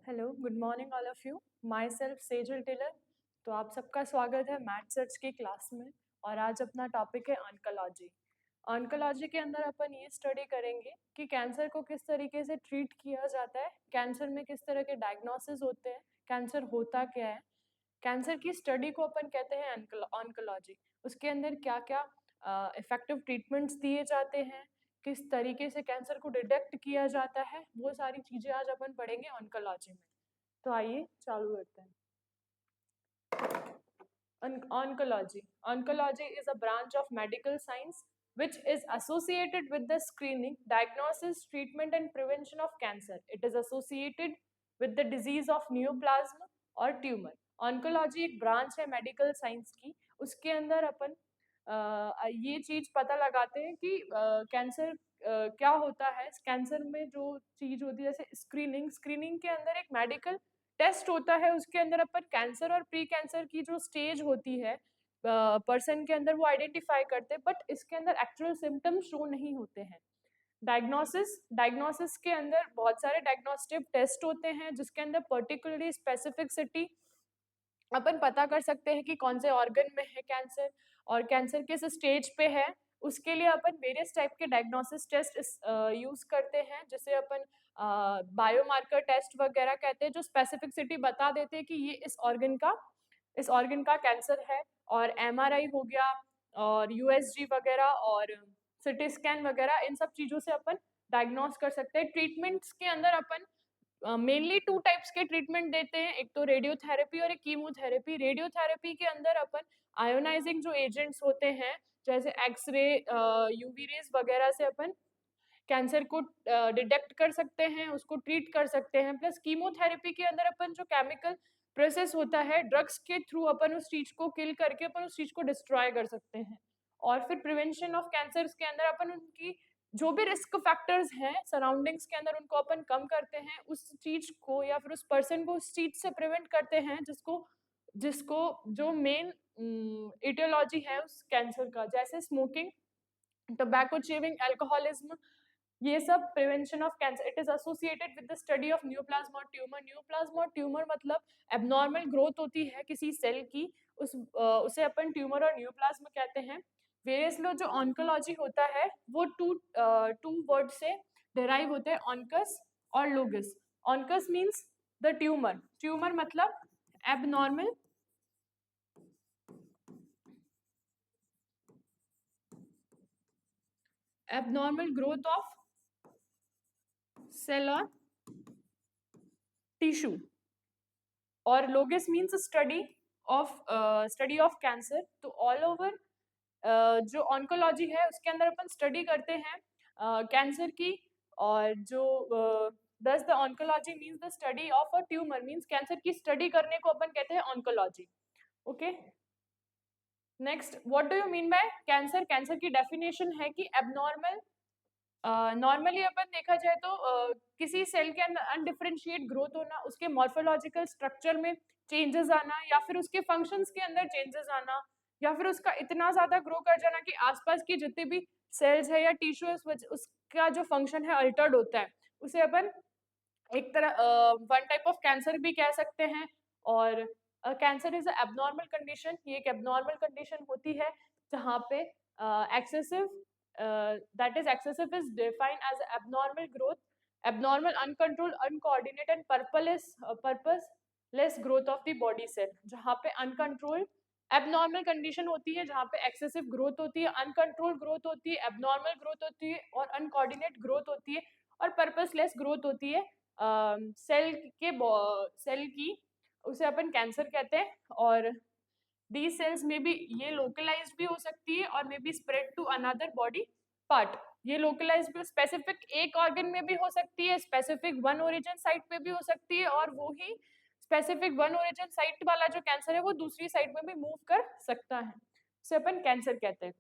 Hello, good morning all of you. माई सेल्फ सेजल टेलर। तो आप सबका स्वागत है मैथ सर्च की क्लास में। और आज अपना टॉपिक है ऑन्कोलॉजी। ऑन्कोलॉजी के अंदर अपन ये स्टडी करेंगे कि कैंसर को किस तरीके से ट्रीट किया जाता है, कैंसर में किस तरह के डायग्नोसिस होते हैं, कैंसर होता क्या है, कैंसर की स्टडी को अपन कहते हैं ऑन्कोलॉजी। उसके अंदर क्या क्या इफेक्टिव ट्रीटमेंट्स दिए जाते हैं, किस तरीके से कैंसर को डिटेक्ट किया जाता है, वो सारी चीजें आज अपन पढ़ेंगे ऑन्कोलॉजी में। तो आइए चालू करते हैं। Oncology. Oncology is a branch of medical science which is associated with the screening, diagnosis, treatment and prevention of cancer. It is associated with the disease of neoplasm और ट्यूमर। ऑन्कोलॉजी एक branch है medical science की। उसके अंदर अपन ये चीज पता लगाते हैं कि कैंसर क्या होता है। कैंसर में जो चीज होती है जैसे स्क्रीनिंग के अंदर एक मेडिकल टेस्ट होता है। उसके अंदर अपन कैंसर और प्री कैंसर की जो स्टेज होती है पर्सन के अंदर वो आइडेंटिफाई करते हैं, बट इसके अंदर एक्चुअल सिम्टम्स शो नहीं होते हैं। डायग्नोसिस के अंदर बहुत सारे डायग्नोस्टिक टेस्ट होते हैं जिसके अंदर पर्टिकुलरली स्पेसिफिसिटी अपन पता कर सकते हैं कि कौन से ऑर्गन में है कैंसर और कैंसर किस स्टेज पे है। उसके लिए अपन वेरियस टाइप के डायग्नोसिस टेस्ट यूज करते हैं, जिसे अपन बायोमार्कर टेस्ट वगैरह कहते हैं, जो स्पेसिफिसिटी बता देते हैं कि ये इस ऑर्गन का कैंसर है। और एमआरआई हो गया और यूएसजी वगैरह और सिटी स्कैन वगैरह, इन सब चीजों से अपन डायग्नोस कर सकते हैं। ट्रीटमेंट्स के अंदर अपन मेनली टू टाइप्स के ट्रीटमेंट देते हैं, एक तो रेडियोथेरेपी और एक कीमोथेरेपी। रेडियोथेरेपी के अंदर अपन आयोनाइजिंग जो एजेंट्स होते हैं जैसे एक्सरे, यूवी रेज वगैरह से अपन कैंसर को डिटेक्ट कर सकते हैं, उसको ट्रीट कर सकते हैं। प्लस कीमोथेरेपी के अंदर अपन जो केमिकल प्रोसेस होता है ड्रग्स के थ्रू अपन उस चीज को किल करके अपन उस चीज को डिस्ट्रॉय कर सकते हैं। और फिर प्रिवेंशन ऑफ कैंसर के अंदर अपन उनकी जो भी रिस्क फैक्टर्स हैं सराउंडिंग्स के अंदर उनको अपन कम करते हैं, उस चीज को या फिर उस पर्सन को उस चीज से प्रिवेंट करते हैं जिसको जिसको जो मेन इटियोलॉजी है उस कैंसर का, जैसे स्मोकिंग, टोबैको चेविंग, अल्कोहलिज्म, ये सब prevention of cancer. It is associated with the study of neoplasma और ट्यूमर। न्यूप्लाज्मा और ट्यूमर मतलब एबनॉर्मल ग्रोथ होती है किसी सेल की, उसे अपन ट्यूमर और न्यूप्लाज्मा कहते हैं। वेरियस लो जो ऑन्कोलॉजी होता है वो टू वर्ड से डिराइव होते हैं, ऑनकस और लोगस। ऑनकस मीन्स द ट्यूमर, ट्यूमर मतलब एबनॉर्मल ग्रोथ ऑफ सेल और टिश्यू। और लोगस मीन्स स्टडी ऑफ कैंसर। तो ऑल ओवर जो ऑन्कोलॉजी है उसके अंदर अपन स्टडी करते हैं कैंसर की। और जो दस the oncology means the study of a tumour, means cancer की स्टडी करने को अपन कहते हैं oncology. Okay, next, what do you mean bye cancer? Cancer की डेफिनेशन है कि एबनॉर्मल, नॉर्मली अपन देखा जाए तो किसी सेल के अंदर अनडिफरेंशिएट ग्रोथ होना, उसके मॉर्फोलॉजिकल स्ट्रक्चर में चेंजेस आना, या फिर उसके फंक्शंस के अंदर चेंजेस आना, या फिर उसका इतना ज्यादा ग्रो कर जाना कि आसपास की जितनी भी सेल्स है या टिश्यू है उसका जो फंक्शन है अल्टर्ड होता है, उसे अपन एक तरह वन टाइप ऑफ कैंसर भी कह सकते हैं। और कैंसर इज एबनॉर्मल कंडीशन, ये एक एबनॉर्मल कंडीशन होती है जहाँ पे excessive excessive is defined as abnormal growth, abnormal, uncontrolled, uncoordinated and purposeless growth of the body cell। जहाँ पे uncontrolled abnormal condition होती है, जहाँ पे excessive growth होती है, uncontrolled growth होती है, abnormal growth होती है और uncoordinate growth होती है और purposeless growth होती है सेल की, उसे अपन कैंसर कहते हैं। और these cells में भी ये localized भी हो सकती है और may B spread to another body part। ये localized भी स्पेसिफिक एक ऑर्गन में भी हो सकती है, स्पेसिफिक वन ओरिजिन साइट पे भी हो सकती है, और वो ही स्पेसिफिक वन ओरिजिन साइट वाला जो कैंसर है वो दूसरी साइट में भी मूव कर सकता है, उसे अपन कैंसर कहते हैं।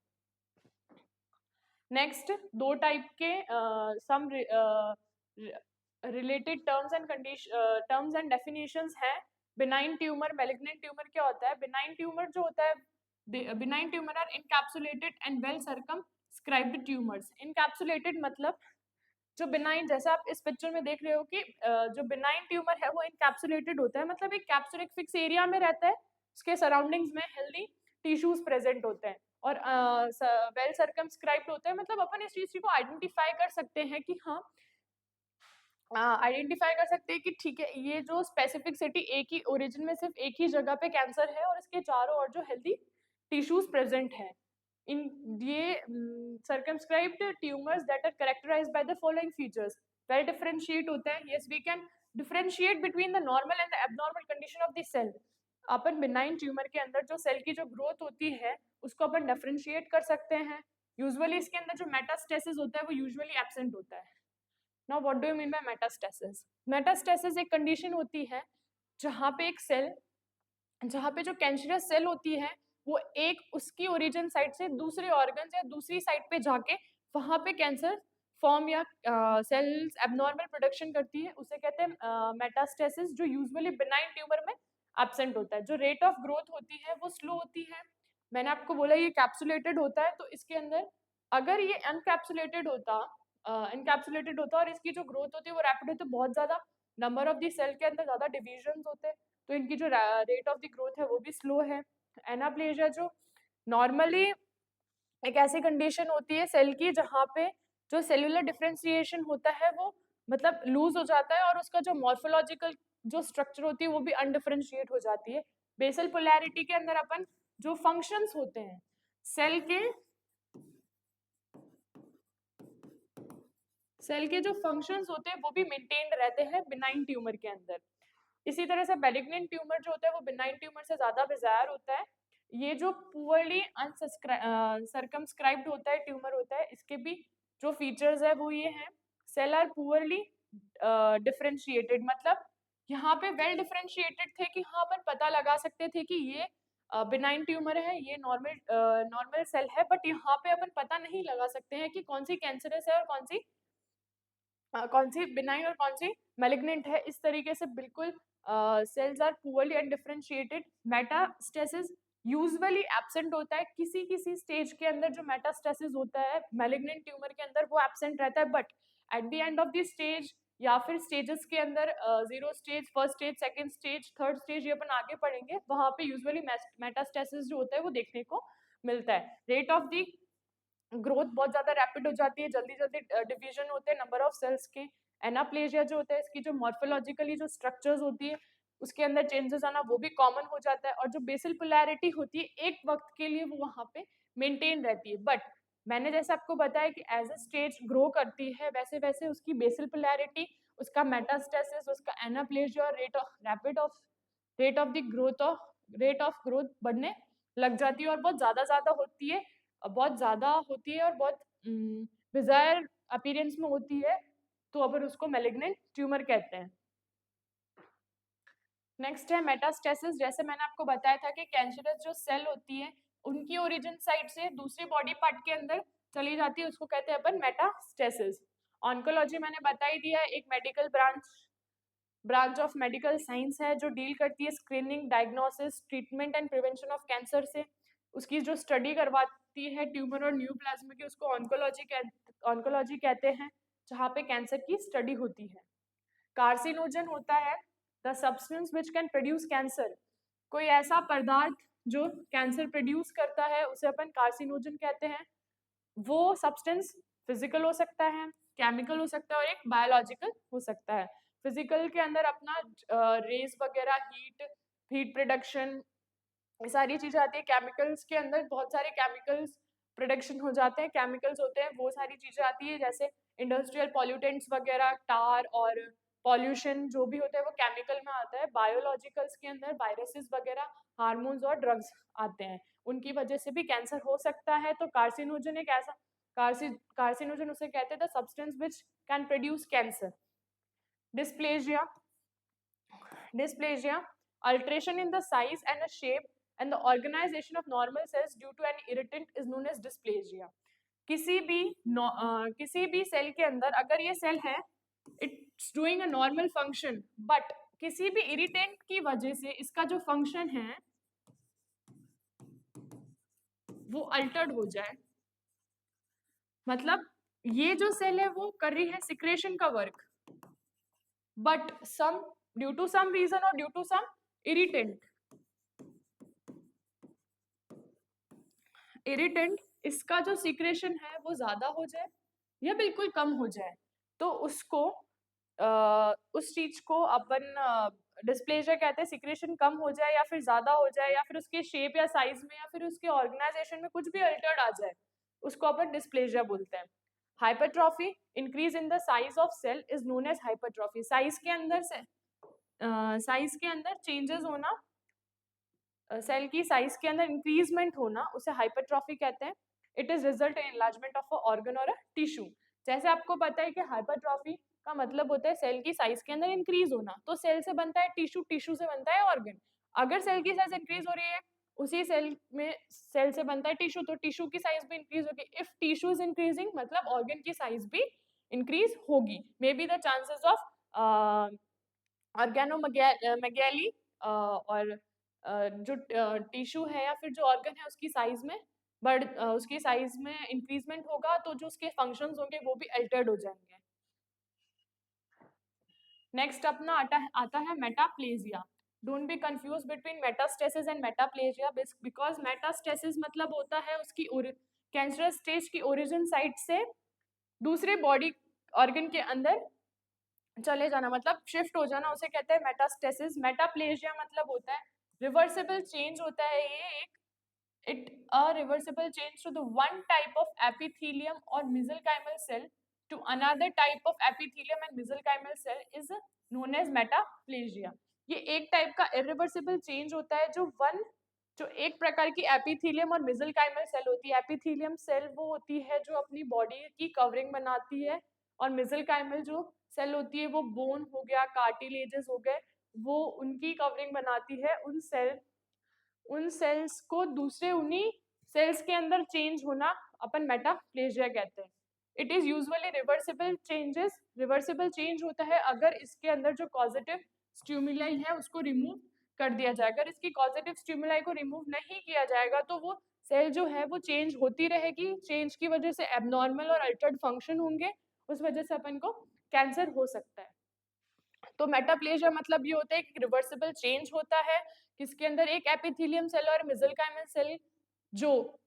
नेक्स्ट, दो टाइप के some related terms and definitions हैं। बिनाइन ट्यूमर, मैलिग्नेंट ट्यूमर क्या होता है? बिनाइन ट्यूमर जो होता है, benign tumours are encapsulated and well circumscribed tumours. Encapsulated मतलब जो बिनाइन, जैसा आप इस पिक्चर में देख रहे हो कि जो बिनाइन ट्यूमर है वो इनकैप्सुलेटेड होता है, मतलब एक कैप्सुल एक फिक्स एरिया में रहता है, उसके सराउंडिंग्स में हेल्दी टिश्यूज प्रेजेंट होते हैं और वेल सर्कमस्क्राइब्ड होते हैं, मतलब अपन इस चीज को आइडेंटिफाई कर सकते हैं कि हाँ, आइडेंटिफाई कर सकते हैं कि ठीक है, ये जो स्पेसिफिक एक ही ओरिजिन में सिर्फ एक ही जगह पे कैंसर है और इसके चारों ओर जो हेल्दी टिश्यूज प्रेजेंट है। इन ये circumscribed tumours that are characterized by the following features, well differentiate होते हैं। Yes, we can differentiate between the normal and the abnormal condition of the cell. अपन बिनाइन ट्यूमर के अंदर जो सेल की जो ग्रोथ होती है उसको अपन डिफरेंशिएट कर सकते हैं। यूजुअली इसके अंदर जो मेटास्टेसिस होता है वो यूजुअली एब्सेंट होता है। Now what do you mean by metastasis? Metastasis एक कंडीशन होती है जहाँ पे एक सेल, जहाँ पे जो कैंसरस सेल होती है वो एक उसकी ओरिजिन साइट से दूसरे ऑर्गन या दूसरी साइट पे जाके वहाँ पे कैंसर फॉर्म या सेल्स एबनॉर्मल प्रोडक्शन करती है, उसे कहते हैं मेटास्टेसिस, जो यूजुअली बिनाइन ट्यूमर में एब्सेंट होता है। जो रेट ऑफ ग्रोथ होती है वो स्लो होती है। मैंने आपको बोला ये कैप्सुलेटेड होता है, तो इसके अंदर अगर ये अनकैप्सुलेटेड होता, इनकैप्सुलेटेड होता और इसकी जो ग्रोथ होती है वो रैपिड होती है, बहुत ज्यादा नंबर ऑफ दी सेल के अंदर ज्यादा डिविजन होते हैं, तो इनकी जो रेट ऑफ द ग्रोथ है वो भी स्लो है। एनाप्लेजिया जो नॉर्मली एक ऐसी कंडीशन होती है सेल की जहाँ पे जो सेलुलर डिफरेंशिएशन होता है वो मतलब लूज हो जाता है और उसका जो मॉर्फोलॉजिकल जो स्ट्रक्चर होती है वो भी अनडिफरेंशिएट हो जाती है। बेसल पोलैरिटी के अंदर अपन जो फंक्शंस होते हैं सेल के जो फंक्शंस होते हैं वो भी मेंटेन्ड रहते हैं बिनाइन ट्यूमर के अंदर। इसी तरह से बेलिग्नेंट ट्यूमर जो होता है वो बिनाइन ट्यूमर से ज्यादा बिजार होता है। ये जो पुअरली सर्कमस्क्राइब्ड होता है ट्यूमर होता है, इसके भी जो फीचर्स है वो ये हैं, सेल आर पुअरली डिफरेंशिएटेड, मतलब यहाँ पे वेल डिफरेंशिएटेड थे कि हाँ अपन पता लगा सकते थे कि ये बिनाइन ट्यूमर है, ये नॉर्मल सेल है, बट यहाँ पे अपन पता नहीं लगा सकते हैं कि कौन सी कैंसरस है और कौन सी बिनाइन और कौन सी मैलिग्नेंट है। इस तरीके से बिल्कुल cells are poorly undifferentiated. Metastasis usually absent होता है, किसी किसी स्टेज के अंदर जो मेटास्टेसिस होता है मैलिग्नेंट ट्यूमर के अंदर वो एब्सेंट रहता है, but at the end of the stage या फिर स्टेजेस के अंदर zero stage, first stage, second stage, third stage, ये अपन आगे पढ़ेंगे, वहां पे यूजुअली मेटास्टेसिस जो होता है वो देखने को मिलता है। रेट ऑफ द ग्रोथ बहुत ज्यादा रैपिड हो जाती है, जल्दी जल्दी डिवीजन होते हैं नंबर ऑफ सेल्स के। एनाप्लेजिया जो होता है इसकी जो मॉर्फोलॉजिकली जो स्ट्रक्चर्स होती है उसके अंदर चेंजेस आना वो भी कॉमन हो जाता है, और जो बेसल पोलैरिटी होती है एक वक्त के लिए वो वहां पे मेंटेन रहती है, बट मैंने जैसे आपको बताया कि एज अ स्टेज ग्रो करती है वैसे वैसे उसकी बेसल पोलैरिटी, उसका मेटास्टेसिस, उसका एनाप्लेजिया और रेट ऑफ द ग्रोथ बढ़ने लग जाती है और बहुत ज्यादा होती है, बहुत ज्यादा होती है और बहुत बिजायर अपीयरेंस में होती है, तो अपन उसको मैलिग्नेंट ट्यूमर कहते हैं। नेक्स्ट है मेटास्टेसिस। जैसे मैंने आपको बताया था कि कैंसरस जो सेल होती है उनकी ओरिजिन साइट से दूसरे बॉडी पार्ट के अंदर चली जाती है, उसको कहते हैं अपन मेटास्टेसिस। ऑन्कोलॉजी मैंने बता ही दिया, एक medical branch of medical science है जो डील करती है screening, diagnosis, treatment and prevention of cancer से। उसकी जो स्टडी करवाती है ट्यूमर और न्यूप्लाज्मा की उसको ऑन्कोलॉजी कहते हैं, जहाँ पे कैंसर की स्टडी होती है। कार्सिनोजन होता है the substance which can produce cancer, कोई ऐसा पदार्थ जो कैंसर प्रोड्यूस करता है उसे अपन कार्सिनोजन कहते हैं। वो सब्सटेंस फिजिकल हो सकता है, केमिकल हो सकता है और एक बायोलॉजिकल हो सकता है। फिजिकल के अंदर अपना रेज वगैरह, हीट प्रोडक्शन, ये सारी चीजें आती है। केमिकल्स के अंदर बहुत सारे केमिकल्स प्रोडक्शन हो जाते हैं, केमिकल्स होते हैं, वो सारी चीजें आती है, जैसे इंडस्ट्रियल पॉल्यूटेंट्स वगैरह, टार और पॉल्यूशन जो भी होता है वो केमिकल में आता है। बायोलॉजिकल्स के अंदर वायरसेस वगैरह, हार्मोन्स और ड्रग्स आते हैं, उनकी वजह से भी कैंसर हो सकता है। तो कार्सिनोजन एक ऐसा कार्सिनोजन उसे कहते हैं the substance which can produce cancer. Dysplasia, alteration in the size and the shape and the organization of normal cells due to an irritant is known as dysplasia. किसी भी सेल के अंदर अगर ये सेल है, it's doing a normal function, but किसी भी irritant की वजह से इसका जो फंक्शन है वो अल्टर्ड हो जाए, मतलब ये जो सेल है वो कर रही है सिक्रेशन का work, but some due to some reason और ड्यू टू सम इरिटेंट इसका जो सिक्रेशन है वो ज्यादा हो जाए या बिल्कुल कम हो जाए, तो उसको उस चीज को अपन डिस्प्लेजिया कहते हैं। सिक्रेशन कम हो जाए या फिर ज्यादा हो जाए या फिर उसके शेप या साइज में या फिर उसके ऑर्गेनाइजेशन में कुछ भी अल्टर्ड आ जाए, उसको अपन डिस्प्लेजिया बोलते हैं। Hypertrophy, increase in the size of cell is known as hypertrophy. Size के अंदर से साइज के अंदर चेंजेस होना, सेल की साइज के अंदर इंक्रीजमेंट होना, उसे हाइपरट्रॉफी कहते हैं। It is result in enlargement of a organ और अ टिश्यू। जैसे आपको पता है कि हाइपरट्रॉफी का मतलब होता है सेल की साइज के अंदर इंक्रीज होना, तो सेल से बनता है टिश्यू, टिश्यू से बनता है ऑर्गन। अगर सेल की साइज इंक्रीज हो रही है उसी सेल में, सेल से बनता है टिश्यू, तो टिश्यू की साइज भी इंक्रीज होगी। इफ टिश्यू इज इंक्रीजिंग मतलब ऑर्गन की साइज भी इंक्रीज होगी। May be the chances of organomegaly और जो टिश्यू है या फिर जो ऑर्गन है उसकी साइज में उसकी साइज में इंक्रीजमेंट होगा, तो जो उसके फंक्शंस होंगे वो भी अल्टर्ड हो जाएंगे। नेक्स्ट अपना आता है metaplasia. Don't be confuse between metastasis and metaplasia, because metastasis मतलब होता है उसकी कैंसरस स्टेज की ओरिजिन साइट से दूसरे बॉडी ऑर्गन के अंदर चले जाना, मतलब शिफ्ट हो जाना, उसे कहते हैं मेटास्टेसिस। मेटाप्लेजिया मतलब होता है रिवर्सिबल चेंज होता है ये एक, it a reversible change to the one type of epithelium or mesenchymal cell to another type of epithelium and mesenchymal cell is known as metaplasia। ये एक टाइप का irreversible change होता है जो एक प्रकार की एपिथेलियम और मेसेंकाइमल सेल होती है। एपिथेलियम सेल वो होती है जो अपनी बॉडी की कवरिंग बनाती है, और मेसेंकाइमल जो सेल होती है वो बोन हो गया, कार्टिलेजेस हो गए, वो उनकी कवरिंग बनाती है। उन सेल्स को दूसरे उन्हीं सेल्स के अंदर चेंज होना अपन मेटाप्लेजिया कहते हैं। It is usually reversible changes. Reversible change होता है अगर इसके अंदर जो पॉजिटिव स्टिमुलाई है उसको रिमूव कर दिया जाए। अगर इसकी पॉजिटिव स्टिमुलाई को रिमूव नहीं किया जाएगा तो वो सेल जो है वो चेंज होती रहेगी। चेंज की वजह से एबनॉर्मल और अल्टर्ड फंक्शन होंगे, उस वजह से अपन को कैंसर हो सकता है। तो मेटाप्लेजिया मतलब ये होता है कि रिवर्सिबल चेंज होता है किसके अंदर, एक एपिथेलियम सेल और मेसेंकाइमल सेल, जो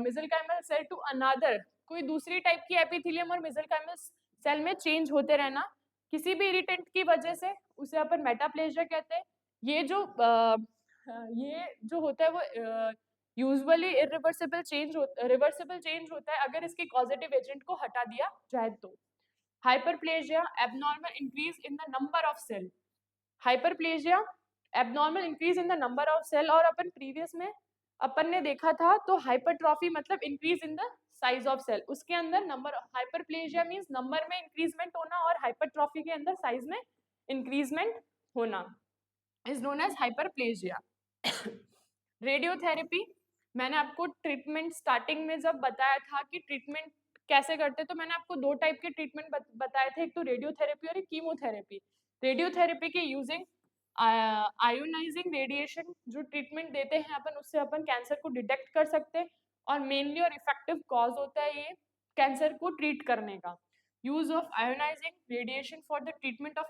मेसेंकाइमल सेल टू अनदर, कोई दूसरी टाइप की एपिथेलियम और मेसेंकाइमल सेल में चेंज होते रहना किसी भी इरिटेंट की वजह से, उसे अपन मेटाप्लेजिया कहते हैं। ये जो होता है वो यूजुअली रिवर्सिबल चेंज होता है अगर इसके कॉजेटिव एजेंट को हटा दिया जाए तो। Hyperplasia, abnormal increase in the number of cell. Hyperplasia, abnormal increase in the number of cell, और अपन प्रीवियस में अपन ने देखा था तो हाइपरट्रॉफी मतलब increase in the size of cell, उसके अंदर नंबर, हाइपरप्लेजिया मींस नंबर में इंक्रीजमेंट होना और हाइपरट्रॉफी के अंदर साइज में इंक्रीजमेंट होना is known as hyperplasia. Radiotherapy, मैंने आपको ट्रीटमेंट स्टार्टिंग में जब बताया था कि ट्रीटमेंट कैसे करते, तो मैंने आपको दो टाइप के ट्रीटमेंट बताए थे, एक तो रेडियोथेरेपी और एक कीमोथेरेपी। रेडियोथेरेपी के यूजिंग आयोनाइजिंग रेडिएशन जो ट्रीटमेंट देते हैं अपन, उससे अपन कैंसर को डिटेक्ट कर सकते हैं, और मेनली और इफेक्टिव कॉज होता है ये कैंसर को ट्रीट करने का। Use of ionising radiation for the treatment of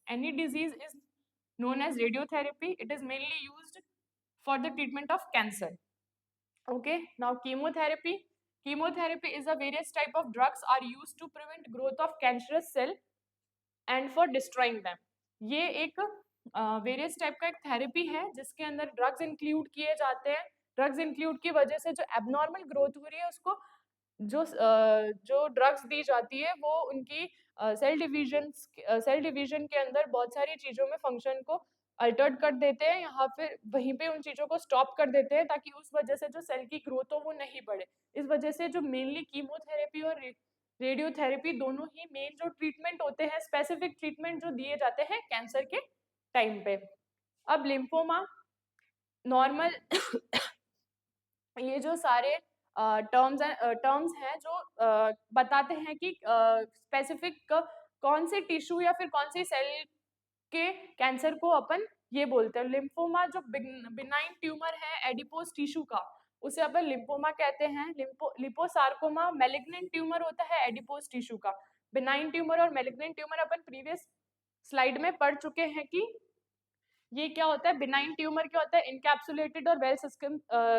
any disease is known as radiotherapy. It is mainly used for the treatment of cancer. Okay, now chemotherapy. Chemotherapy is a various type of drugs are used to prevent growth of cancerous cell and for destroying them. ये एक various type का एक therapy है जिसके अंदर drugs include किए जाते हैं। ड्रग्स इंक्लूड की वजह से जो एबनॉर्मल ग्रोथ हो रही है उसको जो ड्रग्स दी जाती है वो उनकी सेल डिवीजन के अंदर बहुत सारी चीज़ों में फंक्शन को अल्टर्ड कर देते हैं, यहाँ फिर वहीं पे उन चीज़ों को स्टॉप कर देते हैं ताकि उस वजह से जो सेल की ग्रोथ हो वो नहीं बढ़े। इस वजह से जो मेनली कीमोथेरेपी और रेडियोथेरेपी दोनों ही मेन जो ट्रीटमेंट होते हैं, स्पेसिफिक ट्रीटमेंट जो दिए जाते हैं कैंसर के टाइम पे। अब लिम्फोमा, नॉर्मल ये जो सारे टर्म्स हैं जो बताते हैं कि स्पेसिफिक कौन से टिश्यू या फिर कौन सी सेल के कैंसर को अपन ये बोलते हैं। लिम्फोमा जो बिनाइन ट्यूमर है एडिपोज टिश्यू का, उसे अपन लिम्फोमा कहते हैं। लिपोसार्कोमा मैलिग्नेंट ट्यूमर होता है एडिपोज टिश्यू का। बिनाइन ट्यूमर और मैलिग्नेंट ट्यूमर अपन प्रीवियस स्लाइड में पढ़ चुके हैं कि ये क्या होता है। बिनाइन ट्यूमर क्या होता है, इनकैप्सुलेटेड और वेल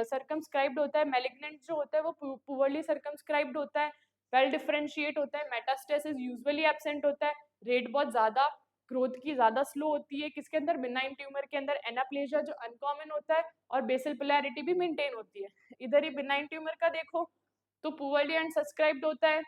सर्कमस्क्राइब्ड होता है। मैलिग्नेंट जो होता है वो पुअरली सर्कमस्क्राइब्ड होता है, वेल डिफरेंशिएट होता है, मेटास्टेसिस यूजुअली एब्सेंट होता है, रेट बहुत ज्यादा, ग्रोथ की ज्यादा स्लो होती है। किसके अंदर, बिनाइन ट्यूमर के अंदर। एनाप्लेजिया जो अनकॉमन होता है और बेसल पोलैरिटी भी मेंटेन होती है। इधर ही बिनाइन ट्यूमर का देखो तो पुअरली अनसब्सक्राइब्ड होता है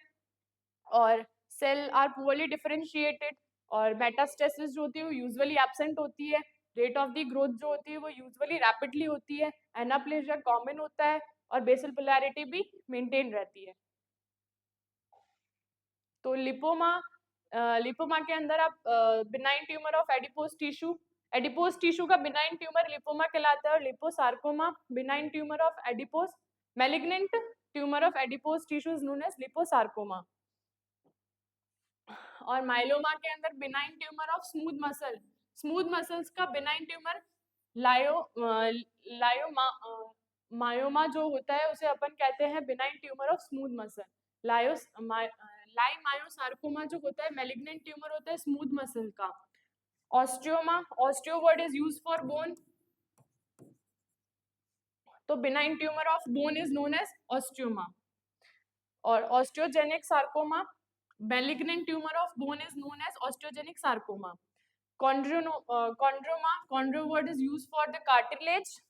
और सेल आर पुअरली डिफरेंशिएटेड, और मेटास्टेसिस जो होती है वो यूजुअली एब्सेंट होती है। रेट ऑफ द ग्रोथ जो होती है वो यूजुअली रैपिडली होती है। एनाप्लेजिया कॉमन होता है और बेसल पोलैरिटी भी मेंटेन रहती है। तो लिपोमा के अंदर आप benign tumour of adipose tissue का बिनाइन ट्यूमर लिपोमा कहलाता है, और liposarcoma benign tumour of adipose, malignant tumour of adipose tissue is known as liposarcoma. और माइलोमा के अंदर benign tumour of smooth muscles का बिनाइन ट्यूमर लायोमा मायोमा जो होता है उसे अपन कहते हैं benign tumour of smooth muscle. Leiomyosarcoma जो होता है मैलिग्नेंट ट्यूमर होता है स्मूथ मसल का। Osteo word is used for bone, तो benign tumour of bone is known as osteoma. और osteogenic sarcoma, malignant tumor of bone is known as osteogenic sarcoma. Chondro word is used for the cartilage.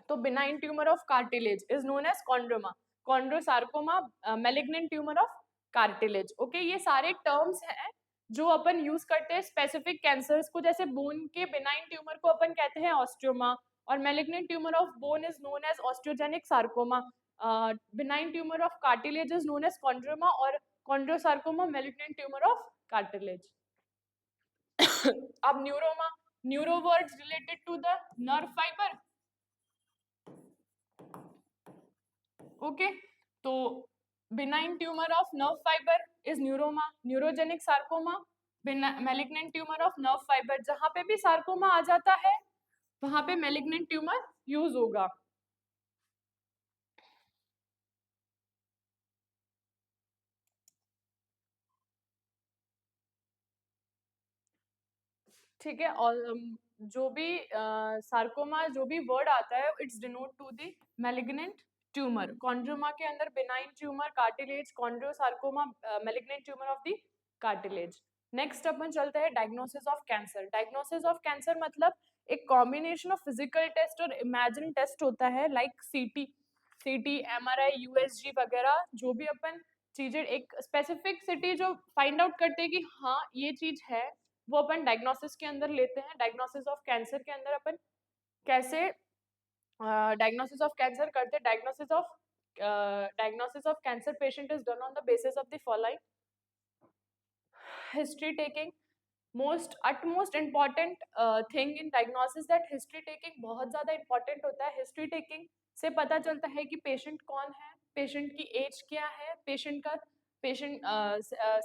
तो benign tumor of cartilage is known as chondroma. Chondrosarcoma, malignant tumor of cartilage. Okay, ये सारे terms हैं जो अपन use करते हैं specific cancers को। जैसे bone के बिनाइन ट्यूमर को अपन कहते हैं ऑस्टियोमा, और malignant tumour of bone is known as osteogenic sarcoma. Benign tumour of cartilage is known as chondroma, और chondrosarcoma malignant tumour of cartilage. अब neuro words related to the nerve fibre. Okay, तो benign tumor of nerve fiber is neuroma, neurogenic sarcoma, malignant tumor of nerve fiber। जहां पे भी sarcoma आ जाता है वहां पे malignant tumor यूज होगा। ठीक है, और जो भी सार्कोमा जो भी वर्ड आता है it's denote to the malignant tumour. Chondroma के अंदर benign tumour, cartilage, chondrosarcoma malignant tumour of the cartilage. Next अपन चलते हैं diagnosis of cancer. Diagnosis of cancer मतलब एक कॉम्बिनेशन ऑफ फिजिकल टेस्ट और इमेजिन टेस्ट होता है, लाइक सीटी, एमआरआई, यूएसजी वगैरह। जो भी अपन चीजें एक स्पेसिफिक सिटी जो फाइंड आउट करते हैं कि हाँ ये चीज है, वो अपन डायग्नोसिस के अंदर लेते हैं। डायग्नोसिस ऑफ कैंसर के अंदर अपन कैसे डायग्नोसिस ऑफ कैंसर करते हैं। Diagnosis of cancer patient is done on the basis of the following: history taking, utmost important thing in diagnosis that history taking बहुत ज्यादा important होता है। हिस्ट्री टेकिंग से पता चलता है कि पेशेंट कौन है, पेशेंट की एज क्या है, पेशेंट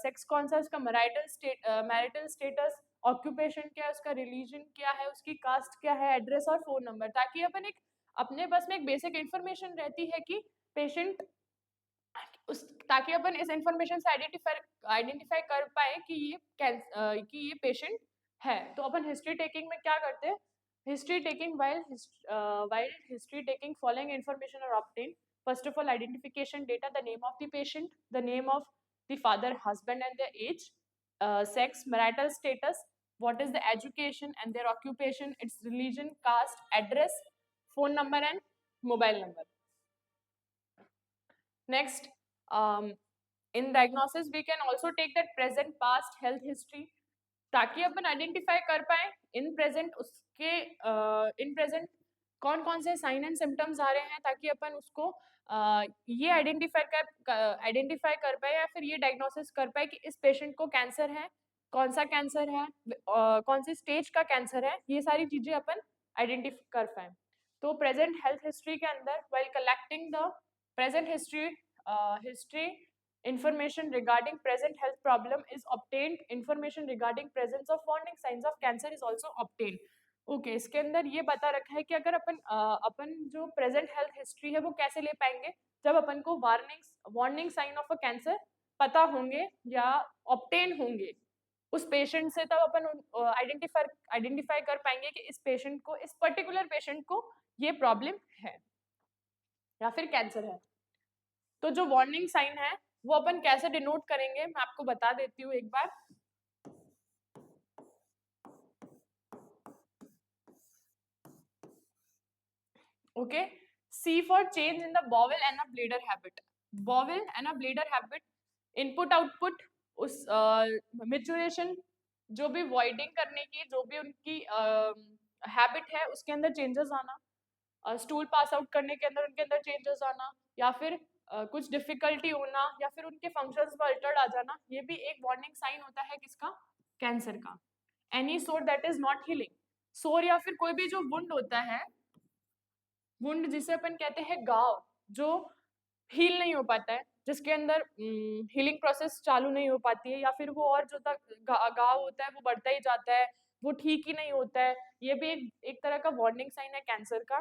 सेक्स कौन सा, उसका मैरिटल स्टेटस, ऑक्यूपेशन क्या है, उसका रिलीजन क्या है, उसकी कास्ट क्या है, एड्रेस और फोन नंबर, ताकि अपन एक अपने पास में एक बेसिक इंफॉर्मेशन रहती है कि पेशेंट ताकि अपन इस इंफॉर्मेशन से आइडेंटिफाई कर पाए कि ये पेशेंट है। तो अपन हिस्ट्री टेकिंग में क्या करते हैं, history taking while history taking following information are obtained. First of all, identification data: the name of the patient, the name of the father, husband and their age, sex, marital status, what is the education and their occupation, its religion, caste, address, phone number and mobile number. Next, in diagnosis we can also take that present, past, health history, ताकि अपन identify कर पाए in present कौन कौन से sign and symptoms आ रहे हैं, ताकि अपन उसको ये आइडेंटिफाई कर पाए या फिर ये डायग्नोसिस कर पाए कि इस पेशेंट को कैंसर है, कौन सा कैंसर है, कौन सी स्टेज का कैंसर है, ये सारी चीजें अपन आइडेंटिफाई कर पाए। तो प्रेजेंट हेल्थ हिस्ट्री के अंदर while collecting the present history information regarding present health problem is obtained. Information regarding presence of warning signs of cancer is also obtained. Okay, इसके अंदर ये बता रखा है कि अगर अपन जो प्रेजेंट हेल्थ हिस्ट्री है वो कैसे ले पाएंगे, जब अपन को warning sign of a cancer पता होंगे या ऑब्टेन होंगे उस पेशेंट से, तब अपन आइडेंटिफाई कर पाएंगे कि इस पर्टिकुलर पेशेंट को ये प्रॉब्लम है या फिर कैंसर है। तो जो वार्निंग साइन है वो अपन कैसे डिनोट करेंगे, मैं आपको बता देती हूँ एक बार। Okay, C for change in the bowel and a bladder habit. Bowel and a bladder habit, input output, उस मेचुरेशन, जो भी वॉइडिंग करने की जो भी उनकी हैबिट है उसके अंदर चेंजेस आना, स्टूल पास आउट करने के अंदर उनके अंदर चेंजेस आना, या फिर कुछ डिफिकल्टी होना, या फिर उनके फंक्शंस में अल्टर्ड आ जाना, ये भी एक वार्निंग साइन होता है किसका, कैंसर का। Any sore that is not healing, सोर या फिर कोई भी जो वुंड होता है, वुंड जिसे अपन कहते हैं घाव, जो हील नहीं हो पाता है, जिसके अंदर हीलिंग प्रोसेस चालू नहीं हो पाती है, या फिर वो और जो तक घाव होता है वो बढ़ता ही जाता है, वो ठीक ही नहीं होता है, ये भी एक तरह का वार्निंग साइन है कैंसर का।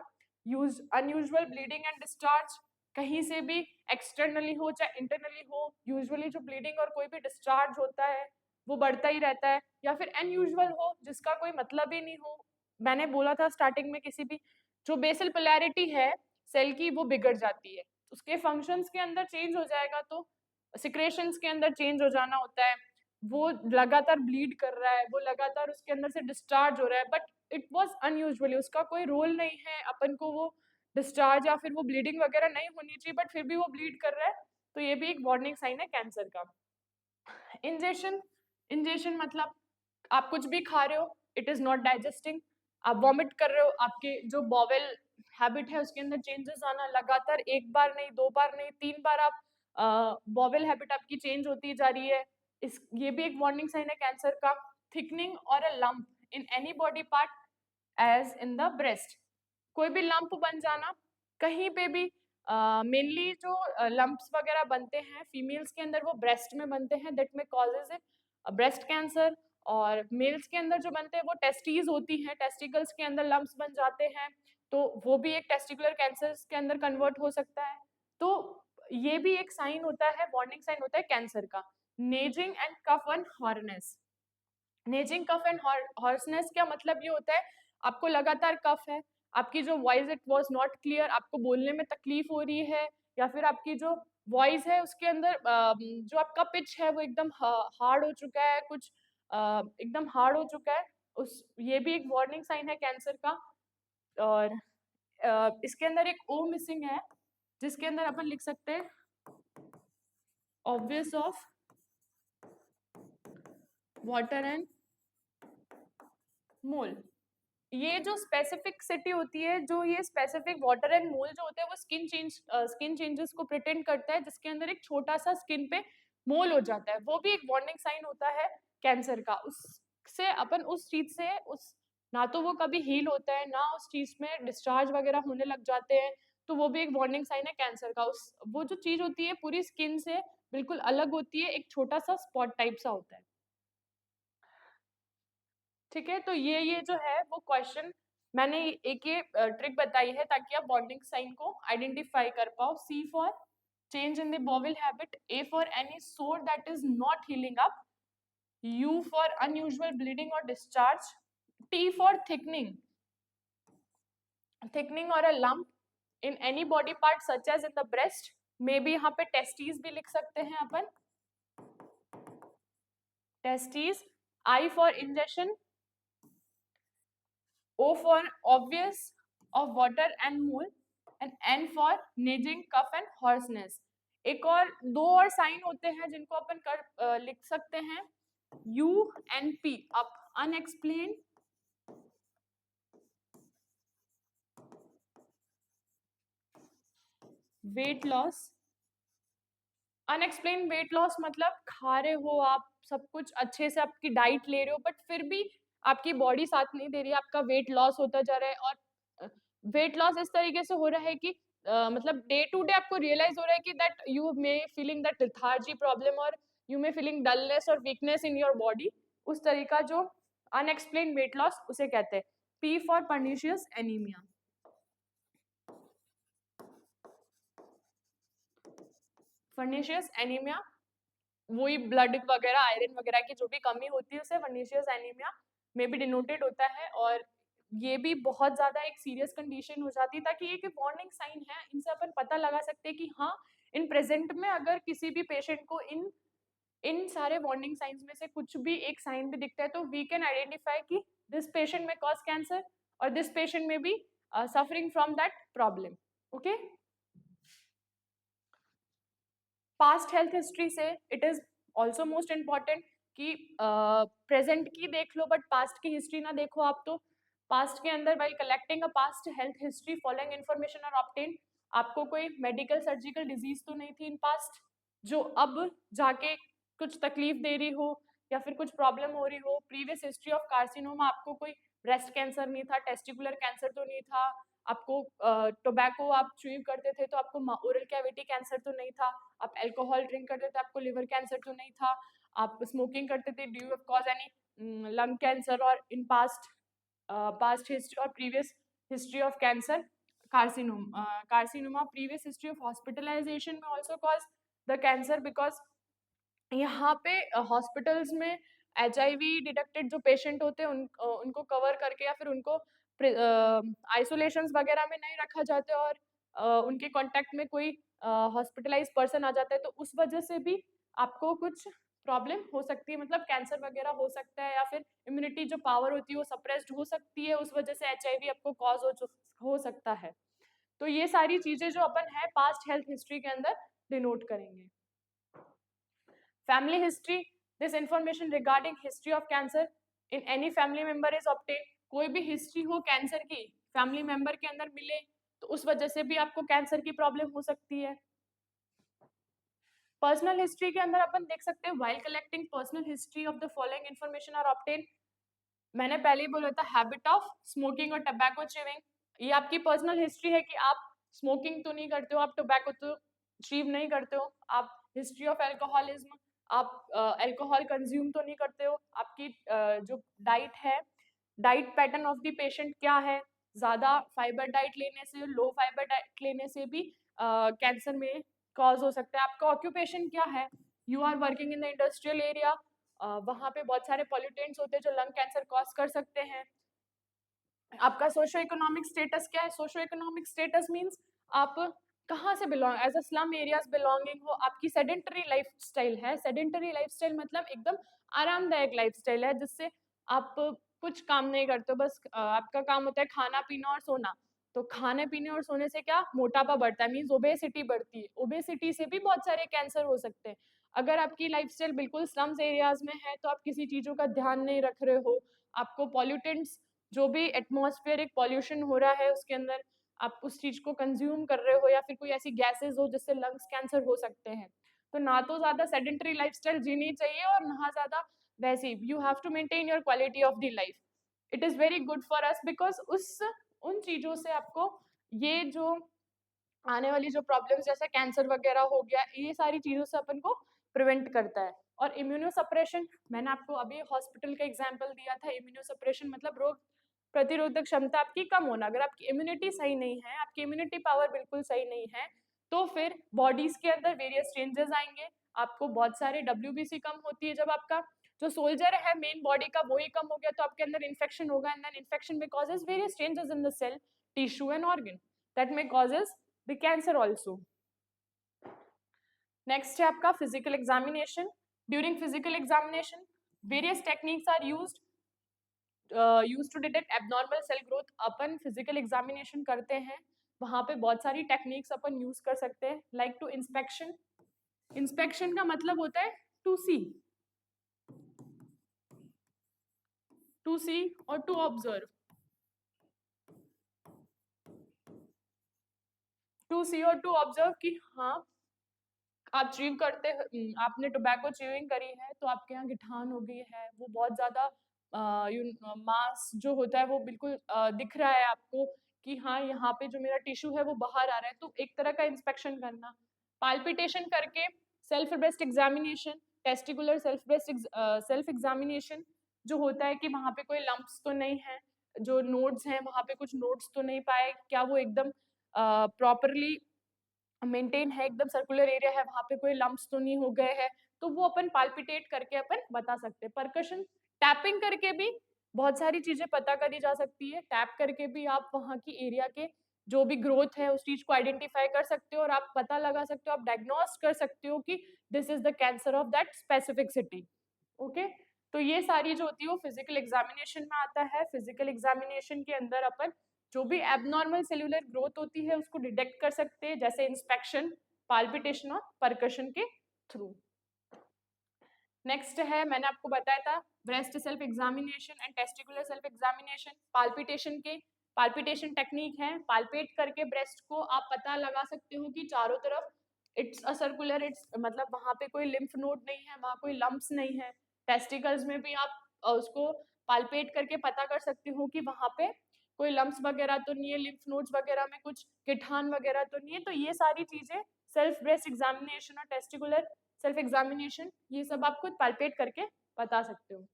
अनयूजुअल ब्लीडिंग एंड डिस्चार्ज, कहीं से भी एक्सटर्नली हो चाहे इंटरनली हो, यूजुअली जो ब्लीडिंग और कोई भी डिस्चार्ज होता है वो बढ़ता ही रहता है, या फिर अनयूजुअल हो जिसका कोई मतलब ही नहीं हो। मैंने बोला था स्टार्टिंग में, किसी भी जो बेसल पोलैरिटी है सेल की वो बिगड़ जाती है, उसके फंक्शंस के अंदर चेंज हो जाएगा, तो सिक्रेशंस के अंदर चेंज हो जाना होता है, वो लगातार ब्लीड कर रहा है, वो लगातार उसके अंदर से डिस्चार्ज हो रहा है, बट इट वाज अनयूजुअली, उसका कोई रोल नहीं है, अपन को वो डिस्चार्ज या फिर वो ब्लीडिंग वगैरह नहीं होनी चाहिए बट फिर भी वो ब्लीड कर रहा है, तो ये भी एक वार्निंग साइन है कैंसर का। इंजेशन, इंजेशन मतलब आप कुछ भी खा रहे हो, इट इज नॉट डाइजेस्टिंग, आप वॉमिट कर रहे हो, आपके जो बॉवेल हैबिट है उसके अंदर चेंजेस आना, लगातार एक बार नहीं, दो बार नहीं, तीन बार आप बॉवेल हैबिट आपकी चेंज होती जा रही है, ये भी एक वार्निंग साइन है कैंसर का। थिकनिंग और a lump in any body part as in the breast, कोई भी लंप बन जाना कहीं पे भी, मेनली जो लंप्स वगैरह बनते हैं फीमेल्स के अंदर वो ब्रेस्ट में बनते हैं, that may causes it breast cancer, और मेल्स के अंदर जो बनते हैं वो टेस्टीज होती हैं, टेस्टिकल्स के अंदर लंप्स बन जाते हैं, तो वो भी एक टेस्टिकुलर कैंसर के अंदर कन्वर्ट हो सकता है, तो ये भी एक साइन होता है, वार्निंग साइन होता है कैंसर का। Nagging and cough and hoarseness, nagging cough and hoarseness क्या मतलब, ये होता है आपको लगातार कफ है, आपकी जो voice it was not clear, आपको बोलने में तकलीफ हो रही है, या फिर आपकी जो वॉइस है उसके अंदर जो आपका पिच है वो एकदम हार्ड हो चुका है, कुछ एकदम हार्ड हो चुका है, उस ये भी एक वार्निंग साइन है कैंसर का। और इसके अंदर एक ओ मिसिंग है, जिसके अंदर अपन लिख सकते हैं ऑब्वियस ऑफ वाटर एंड मोल। ये जो स्पेसिफिक सिटी होती है, जो ये स्पेसिफिक वाटर एंड मोल जो होते हैं वो स्किन चेंजेस को प्रिटेंड करता है, जिसके अंदर एक छोटा सा स्किन पे मोल हो जाता है, वो भी एक वार्निंग साइन होता है कैंसर का। उससे अपन उस चीज से उस ना तो वो कभी हील होता है, ना उस चीज में डिस्चार्ज वगैरह होने लग जाते हैं, तो वो भी एक वार्निंग साइन है कैंसर का। उस वो जो चीज होती है पूरी स्किन से बिल्कुल अलग होती है, एक छोटा सा स्पॉट टाइप सा होता है। ठीक है, तो ये जो है वो क्वेश्चन मैंने एक ये ट्रिक बताई है ताकि आप बॉन्डिंग साइन को आइडेंटिफाई कर पाओ। C for change in the bowel habit, A for any sore that is not healing up, U for unusual bleeding और discharge, T for thickening, thickening और a lump in any body part such as in the breast, may be यहाँ पे testes भी लिख सकते हैं अपन, testes. I for injection, O for obvious of water and mole, and N for neiging, cuff and hoarseness। एक और दो और साइन होते हैं जिनको अपन लिख सकते हैं U and P, अब unexplained weight loss. Unexplained weight loss मतलब खा रहे हो आप सब कुछ अच्छे से, आपकी डाइट ले रहे हो, बट फिर भी आपकी बॉडी साथ नहीं दे रही है, आपका वेट लॉस होता जा रहा है, और वेट लॉस इस तरीके से हो रहा है कि मतलब डे टू डे आपको रियलाइज हो रहा है कि that you may feeling that lethargy problem, और यू मे फीलिंग डलनेस और वीकनेस इन योर बॉडी, उस तरीका जो अनएक्सप्लेन वेट लॉस उसे कहते हैं। P for pernicious anemia. Pernicious anemia वही ब्लड वगैरह आयरन वगैरह की जो भी कमी होती है उसे वर्निशियस एनीमिया में भी डिनोटेड होता है, और ये भी बहुत ज्यादा एक सीरियस कंडीशन हो जाती है, ताकि ये वार्निंग साइन है, इनसे अपन पता लगा सकते हैं कि हाँ इन प्रेजेंट में अगर किसी भी पेशेंट को इन इन सारे वार्निंग साइंस में से कुछ भी एक साइन भी दिखता है तो वी कैन आइडेंटिफाई कि दिस पेशेंट में कॉज कैंसर और दिस पेशेंट में भी suffering from that problem. Okay, past health history से it is also most important कि प्रेजेंट की देख लो बट पास्ट की हिस्ट्री ना देखो आप. तो पास्ट के अंदर while collecting a past health history following information are obtain, आपको कोई मेडिकल सर्जिकल डिजीज तो नहीं थी इन पास्ट जो अब जाके कुछ तकलीफ दे रही हो या फिर कुछ प्रॉब्लम हो रही हो. प्रीवियस हिस्ट्री ऑफ कार्सिनोमा, आपको कोई ब्रेस्ट कैंसर नहीं था, टेस्टिकुलर कैंसर तो नहीं था, आपको टोबैको आप च्यूइंग करते थे तो आपको ओरल कैविटी कैंसर तो नहीं था, आप अल्कोहल ड्रिंक करते थे आपको लिवर कैंसर तो नहीं था, आप स्मोकिंग करते थे due of cause any lung cancer, और इन पास्ट हिस्ट्री और previous history of cancer carcinoma previous history of hospitalisation में also cause the cancer, because यहाँ पे हॉस्पिटल्स में HIV डिटेक्टेड जो पेशेंट होते हैं उनको कवर करके या फिर उनको आइसोलेशन वगैरह में नहीं रखा जाता और उनके कांटेक्ट में कोई हॉस्पिटलाइज पर्सन आ जाता है, तो उस वजह से भी आपको कुछ प्रॉब्लम हो सकती है, मतलब कैंसर वगैरह हो सकता है, या फिर इम्यूनिटी जो पावर होती है वो सप्रेस्ड हो सकती है, उस वजह से HIV आपको कॉज हो सकता है. तो ये सारी चीजें जो अपन है पास्ट हेल्थ हिस्ट्री के अंदर डिनोट करेंगे. Family history, this information regarding history of cancer in any family member is obtain. कोई भी हिस्ट्री हो कैंसर की फैमिली मेंबर के अंदर मिले तो उस वजह से भी आपको कैंसर की प्रॉब्लम हो सकती है. पर्सनल हिस्ट्री के अंदर अपन देख सकते हैं while collecting personal history of the following information are obtain. मैंने पहले ही बोला था हैबिट ऑफ स्मोकिंग और टबैको च्यूइंग, ये आपकी पर्सनल हिस्ट्री है कि आप स्मोकिंग तो नहीं करते हो, आप टोबैको तो च्यूव नहीं करते हो, आप हिस्ट्री ऑफ एल्कोहलिज्म, आप अल्कोहल कंज्यूम तो नहीं करते हो, आपकी जो डाइट है, diet pattern of the patient क्या है, ज्यादा फाइबर डाइट लेने से लो फाइबर डाइट लेने से भी कैंसर में कॉज हो सकता है. आपका ऑक्यूपेशन क्या है, you are working in the industrial area, वहाँ पे बहुत सारे पॉल्यूटेंट्स होते हैं जो लंग कैंसर कॉज कर सकते हैं. आपका सोशो इकोनॉमिक स्टेटस क्या है, सोशो इकोनॉमिक स्टेटस मीन्स आप कहाँ से belong, as a slum areas belonging हो, आपकी सेडेंटरी लाइफस्टाइल है. सेडेंटरी लाइफस्टाइल मतलब एकदम आरामदायक लाइफस्टाइल है जिससे आप कुछ काम नहीं करते हो, बस आपका काम होता है खाना पीना और सोना. तो खाने पीने और सोने से क्या मोटापा बढ़ता है, मीन्स ओबेसिटी बढ़ती है, ओबेसिटी से भी बहुत सारे कैंसर हो सकते हैं. अगर आपकी लाइफस्टाइल बिल्कुल स्लम्स एरियाज में है तो आप किसी चीजों का ध्यान नहीं रख रहे हो, आपको पॉल्यूटेंट्स जो भी एटमॉस्फेरिक पॉल्यूशन हो रहा है उसके अंदर आप उस चीज को कंज्यूम कर रहे हो, या फिर कोई ऐसी गैसेस हो जिससे लंग्स कैंसर हो सकते हैं. तो ना तो ज्यादा सेडेंटरी लाइफस्टाइल जीनी चाहिए और ना ज्यादा वैसी. You have to maintain your quality of the life. It is very good for us because उन चीजों से आपको ये जो आने वाली जो प्रॉब्लम्स जैसे कैंसर वगैरह हो गया, ये सारी चीजों से अपन को प्रिवेंट करता है. और इम्यूनोसप्रेशन, मैंने आपको अभी हॉस्पिटल का एग्जांपल दिया था. इम्यूनोसप्रेशन मतलब रोग प्रतिरोधक क्षमता आपकी कम होना. अगर आपकी इम्यूनिटी सही नहीं है, आपकी इम्यूनिटी पावर बिल्कुल सही नहीं है, तो फिर बॉडीज के अंदर वेरियस चेंजेस आएंगे. आपको बहुत सारे WBC कम होती है, जब आपका जो सोल्जर है मेन बॉडी का वही कम हो गया तो आपके अंदर इन्फेक्शन होगा, and then infection may causes various changes in the cell tissue and organ that may causes the cancer also. Next है आपका physical examination. During physical examination, various techniques are used to detect abnormal cell growth. Upon physical examination करते हैं, वहाँ पे बहुत सारी techniques अपन use कर सकते हैं, like to inspection. Inspection का मतलब होता है to see और to observe. To see और to observe कि हाँ आप च्यूइंग करते आपने टोबैको च्यूइंग करी है तो आपके यहाँ गिठान हो गई है, वो बहुत ज्यादा मास जो होता है वो बिल्कुल दिख रहा है आपको कि हाँ यहाँ पे जो मेरा टिश्यू है वो बाहर आ रहा है, तो एक तरह का इंस्पेक्शन करना. पाल्पिटेशन करके self breast examination, testicular self examination जो होता है कि वहाँ पे कोई लंप्स तो नहीं है, जो नोड्स हैं वहाँ पे कुछ नोड्स तो नहीं पाए, क्या वो एकदम प्रॉपरली मेंटेन है, एकदम सर्कुलर एरिया है, वहाँ पे कोई लम्प्स तो नहीं हो गए हैं, तो वो अपन पाल्पिटेट करके अपन बता सकते हैं। परकशन टैपिंग करके भी बहुत सारी चीजें पता करी जा सकती है। टैप करके भी आप वहाँ की एरिया के जो भी ग्रोथ है उस चीज को आइडेंटिफाई कर सकते हो और आप पता लगा सकते हो, आप डायग्नोस कर सकते हो कि this is the cancer of that specific city. Okay, तो ये सारी जो होती है वो फिजिकल एग्जामिनेशन में आता है। फिजिकल एग्जामिनेशन के अंदर अपन जो भी एबनॉर्मल सेल्यूलर ग्रोथ होती है उसको डिटेक्ट कर सकते हैं, जैसे इंस्पेक्शन, पाल्पिटेशन और परकशन के थ्रू। नेक्स्ट है, मैंने आपको बताया था breast self examination and testicular self examination. Palpitation technique है, पाल्पेट करके ब्रेस्ट को आप पता लगा सकते हो कि चारों तरफ इट्स अ सर्कुलर, इट्स मतलब वहाँ पे कोई लिम्फ नोड नहीं है, वहाँ कोई लम्प्स नहीं है। टेस्टिकल्स में भी आप उसको पाल्पेट करके पता कर सकते हो कि वहाँ पे कोई लम्प्स वगैरह तो नहीं है, लिम्फ नोड्स वगैरह में कुछ गिठान वगैरह तो नहीं है। तो ये सारी चीजें सेल्फ ब्रेस्ट एग्जामिनेशन और टेस्टिकुलर सेल्फ एग्जामिनेशन, ये सब आप खुद पाल्पेट करके बता सकते हो।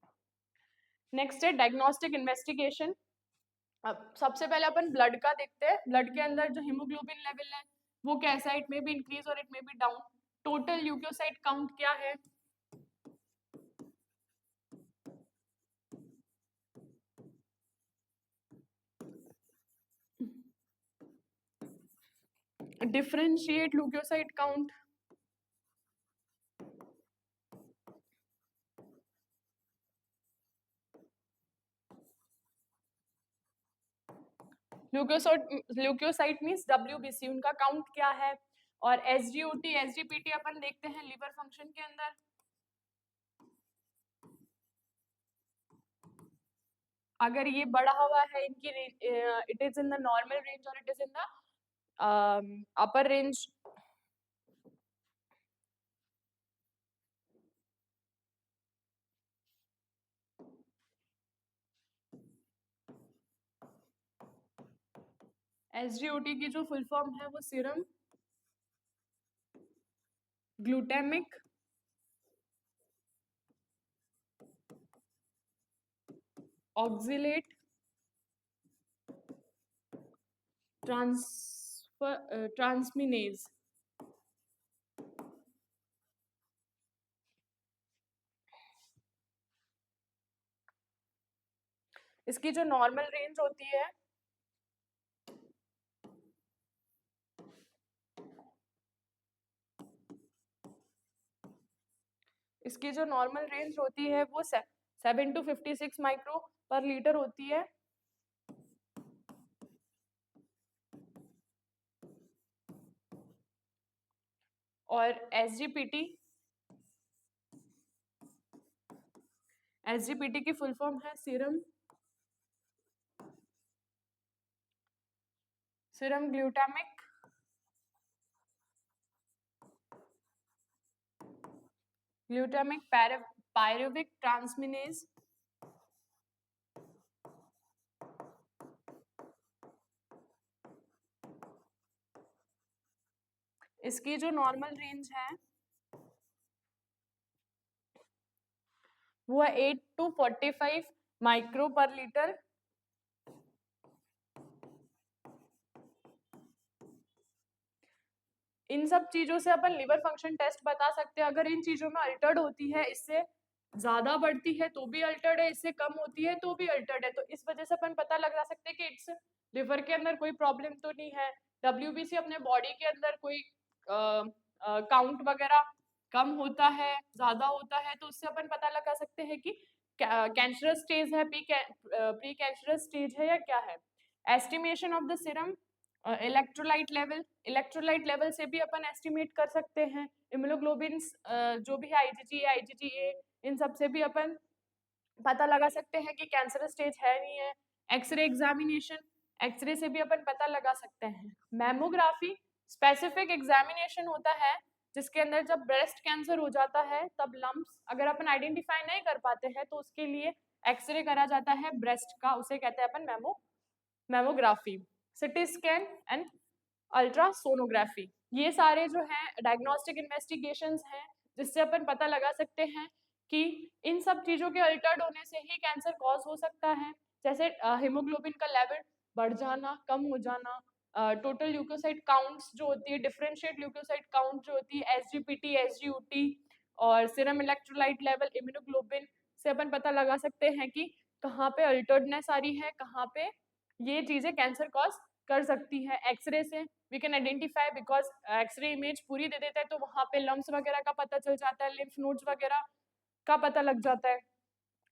नेक्स्ट है डायग्नोस्टिक इन्वेस्टिगेशन। अब सबसे पहले अपन ब्लड का देखते हैं। ब्लड के अंदर जो हीमोग्लोबिन लेवल है वो कैसा है, इट में बी इंक्रीज और it may be down. Total leukocyte count क्या है, differentiate leukocyte count. Leukocyte means WBC, उनका काउंट क्या है। और SGOT SGPT अपन देखते हैं लिवर फंक्शन के अंदर। अगर ये बढ़ा हुआ है इनकी, it is in the normal range और it is in the upper range. SGOT की जो फुल फॉर्म है वो सीरम ग्लूटामिक ऑक्सिलेट ट्रांसमिनेज। इसकी जो नॉर्मल रेंज होती है इसकी जो नॉर्मल रेंज होती है वो 7 to 56 माइक्रो पर लीटर होती है। और SGPT की फुल फॉर्म है सीरम ग्लूटामिक पायरुविक ट्रांसमिनेज। इसकी जो नॉर्मल रेंज है वो है 8 to 45 माइक्रो पर लीटर। इन सब चीजों से अपन लिवर फंक्शन टेस्ट बता सकते हैं। अगर इन चीजों में अल्टर्ड होती है, इससे ज्यादा बढ़ती है तो भी अल्टर्ड है, इससे कम होती है तो भी अल्टर्ड है, तो इस वजह से अपन पता लगा सकते हैं कि इट्स लिवर के अंदर कोई प्रॉब्लम तो नहीं है। WBC अपने बॉडी के अंदर कोई काउंट वगैरह कम होता है, ज्यादा होता है, तो उससे अपन पता लगा सकते हैं कि कैंसरस स्टेज है, प्री कैंसरस स्टेज है या क्या है। Estimation of the serum electrolyte level से भी अपन एस्टिमेट कर सकते हैं। इम्यूनोग्लोबिन जो भी है IgG, इन सब से भी अपन पता लगा सकते हैं कि कैंसर स्टेज है नहीं है। एक्सरे एग्जामिनेशन, एक्सरे से भी अपन पता लगा सकते हैं। मैमोग्राफी स्पेसिफिक एग्जामिनेशन होता है जिसके अंदर जब ब्रेस्ट कैंसर हो जाता है तब लम्प्स अगर अपन आइडेंटिफाई नहीं कर पाते हैं तो उसके लिए एक्सरे करा जाता है ब्रेस्ट का, उसे कहते हैं अपन mammography. CT scan and ultrasonography, ये सारे जो हैं डायग्नोस्टिक इन्वेस्टिगेशंस हैं जिससे अपन पता लगा सकते हैं कि इन सब चीजों के अल्टर्ड होने से ही कैंसर कॉज हो सकता है। जैसे हीमोग्लोबिन का लेवल बढ़ जाना, कम हो जाना, टोटल ल्यूकोसाइट काउंट्स जो होती है, डिफरेंशिएट ल्यूकोसाइट काउंट जो होती है, एसजीपीटी, एसजीयूटी, और सीरम इलेक्ट्रोलाइट लेवल, इम्यूनोग्लोबिन से अपन पता लगा सकते हैं कि कहाँ पे अल्टर्डनेस आ रही है, कहाँ पे ये चीजें कैंसर कॉज कर सकती है। एक्सरे से we can identify, because X ray image पूरी दे देता है तो वहां पे लम्स वगैरह का पता चल जाता है, लिम्फ नोड्स वगैरह का पता लग जाता है।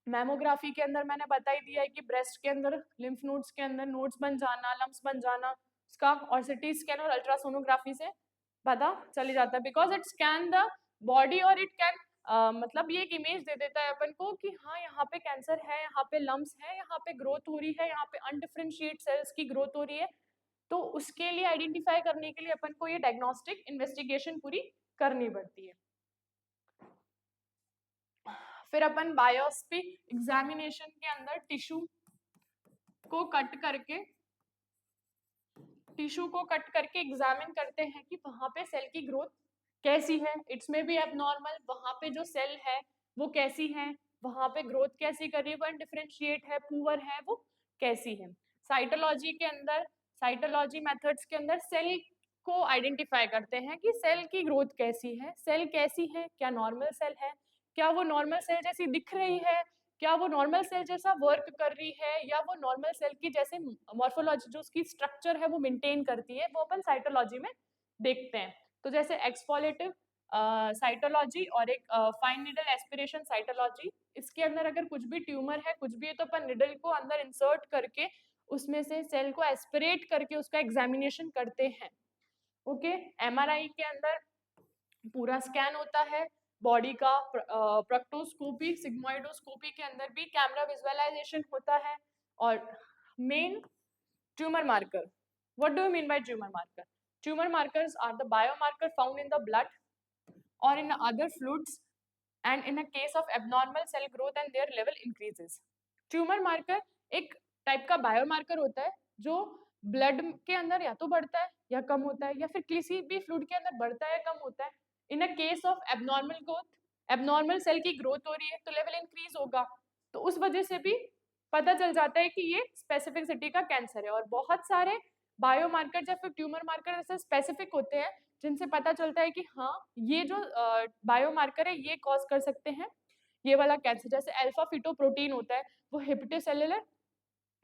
मैमोग्राफी के अंदर मैंने बता ही दिया है कि ब्रेस्ट के अंदर लिम्फ नोड्स के अंदर नोड्स बन जाना, लम्स बन जाना उसका, और सिटी स्कैन और अल्ट्रासोनोग्राफी से पता चल जाता है, because it scan the body और इट कैन मतलब ये एक इमेज दे देता है अपन को कि हाँ यहाँ पे कैंसर है, यहाँ पे लम्स है, यहाँ पे ग्रोथ हो रही है, यहाँ पे अनडिफरेंशिएट सेल्स की ग्रोथ हो रही है। तो उसके लिए आइडेंटिफाई करने के लिए अपन को ये डायग्नोस्टिक इन्वेस्टिगेशन पूरी करनी पड़ती है। फिर अपन बायोप्सी एग्जामिनेशन के अंदर टिश्यू को कट करके एग्जामिन करते हैं कि वहां पे सेल की ग्रोथ कैसी है, इट्स में भी एबनॉर्मल, वहां पे जो सेल है वो कैसी है, वहां पे ग्रोथ कैसी कर रही है, वन डिफरेंशिएट है, पुअर है, वो कैसी है। साइटोलॉजी के अंदर, साइटोलॉजी मेथड्स के अंदर सेल को आइडेंटिफाई करते हैं कि सेल की ग्रोथ कैसी है, सेल कैसी है, क्या नॉर्मल सेल है, क्या वो नॉर्मल सेल जैसी दिख रही है, क्या वो नॉर्मल सेल जैसा वर्क कर रही है, या वो नॉर्मल सेल की जैसे मॉर्फोलॉजी जो उसकी स्ट्रक्चर है वो मेंटेन करती है, वो अपन साइटोलॉजी में देखते हैं। तो जैसे एक्सफोलेटिव साइटोलॉजी और एक फाइन निडल एस्पिरेशन साइटोलॉजी, इसके अंदर अगर कुछ भी ट्यूमर है, कुछ भी है, तो अपन निडल को अंदर इंसर्ट करके उसमें से सेल को एस्पिरेट करके उसका एग्जामिनेशन करते हैं। ओके, एमआरआई के अंदर पूरा स्कैन होता है बॉडी का, प्रक्टोस्कोपी, सिग्मोइडोस्कोपी के अंदर भी कैमरा विजुअलाइजेशन होता है। और main tumour marker, what do you mean by tumour marker? Tumour markers are the biomarker found in the blood और in other fluids and in a case of abnormal cell growth and their level increases. Tumour marker एक type का biomarker होता है जो blood के अंदर या तो बढ़ता है या कम होता है, या फिर किसी भी फ्लूइड के अंदर बढ़ता है या कम होता है। In a case of abnormal growth, abnormal cell की ग्रोथ हो रही है तो लेवल इंक्रीज होगा, तो उस वजह से भी पता चल जाता है कि ये स्पेसिफिसिटी का कैंसर है। और बहुत सारे बायोमार्कर या फिर ट्यूमर मार्कर ऐसे स्पेसिफिक होते हैं जिनसे पता चलता है कि हाँ ये जो बायोमार्कर है ये कॉज कर सकते हैं ये वाला कैंसर। जैसे अल्फा फिटोप्रोटीन होता है, वो हेपेटोसेलुलर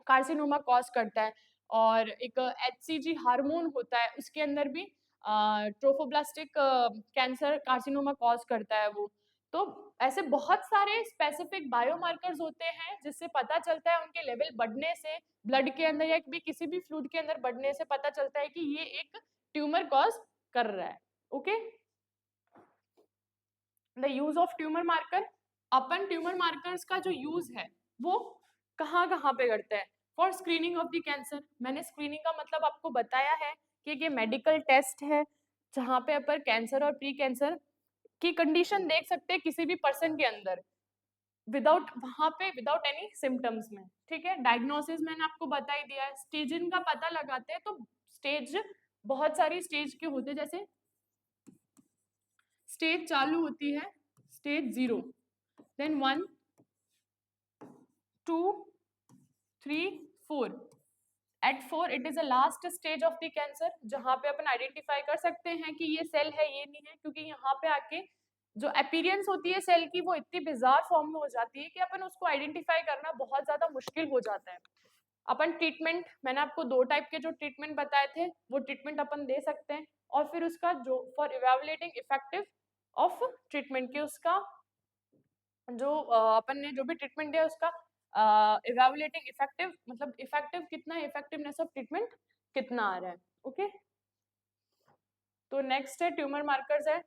कार्सिनोमा कॉज करता है, और एक एचसीजी हार्मोन होता है उसके अंदर भी ट्रोफोब्लास्टिक कैंसर कार्सिनोमा कॉज करता है वो। तो ऐसे बहुत सारे स्पेसिफिक बायोमार्कर्स होते हैं जिससे पता चलता है, उनके लेवल बढ़ने से ब्लड के अंदर या भी किसी भी फ्लूइड के अंदर बढ़ने से पता चलता है कि ये एक ट्यूमर कॉज कर रहा है। Okay, the use of tumour marker, upon tumour markers का जो यूज है वो कहाँ कहाँ पे करते हैं? For screening of the cancer, मैंने स्क्रीनिंग का मतलब आपको बताया है कि ये मेडिकल टेस्ट है जहाँ पे अपन कैंसर और प्री कैंसर की कंडीशन देख सकते हैं किसी भी पर्सन के अंदर विदाउट वहां पे विदाउट एनी सिम्टम्स में। ठीक है, डायग्नोसिस मैंने आपको बता ही दिया है। स्टेजिंग का पता लगाते हैं तो स्टेज बहुत सारी स्टेज के होते हैं, जैसे स्टेज चालू होती है stage 0, then 1 2 3 4, at 4 it is a last stage of the cancer, जहां पे अपन आइडेंटिफाई कर सकते हैं कि ये सेल है ये नहीं है, क्योंकि यहाँ पे आके जो अपीयरेंस होती है सेल की वो इतनी बिजार फॉर्म में हो जाती है कि अपन उसको आइडेंटिफाई करना बहुत ज्यादा मुश्किल हो जाता है। अपन ट्रीटमेंट, मैंने आपको 2 टाइप के जो ट्रीटमेंट बताए थे वो ट्रीटमेंट अपन दे सकते हैं, और फिर उसका जो for evaluating effective of treatment के उसका जो अपन ने जो भी ट्रीटमेंट दिया उसका इवैल्यूएटिंग इफेक्टिव मतलब इफेक्टिव कितना है, इफेक्टिवनेस ऑफ ट्रीटमेंट कितना आ रहा है। ओके, तो नेक्स्ट है ट्यूमर मार्कर्स है,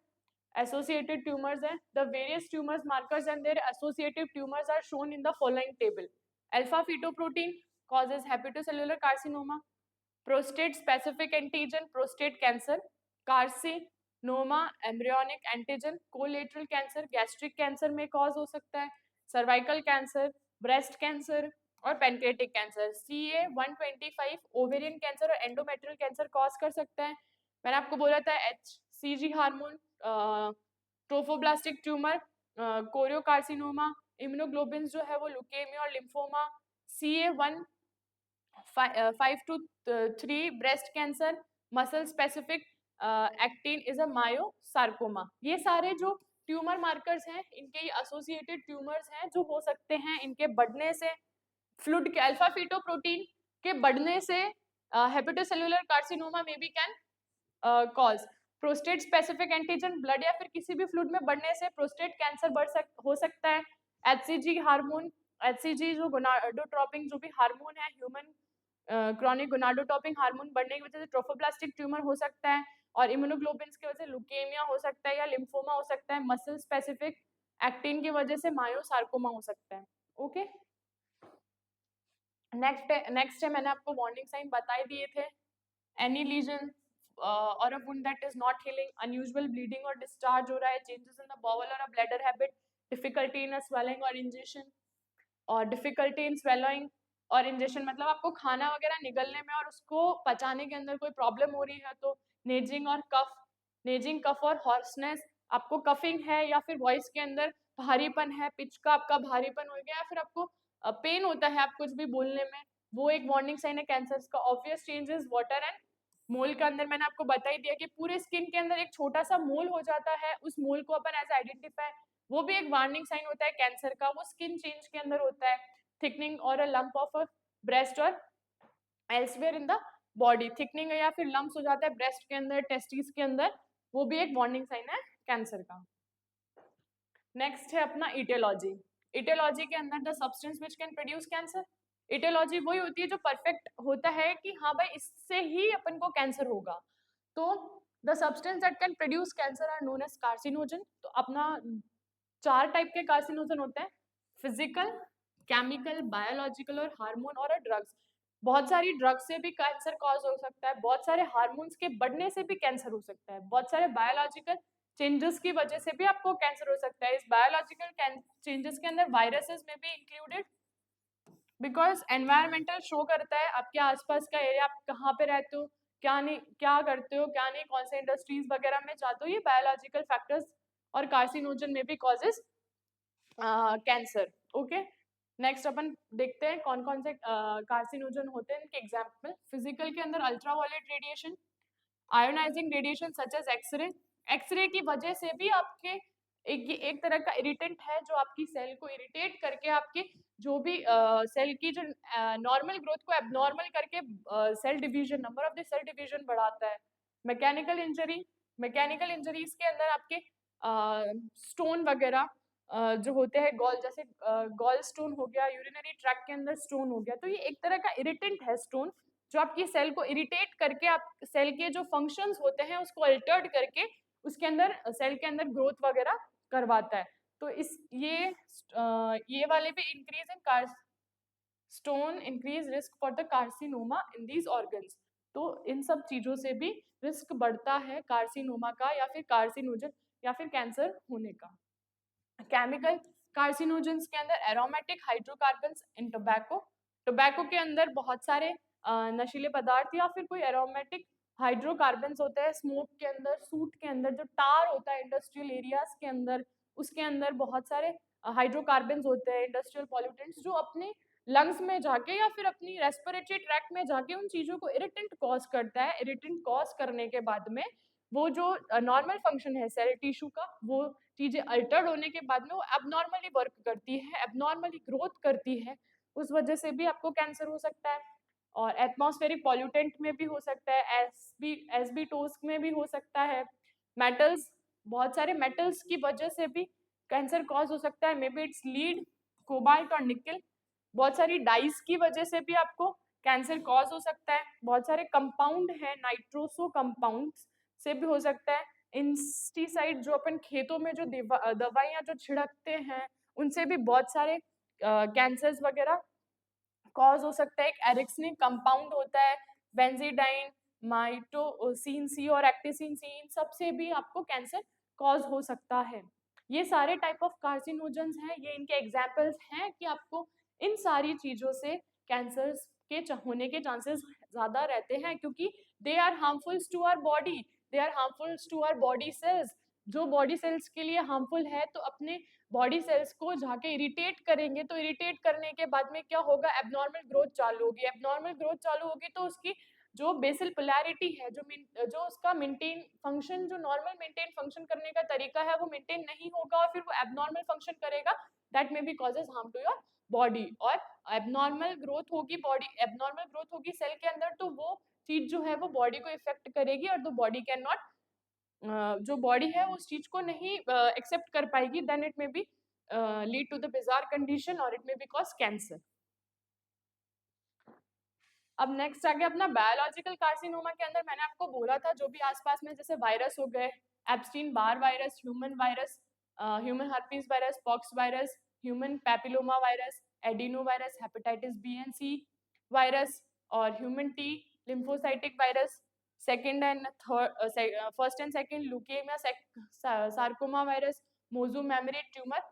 एसोसिएटेड ट्यूमर्स है। The various tumours markers and their associated tumours are shown in the following table. Alpha fetoprotein causes hepatocellular carcinoma, prostate specific antigen prostate cancer, carcinoma embryonic antigen colorectal cancer gastric cancer में cause हो सकता है, cervical cancer, breast cancer और pancreatic cancer. CA-125 ovarian cancer और endometrial cancer cause कर सकता है। मैंने आपको बोला था HCG hormone, trophoblastic tumour, choriocarcinoma, immunoglobulins जो है वो ल्यूकेमिया और lymphoma, CA1 5 to 3 breast cancer, muscle specific actin is a myosarcoma. ये सारे जो ट्यूमर मार्कर्स हैं, इनके ये एसोसिएटेड ट्यूमर्स हैं जो हो सकते हैं इनके बढ़ने से, फ्लूइड के अल्फा फीटोप्रोटीन के बढ़ने से हेपेटोसेलुलर कार्सिनोमा में भी can cause. Prostate specific antigen blood या फिर किसी भी फ्लूइड में बढ़ने से प्रोस्टेट कैंसर हो सकता है। एचसीजी हार्मोन, एचसीजी जो गोनाडोट्रोपिन जो भी हार्मोन है, ह्यूमन क्रॉनिक गोनाडोट्रोपिन हार्मोन बढ़ने की वजह से ट्रोफोब्लास्टिक ट्यूमर हो सकता है, और इम्यूनोग्लोबिन्स की वजह से लुकेमिया हो सकता है या लिम्फोमा हो सकता है। मसल स्पेसिफिक एक्टिन की वजह से मायोसार्कोमा हो सकता है। ओके, नेक्स्ट है मैंने आपको वार्निंग साइन बता ही दिए थे। Any lesion or a wound that is not healing, unusual bleeding or discharge हो रहा है, changes in the bowel or a bladder habit, difficulty in a swallowing or ingestion, और difficulty in swallowing और ingestion मतलब आपको खाना वगैरह निगलने में और उसको पचाने के अंदर कोई प्रॉब्लम हो रही है, तो नेजिंग और कफ, नेजिंग कफ और हॉर्सनेस, आपको कफिंग है या फिर वॉइस के अंदर भारीपन है, पिच का आपका भारीपन हो गया, या फिर आपको पेन होता है आप कुछ भी बोलने में, वो एक वार्निंग साइन है कैंसर का। ऑब्वियस चेंजेस वाटर एंड मोल के अंदर मैंने आपको बता ही दिया कि पूरे स्किन के अंदर एक छोटा सा मोल हो जाता है, उस मोल को अपन ऐसे आइडेंटिफाई, वो भी एक वार्निंग साइन होता है कैंसर का, वो स्किन चेंज के अंदर होता है। थिकनिंग और a lump of a breast और elsewhere in the body, thickening या फिर लंप्स हो जाता है ब्रेस्ट के अंदर, टेस्टिस के अंदर, वो भी एक वार्निंग साइन है कैंसर का। नेक्स्ट है अपना इटियोलॉजी। इटियोलॉजी के अंदर the substance which can produce cancer. Aetiology वही होती है जो परफेक्ट होता है कि हाँ भाई इससे ही अपन को कैंसर होगा। तो the substance that can produce cancer are known as carcinogen. तो अपना 4 टाइप के कार्सिनोजन होते हैं, फिजिकल, केमिकल, बायोलॉजिकल और हार्मोन और ड्रग्स। बहुत सारी ड्रग्स से भी कैंसर कॉज हो सकता है, बहुत सारे हार्मोन्स के बढ़ने से भी कैंसर हो सकता है, बहुत सारे बायोलॉजिकल चेंजेस की वजह से भी आपको कैंसर हो सकता है। इस बायोलॉजिकल चेंजेस के अंदर वायरसेस में भी इंक्लूडेड, बिकॉज एनवायरमेंटल शो करता है आपके आसपास का एरिया, आप कहाँ पे रहते हो, क्या नहीं, क्या करते हो, क्या नहीं, कौन से इंडस्ट्रीज वगैरह में जाते हो, ये बायोलॉजिकल फैक्टर्स और कार्सिनोजन में भी कॉजेज कैंसर। ओके, नेक्स्ट अपन देखते हैं कौन कौन से कार्सिनोजन होते हैं, इनके एग्जाम्पल। फिजिकल के अंदर ultraviolet radiation, ionising radiation such as X ray. X ray की वजह से भी आपके एक तरह का इरिटेंट है जो आपकी सेल को इरिटेट करके आपके जो भी सेल की जो नॉर्मल ग्रोथ को एबनॉर्मल करके cell division, number of the cell division बढ़ाता है। मैकेनिकल इंजरी, मैकेनिकल इंजरीज के अंदर आपके स्टोन वगैरह जो होते हैं, गॉल जैसे गॉल स्टोन हो गया, यूरिनरी ट्रैक्ट के अंदर स्टोन हो गया, तो ये एक तरह का इरिटेंट है स्टोन, जो आपकी सेल को इरिटेट करके आप सेल के जो फंक्शंस होते हैं उसको अल्टर्ड करके उसके अंदर सेल के अंदर ग्रोथ वगैरह करवाता है। तो इस ये वाले भी increase in stone increase risk for the carcinoma in these organs. तो इन सब चीजों से भी रिस्क बढ़ता है कार्सिनोमा का या फिर कार्सिनोजन या फिर कैंसर होने का। केमिकल कार्सिनोजेंस के अंदर aromatic hydrocarbons in tobacco, tobacco के अंदर बहुत सारे नशीले पदार्थ या फिर कोई एरोमेटिक हाइड्रोकार्बन्स होते हैं। स्मोक के अंदर, सूट के अंदर, जो टार होता है इंडस्ट्रियल एरियाज के अंदर, उसके अंदर बहुत सारे हाइड्रोकार्बन्स होते हैं, इंडस्ट्रियल पॉल्यूटेंट्स, जो अपने लंग्स में जाके या फिर अपनी रेस्पिरेटरी ट्रैक्ट में जाके उन चीज़ों को इरिटेंट कॉज करता है। इरिटेंट कॉज करने के बाद में वो जो नॉर्मल फंक्शन है सेल टिश्यू का, वो चीजें अल्टर्ड होने के बाद में वो एबनॉर्मली वर्क करती है, एबनॉर्मली ग्रोथ करती है, उस वजह से भी आपको कैंसर हो सकता है। और एटमॉस्फेरिक पॉल्यूटेंट में भी हो सकता है, एसबीटोस में भी हो सकता है, मेटल्स, बहुत सारे मेटल्स की वजह से भी कैंसर कॉज हो सकता है। मे बी इट्स लीड, कोबाल्ट और निकल, बहुत सारी डाइस की वजह से भी आपको कैंसर कॉज हो सकता है। बहुत सारे कंपाउंड है, नाइट्रोसो कंपाउंड्स से भी हो सकता है। इंसेक्टिसाइड जो अपन खेतों में जो दवाइयाँ जो छिड़कते हैं, उनसे भी बहुत सारे कैंसर्स वगैरह कॉज हो सकता है। एक एरिक्सनिक कंपाउंड होता है, बेंजीडाइन, माइटोसिन सी और एक्टिसिन सी, इन सब से भी आपको कैंसर कॉज हो सकता है। ये सारे टाइप ऑफ कार्सिनोजेंस हैं, ये इनके एग्जाम्पल्स हैं कि आपको इन सारी चीज़ों से कैंसर के होने के चांसेस ज़्यादा रहते हैं, क्योंकि they are harmful to our body, they are harmful to our body cells, जो बॉडी सेल्स के लिए हार्मफुल है, तो अपने बॉडी सेल्स को जाके इरिटेट करेंगे, तो इरिटेट करने के बाद में क्या होगा, एबनॉर्मल ग्रोथ चालू होगी। एबनॉर्मल ग्रोथ चालू होगी तो उसकी जो बेसल पोलैरिटी है, जो उसका मेंटेन फंक्शन, जो नॉर्मल मेंटेन फंक्शन करने का तरीका है, वो मेंटेन नहीं होगा और फिर वो एबनॉर्मल फंक्शन करेगा, that may be causes harm to your body. और एबनॉर्मल ग्रोथ होगी, बॉडी एबनॉर्मल ग्रोथ होगी सेल के अंदर, तो वो चीज जो है वो बॉडी को इफेक्ट करेगी और द बॉडी कैन नॉट, जो बॉडी है उस चीज को नहीं एक्सेप्ट कर पाएगी, then it may be lead to the bizarre condition और it may be cause cancer. अब नेक्स्ट आ गया अपना बायोलॉजिकल कार्सिनोमा के अंदर मैंने आपको बोला था जो भी आसपास में जैसे वायरस हो गए, Epstein Barr virus, human virus, human herpes virus, pox virus, human papilloma virus, adeno virus, hepatitis B and C virus और human T lymphocytic virus, second and first and second leukaemia, sarcoma virus, mouse mammary tumour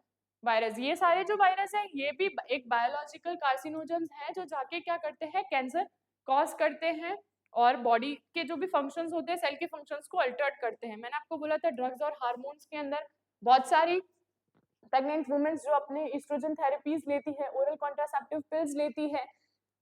virus. ये सारे जो virus है ये भी एक biological carcinogens हैं जो जाके क्या करते हैं, कैंसर कॉज करते हैं और बॉडी के जो भी फंक्शंस होते हैं, सेल के फंक्शंस को अल्टर्ड करते हैं। मैंने आपको बोला था ड्रग्स और हार्मोन्स के अंदर बहुत सारी प्रेग्नेंट वुमेन्स जो अपने एस्ट्रोजन थेरेपीज लेती है, ओरल कॉन्ट्रासेप्टिव पिल्स लेती है,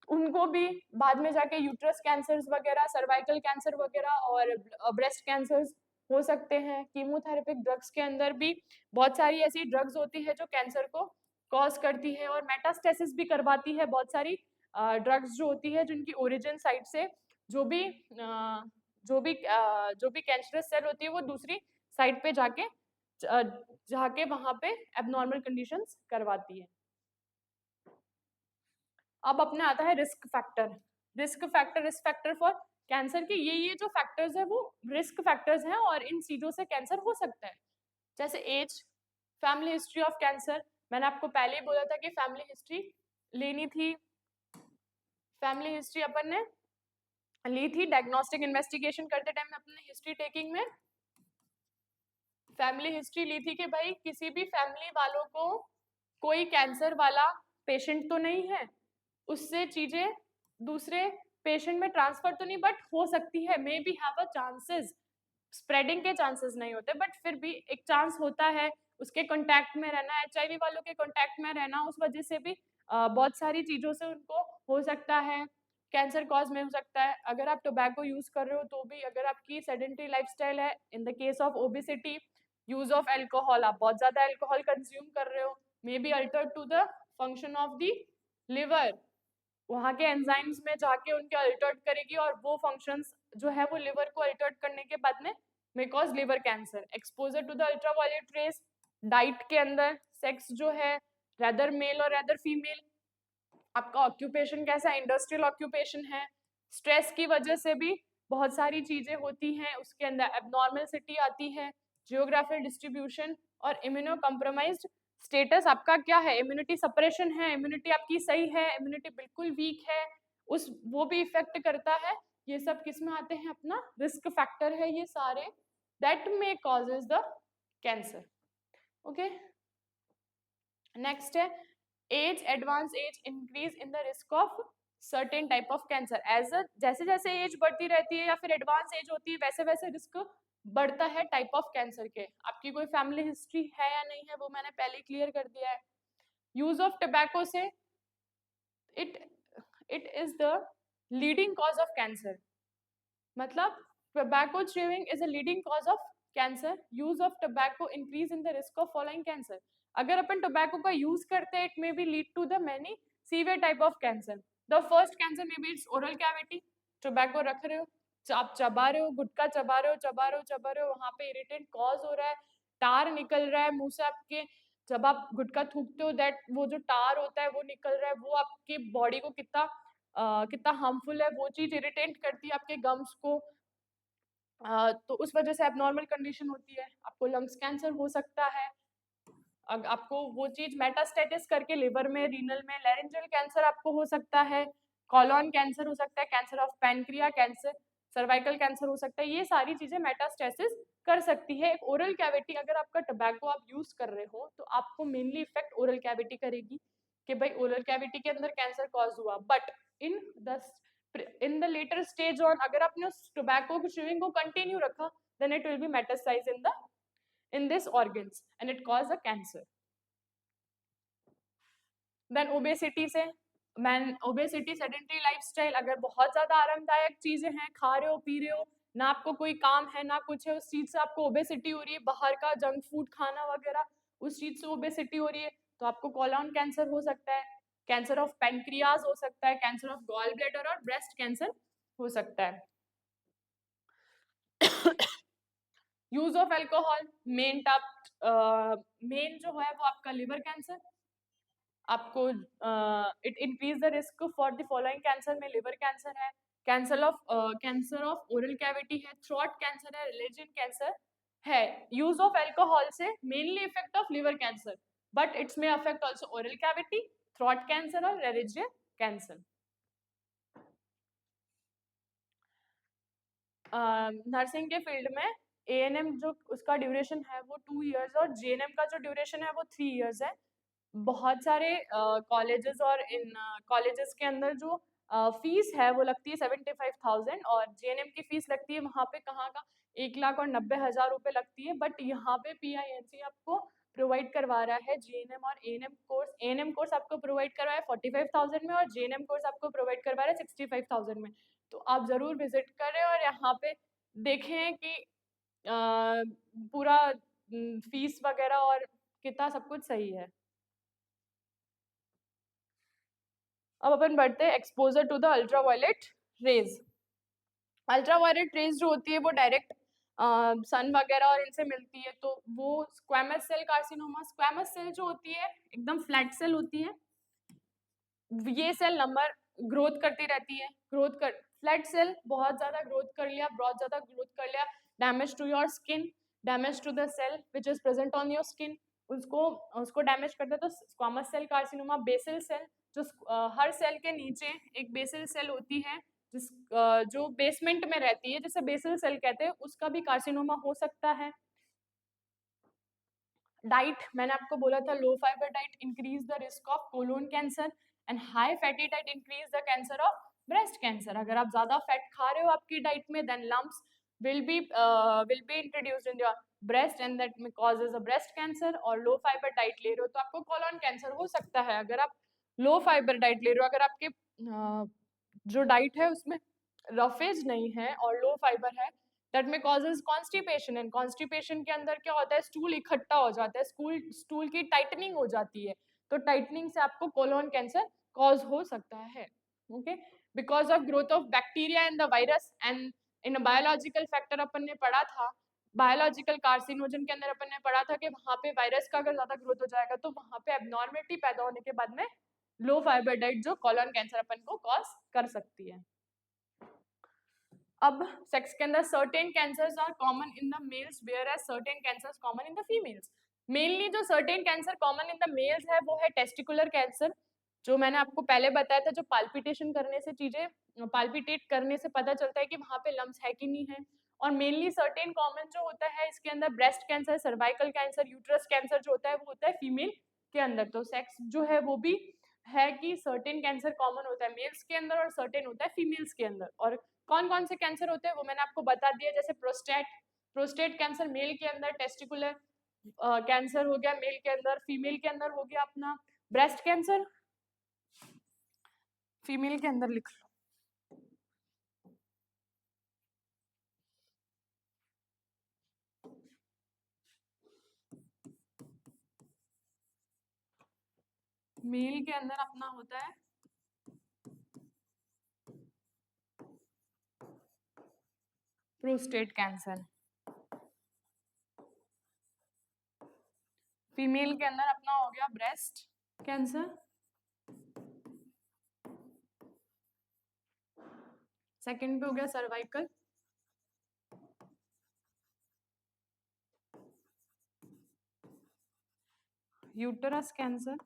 उनको भी बाद में जाके यूट्रस कैंसर्स वगैरह, सर्वाइकल कैंसर वगैरह और ब्रेस्ट कैंसर्स हो सकते हैं। कीमोथेरेपिक ड्रग्स के अंदर भी बहुत सारी ऐसी ड्रग्स होती है जो कैंसर को कॉज करती है और मेटास्टेसिस भी करवाती है। बहुत सारी ड्रग्स जो होती है जिनकी ओरिजिन साइड से जो भी कैंसरस सेल होती है वो दूसरी साइड पे जाके वहां पे एबनॉर्मल कंडीशंस करवाती है। अब अपने आता है risk factor. Risk factor for cancer के ये जो फैक्टर्स है वो रिस्क फैक्टर्स हैं और इन चीजों से कैंसर हो सकता है। जैसे age, family history of cancer, मैंने आपको पहले ही बोला था कि फैमिली हिस्ट्री लेनी थी। फैमिली हिस्ट्री अपन ने ली थी डायग्नोस्टिक इन्वेस्टिगेशन करते टाइम अपने हिस्ट्री टेकिंग में फैमिली हिस्ट्री ली थी कि भाई किसी भी फैमिली वालों को कोई कैंसर वाला पेशेंट तो नहीं है, उससे चीजें दूसरे पेशेंट में ट्रांसफर तो नहीं, बट हो सकती है, may be have a chances, spreading के चांसेस नहीं होते बट फिर भी एक चांस होता है। उसके कांटेक्ट में रहना, एचआईवी वालों के कांटेक्ट में रहना, उस वजह से भी बहुत सारी चीजों से उनको हो सकता है, कैंसर कॉज में हो सकता है। अगर आप टोबैको यूज कर रहे हो तो भी, अगर आपकी सेडेंटरी लाइफस्टाइल है, in the case of obesity, use of alcohol, आप बहुत ज्यादा अल्कोहल कंज्यूम कर रहे हो, may be alter to the function of the liver, वहाँ के एंजाइम्स में जाके उनके अल्टर्ड करेगी और वो फंक्शंस जो है वो लिवर को अल्टर्ड करने के बाद में may cause liver cancer. Exposure to the ultraviolet rays, diet के अंदर, सेक्स जो है रेदर मेल और रेदर फीमेल, आपका ऑक्यूपेशन कैसा, इंडस्ट्रियल ऑक्यूपेशन है, स्ट्रेस की वजह से भी बहुत सारी चीजें होती हैं, उसके अंदर एबनॉर्मलिटी आती है, जियोग्राफिकल डिस्ट्रीब्यूशन और इम्यूनो कॉम्प्रोमाइज्ड स्टेटस आपका क्या है, इम्यूनिटी सप्रेशन है, इम्यूनिटी आपकी सही है, इम्यूनिटी बिल्कुल वीक है, उस वो भी इफेक्ट करता है। ये सब किस में आते हैं, अपना रिस्क फैक्टर है ये सारे, that may causes the cancer. Okay, next है age, advance age increase in the risk of certain type of cancer. Age जैसे जैसे एज बढ़ती रहती है या फिर एडवांस एज होती है वैसे वैसे रिस्क बढ़ता है टाइप ऑफ कैंसर के। आपकी कोई फैमिली हिस्ट्री है या नहीं है वो मैंने पहले क्लियर कर दिया है। यूज ऑफ टोबैको से it is the leading cause of cancer, मतलब tobacco chewing is a leading cause of cancer. Use of tobacco increase in the risk of following cancer. अगर अपन टोबैको का यूज करते हैं it may be lead to the many severe type of cancer. The first cancer may be it's oral cavity, tobacco रख रहे हो, आप चबा रहे हो, गुटखा चबा रहे हो, वहां पे इरिटेंट कॉज हो रहा है, टार निकल रहा है मुंह से आपके, जब आप गुटखा थूकते हो दैट वो जो टार होता है वो निकल रहा है, वो आपकी बॉडी को कितना हार्मफुल है, वो चीज इरिटेट करती है आपके गम्स को, तो उस वजह से एबनॉर्मल कंडीशन होती है, आपको लंग्स कैंसर हो सकता है। आपको वो चीज मेटास्टेटिस करके लिवर में, रीनल में, लैरिंजियल कैंसर आपको हो सकता है, कॉलोन कैंसर हो सकता है, cancer of pancreas cancer, cervical cancer हो सकता है, ये सारी चीजें मेटास्टेसिस कर सकती है। एक ओरल कैविटी, अगर आपका टोबैको आप यूज कर रहे हो तो आपको मेनली इफेक्ट ओरल कैविटी करेगी कि भाई ओरल कैविटी के अंदर कैंसर कॉज हुआ, but in the later stage on, अगर आपने उस टोबैको च्यूइंग को कंटिन्यू रखा then it will be metastasise in the in this organs and it cause a cancer. Then obesity से obesity sedentary lifestyle, अगर बहुत ज्यादा आरामदायक चीजें हैं, खा रहे हो पी रहे हो, ना आपको कोई काम है ना कुछ है, उस चीज से आपको ओबेसिटी हो रही है, बाहर का जंक फूड खाना वगैरह, उस चीज से ओबेसिटी हो रही है, तो आपको कोलोन कैंसर हो सकता है, कैंसर ऑफ पैनक्रियाज हो सकता है, कैंसर ऑफ गॉल ब्लैडर और ब्रेस्ट कैंसर हो सकता है. यूज ऑफ एल्कोहल, मेन जो है वो आपका लिवर कैंसर, आपको it increase the risk for the following cancer में लिवर कैंसर है, कैंसर ऑफ ओरल कैविटी है, थ्रोट कैंसर है, रिलेजियन कैंसर है. यूज ऑफ एल्कोहल से mainly effect of liver cancer, but it's may affect also oral cavity, throat cancer और रिलेजियन cancer. Nursing के फील्ड में एएनएम जो उसका ड्यूरेशन है वो 2 इयर्स और जेएनएम का जो ड्यूरेशन है वो 3 इयर्स है. बहुत सारे कॉलेजेस और इन कॉलेजेस के अंदर जो फीस है वो लगती है 75,000 और जेएनएम की फीस लगती है वहाँ पे कहाँ का 1,90,000 रुपये लगती है. बट यहाँ पे पीआईएनसी आपको प्रोवाइड करवा रहा है जीएनएम और एएनएम कोर्स. एएनएम कोर्स आपको प्रोवाइड करवा है 45,000 में और जेएनएम कोर्स आपको प्रोवाइड करवा रहा है 65,000 में. तो आप जरूर विजिट करें और यहाँ पे देखें कि पूरा फीस वगैरह और कितना सब कुछ सही है. अब अपन बढ़ते हैं exposure to the ultraviolet rays. Ultraviolet rays जो होती है वो डायरेक्ट सन वगैरह और इनसे मिलती है, तो वो squamous cell carcinoma, squamous cell जो होती है एकदम फ्लैट सेल होती है, ये सेल नंबर ग्रोथ करती रहती है, फ्लैट सेल बहुत ज्यादा ग्रोथ कर लिया, damage to your skin, damage to the cell which is present on your skin, उसको डैमेज करता है. तो squamous cell carcinoma, basal cell जो हर सेल के नीचे एक बेसल सेल होती है जो बेसमेंट में रहती है, जिसे बेसल सेल कहते हैं, उसका भी कार्सिनोमा हो सकता है. डाइट, मैंने आपको बोला था low fibre diet increase the risk of colon cancer and high fatty diet increase the cancer of breast cancer. अगर आप ज्यादा फैट खा रहे हो आपकी डाइट में, then lumps will be introduced in your breast and that causes a breast cancer. और लो fibre diet ले रहे हो तो आपको कोलोन कैंसर हो सकता है. अगर आप लो फाइबर डाइट ले रहे हो, अगर आपके जो डाइट है उसमें रफेज नहीं है और लो फाइबर है, that may causes constipation, and constipation के अंदर क्या होता है, स्टूल इकट्ठा हो जाता है, स्टूल की टाइटनिंग हो जाती है, तो टाइटनिंग से आपको कोलोन कैंसर कॉज हो सकता है. Okay, because of growth of bacteria and the virus and in biological factor अपन ने पढ़ा था, बायोलॉजिकल कार्सिनोजन के अंदर अपन ने पढ़ा था कि वहाँ पे वायरस का अगर ज्यादा ग्रोथ हो जाएगा तो वहाँ पे एबनॉर्मलिटी पैदा होने के बाद में लो फाइबर डाइट जो कोलोन कैंसर अपन को कॉज कर सकती है. अब सेक्स के अंदर certain cancers are common in the males whereas certain cancers common in the females. Mainly जो certain cancer common in the males है वो है टेस्टिकुलर कैंसर, जो मैंने आपको पहले बताया था, जो पाल्पिटेशन करने से चीजें पाल्पिटेट करने से पता चलता है कि वहाँ पे लम्स है कि नहीं है. और मेनली सर्टेन कॉमन जो होता है इसके अंदर breast cancer, cervical cancer, uterus cancer जो होता है वो होता है फीमेल के अंदर. तो सेक्स जो है वो भी है कि सर्टेन कैंसर कॉमन होता है मेल्स के अंदर और सर्टेन होता है फीमेल्स के अंदर. और कौन कौन से कैंसर होते हैं वो मैंने आपको बता दिया, जैसे प्रोस्टेट कैंसर मेल के अंदर, टेस्टिकुलर कैंसर हो गया मेल के अंदर, फीमेल के अंदर हो गया अपना ब्रेस्ट कैंसर, फीमेल के अंदर लिख लो. मेल के अंदर अपना होता है प्रोस्टेट कैंसर, फीमेल के अंदर अपना हो गया ब्रेस्ट कैंसर, सेकंड पे हो गया cervical, uterus cancer,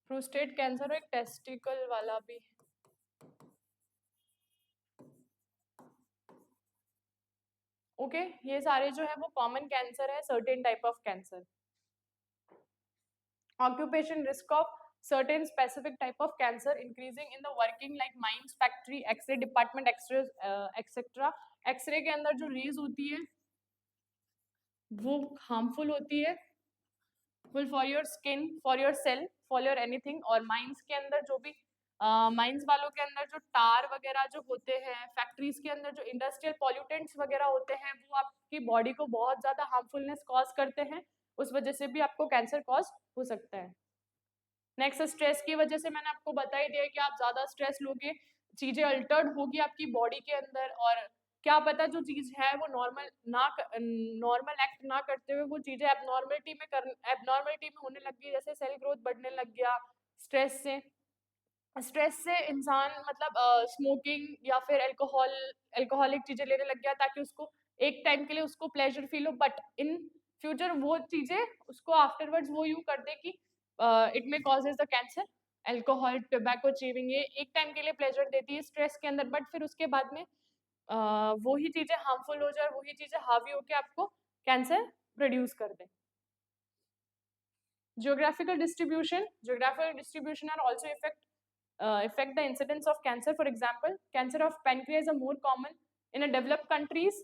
prostate cancer एक टेस्टिकल वाला भी. ओके ये सारे जो है वो कॉमन कैंसर है, certain type of cancer. Occupation risk of certain specific type of cancer increasing in the working like mines, factory, x-ray department, etc. x-ray के अंदर जो रेज होती है वो हार्मफुल होती है, full for your skin, for your cell, for your anything. और mines के अंदर जो भी माइंस वालों के अंदर जो टार वगैरह जो होते हैं, फैक्ट्रीज के अंदर जो इंडस्ट्रियल पॉल्यूटेंट्स वगैरह होते हैं, वो आपकी बॉडी को बहुत ज्यादा हार्मफुलनेस कॉज करते हैं, उस वजह से भी आपको कैंसर कॉज हो सकता है। नेक्स्ट, स्ट्रेस की वजह से मैंने आपको बता ही दिया कि आप ज्यादा स्ट्रेस लोगे, चीजें अल्टर्ड होगी आपकी बॉडी के अंदर, और क्या पता जो चीज है वो नॉर्मल एक्ट ना करते हुए वो चीजें एबनॉर्मलिटी में होने लग गई, जैसे सेल ग्रोथ बढ़ने लग गया स्ट्रेस से इंसान मतलब स्मोकिंग या फिर अल्कोहलिक चीजें लेने लग गया ताकि उसको एक टाइम के लिए उसको प्लेजर फील हो, बट इन फ्यूचर वो चीजें उसको आफ्टरवर्ड्स वो यूं कर दे कि it may causes the cancer. Alcohol, tobacco, chewing ये एक टाइम के लिए प्लेजर देती है स्ट्रेस के अंदर, बट फिर उसके बाद में वही चीजें हार्मफुल हो जाए, वही चीजें हावी होकर आपको कैंसर प्रोड्यूस कर दे। Geographical distribution are also affect the incidence of cancer. For example, cancer of pancreas are more common in a developed countries.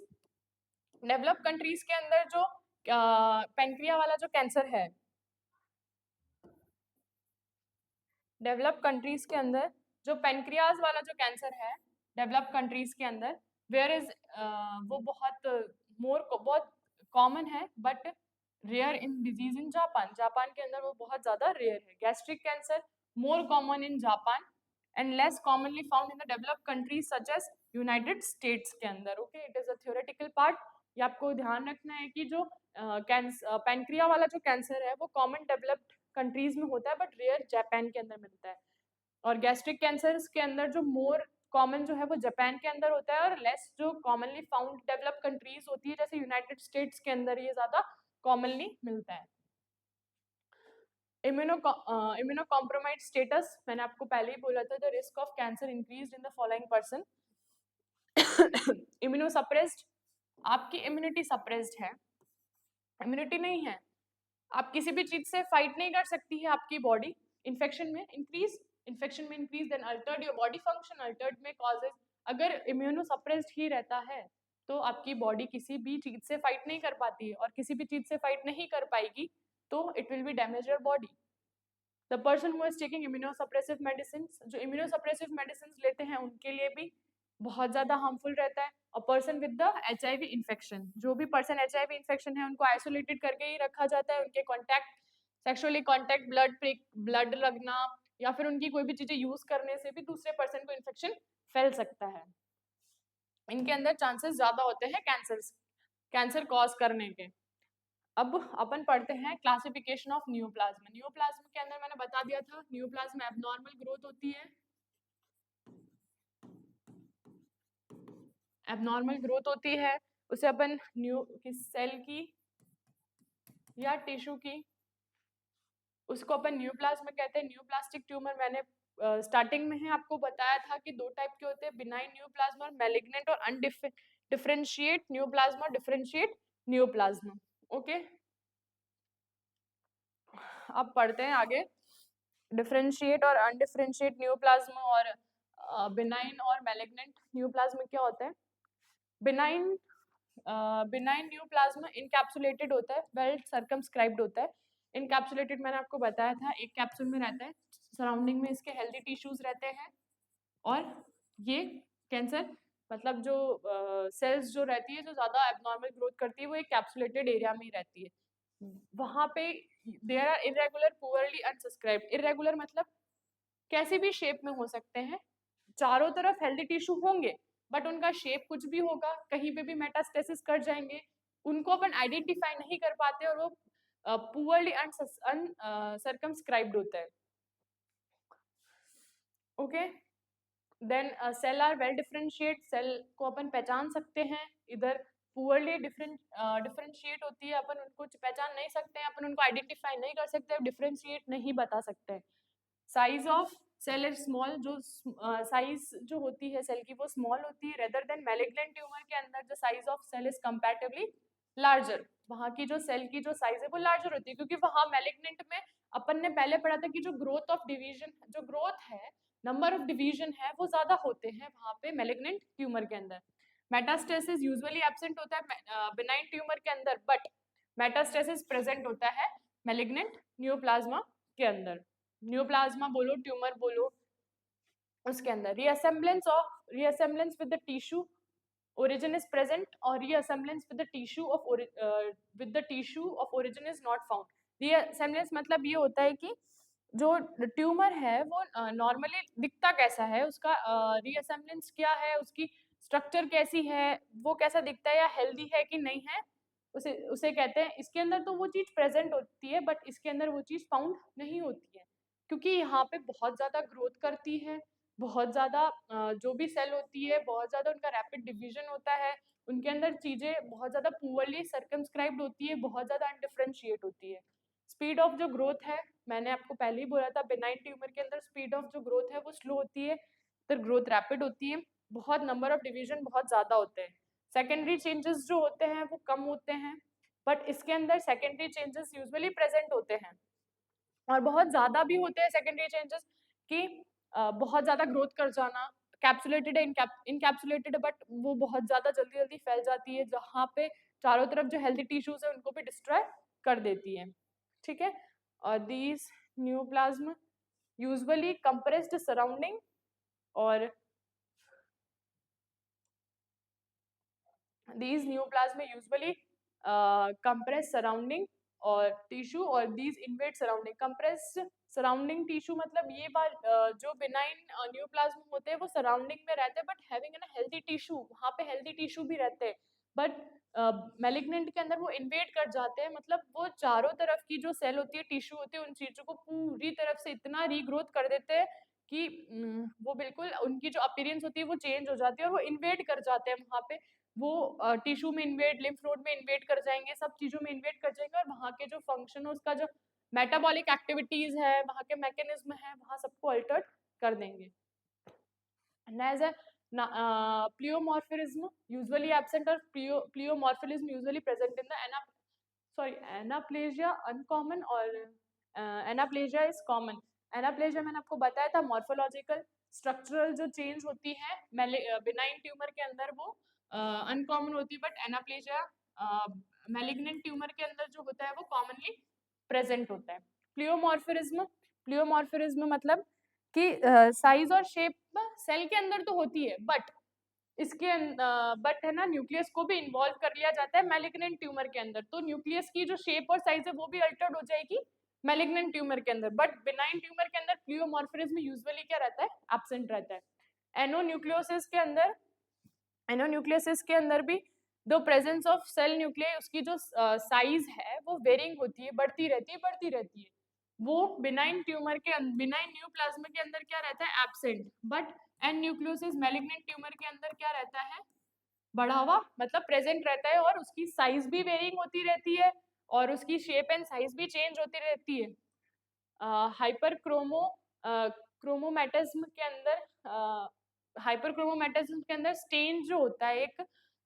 Developed countries के अंदर जो पैंक्रिया वाला जो कैंसर है, डेवलप्ड कंट्रीज के अंदर जो पैंक्रियाज वाला जो कैंसर है डेवलप्ड कंट्रीज के अंदर, वेयर इज वो बहुत कॉमन है, but rare in disease in Japan के अंदर वो बहुत ज्यादा रेयर है। Gastric cancer more common in Japan and less commonly found in the developed countries such as United States के अंदर। Okay, it is a theoretical part, ये आपको ध्यान रखना है कि जो पैंक्रिया वाला जो कैंसर है वो कॉमन डेवलप्ड कंट्रीज में होता है, बट रेयर जापान के अंदर मिलता है। और गैस्ट्रिक कैंसर के अंदर जो मोर कॉमन जो है वो जापान के अंदर होता है, और लेस जो कॉमनली फाउंड डेवलप्ड कंट्रीज होती है जैसे यूनाइटेड स्टेट्स के अंदर ये ज्यादा कॉमनली मिलता है। इम्यूनो कॉम्प्रोमाइज स्टेटस, मैंने आपको पहले ही बोला था, the risk of cancer increased in the following person. Immuno suppressed, आपकी इम्यूनिटी सप्रेस्ड है, इम्यूनिटी नहीं है, आप किसी भी चीज से फाइट नहीं कर सकती है आपकी बॉडी। इन्फेक्शन में increase then altered your body function, altered may causes, अगर इम्यूनो सप्रेस्ड ही रहता है तो आपकी बॉडी किसी भी चीज से फाइट नहीं कर पाती है, और किसी भी चीज से फाइट नहीं कर पाएगी तो it will B damage your body. The person who is taking immunosuppressive medicine, जो इम्यूनोसप्रेसिव मेडिसिन लेते हैं उनके लिए भी बहुत ज्यादा हार्मफुल रहता है। और person with the HIV infection, जो भी पर्सन HIV इन्फेक्शन है उनको आइसोलेटेड करके ही रखा जाता है, उनके सेक्सुअली कॉन्टैक्ट, ब्लड लगना या फिर उनकी कोई भी चीजें यूज करने से भी दूसरे पर्सन को इन्फेक्शन फैल सकता है। इनके अंदर चांसेस ज्यादा होते हैं कैंसर कॉज करने के। अब अपन पढ़ते हैं क्लासिफिकेशन ऑफ न्यूप्लाज्म। न्यूप्लाज्म के अंदर मैंने बता दिया था, न्यूप्लाज्म एबनॉर्मल ग्रोथ होती है, एबनॉर्मल ग्रोथ होती है, उसे अपन सेल की या टिश्यू की उसको अपन न्यूप्लाज्म कहते हैं। न्यूप्लास्टिक ट्यूमर मैंने स्टार्टिंग में ही आपको बताया था कि दो टाइप के होते हैं, बिनाइन न्यूप्लाज्म और मैलिग्नेंट और अनडिफरेंशिएट न्यूप्लाज्म और डिफरेंशिएट न्यूप्लाज्म। ओके, अब पढ़ते हैं आगे। डिफरेंशिएट और अनडिफरेंशिएट न्यूप्लाज्म और बिनाइन और मैलिग्नेंट न्यूप्लाज्म क्या होता है। बिनाइन न्यूप्लाज्म इनकैप्सुलेटेड होता है, वेल सर्कमस्क्राइब्ड होता है। इनकैप्सुलेटेड मैंने आपको बताया था, एक कैप्सूल में रहता है, सराउंडिंग में इसके हेल्दी टिश्यूज रहते हैं, और ये कैंसर मतलब जो सेल्स जो रहती है जो ज्यादा एबनॉर्मल ग्रोथ करती है वो एक कैप्सुलेटेड एरिया में ही रहती है। वहां पे there are irregular, poorly uncircumscribed. Irregular मतलब कैसी भी शेप में हो सकते हैं, चारों तरफ हेल्दी टिश्यू होंगे बट उनका शेप कुछ भी होगा, कहीं पे भी मेटास्टेसिस कर जाएंगे, उनको अपन आइडेंटिफाई नहीं कर पाते और वो पुअरली अनसर्कमस्क्राइब्ड होता है। Okay, then cell are well differentiate, cell को अपन पहचान सकते हैं, इधर पुअरली डिफरेंशिएट होती है, अपन उनको पहचान नहीं सकते हैं, अपन उनको आइडेंटिफाई नहीं कर सकते, डिफरेंशिएट नहीं बता सकते। Size of cell is small, जो साइज जो होती है सेल की वो स्मॉल होती है, रेदर देन मैलिग्नेंट ट्यूमर के अंदर जो size of cell is comparatively larger, वहाँ की जो सेल की जो साइज है वो लार्जर होती है, क्योंकि वहाँ मैलिग्नेंट में अपन ने पहले पढ़ा था कि जो ग्रोथ ऑफ डिवीजन, जो ग्रोथ है, नंबर ऑफ डिवीजन है वो ज्यादा होते हैं वहाँ पे मैलिग्नेंट ट्यूमर के अंदर। मेटास्टेसिस यूजुअली एब्सेंट होता है बिनाइन ट्यूमर के अंदर, बट मेटास्टेसिस प्रेजेंट होता है मैलिग्नेंट न्यूप्लाज्मा के अंदर। न्यूप्लाज्मा बोलो, ट्यूमर बोलो, उसके अंदर reassemblance with the tissue origin is present or reassemblance with the tissue of origin is not found। reassemblance मतलब ये होता है कि जो ट्यूमर है वो नॉर्मली दिखता कैसा है, उसका रीअसेंबलेंस क्या है, उसकी स्ट्रक्चर कैसी है, वो कैसा दिखता है या हेल्दी है कि नहीं है, उसे उसे कहते हैं। इसके अंदर तो वो चीज प्रेजेंट होती है, बट इसके अंदर वो चीज फाउंड नहीं होती है, क्योंकि यहाँ पे बहुत ज्यादा ग्रोथ करती है, बहुत ज्यादा जो भी सेल होती है बहुत ज्यादा उनका रैपिड डिवीजन होता है, उनके अंदर चीजें बहुत ज्यादा पुअरली सर्कमस्क्राइब्ड होती है, बहुत ज्यादा अनडिफरेंशिएट होती है। स्पीड ऑफ जो ग्रोथ है, मैंने आपको पहले ही बोला था, बेनाइन ट्यूमर के अंदर स्पीड ऑफ जो ग्रोथ है वो स्लो होती है, तो ग्रोथ रैपिड होती है, बहुत नंबर ऑफ डिवीजन बहुत ज्यादा होते हैं। सेकेंडरी चेंजेस जो होते हैं वो कम होते हैं, बट इसके अंदर सेकेंडरी चेंजेस यूजुअली प्रेजेंट होते हैं, और बहुत ज्यादा भी होते हैं सेकेंडरी चेंजेस कि बहुत ज्यादा ग्रोथ कर जाना, कैप्सुलेटेड है इनकैप्सुलेटेड, बट वो बहुत ज्यादा जल्दी जल्दी फैल जाती है, जहाँ पे चारों तरफ जो हेल्दी टिश्यूज है उनको भी डिस्ट्रॉय कर देती है। ठीक है, और these neoplasm usually compressed surrounding और these neoplasm usually compress surrounding और टिश्यू और these invade surrounding। compressed surrounding tissue मतलब ये जो benign neoplasm होते हैं वो surrounding में रहते हैं, but having a healthy tissue, वहाँ पे healthy tissue भी रहते हैं, but malignant के अंदर वो invade कर जाते हैं, मतलब वो चारों तरफ की जो सेल होती है, टिश्यू होती है, उन चीजों को पूरी तरफ से इतना रीग्रोथ कर देते हैं कि वो बिल्कुल उनकी जो अपीयरेंस होती है वो चेंज हो जाती है, और वो इन्वेड कर जाते हैं वहाँ पे, वो टिश्यू में इन्वेड, लिम्फ नोड में इन्वेड कर जाएंगे, सब चीजों में इन्वेड कर जाएंगे, और वहाँ के जो फंक्शन है, उसका जो मेटाबॉलिक एक्टिविटीज है, वहाँ के मैकेनिज्म है, वहाँ सबको अल्टर कर देंगे। As a pleomorphism usually absent, or pleomorphism usually present in the anaplasia uncommon, और anaplasia is common। anaplasia मैंने आपको बताया था मॉर्फोलॉजिकल स्ट्रक्चरल जो चेंज होती है बिनाइन ट्यूमर के अंदर वो अनकॉमन होती है, बट एनाप्लेजिया मैलिग्नेंट ट्यूमर के अंदर जो होता है वो कॉमनली प्रेजेंट होता है। प्लियोमॉर्फिज्म मतलब कि साइज और शेप सेल के अंदर तो होती है, बट इसके बट है ना, न्यूक्लियस को भी इन्वॉल्व कर लिया जाता है मैलिग्नेंट ट्यूमर के अंदर, तो न्यूक्लियस की जो शेप और साइज है वो भी अल्टर्ड हो जाएगी मैलिग्नेंट ट्यूमर के अंदर, बट बिनाइन ट्यूमर के अंदर प्लियोमॉर्फिज्म यूजुअली क्या रहता है, एब्सेंट रहता है। एनोन्यूक्लियोसिस के अंदर भी दो प्रेजेंस ऑफ सेल न्यूक्लियर, उसकी जो साइज है वो वेरिंग होती है, बढ़ती रहती है। वो बिनाइन न्यूप्लाज्मा के अंदर क्या रहता है, absent, but an nucleosis malignant tumour के अंदर क्या रहता है, बढ़ा हुआ, मतलब प्रेजेंट रहता है, और उसकी साइज भी वेरिंग होती रहती है, और उसकी शेप एंड साइज भी चेंज होती रहती है। क्रोमोमेटिज्म के अंदर हाइपरक्रोमोमेटिज्म के अंदर स्टेन जो होता है एक,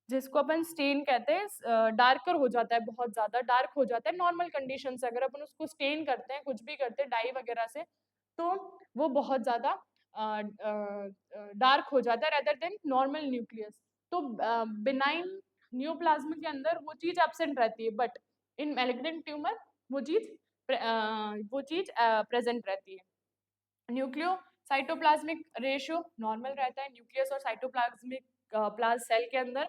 जिसको अपन स्टेन कहते हैं, डार्कर हो जाता है, बहुत ज्यादा डार्क हो जाता है नॉर्मल कंडीशन से, अगर अपन उसको स्टेन करते हैं, कुछ भी करते हैं डाई वगैरह से, तो वो बहुत ज्यादा डार्क हो जाता है रेदर देन नॉर्मल न्यूक्लियस। तो बिनाइन न्यूप्लाज्म के अंदर वो चीज एब्सेंट रहती है, बट इन मैलिग्नेंट ट्यूमर वो चीज प्रेजेंट रहती है। न्यूक्लियो साइटोप्लाज्मिक रेशियो नॉर्मल रहता है न्यूक्लियस और साइटोप्लाज्मिक प्लाज सेल के अंदर,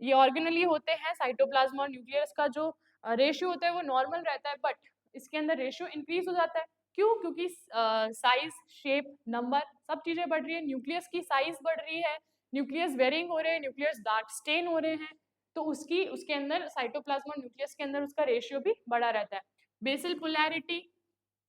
ये ऑर्गेनली होते हैं, साइटोप्लाज्म और न्यूक्लियस का जो रेशियो होता है वो नॉर्मल रहता है, बट इसके अंदर रेशियो इंक्रीज हो जाता है। क्यों? क्योंकि साइज, शेप, नंबर सब चीजें बढ़ रही है, न्यूक्लियस की साइज बढ़ रही है, न्यूक्लियस वेरिंग हो रहे हैं, न्यूक्लियस डार्क स्टेन हो रहे हैं, तो उसके अंदर साइटोप्लाज्म और न्यूक्लियस के अंदर उसका रेशियो भी बढ़ा रहता है। बेसल पोलैरिटी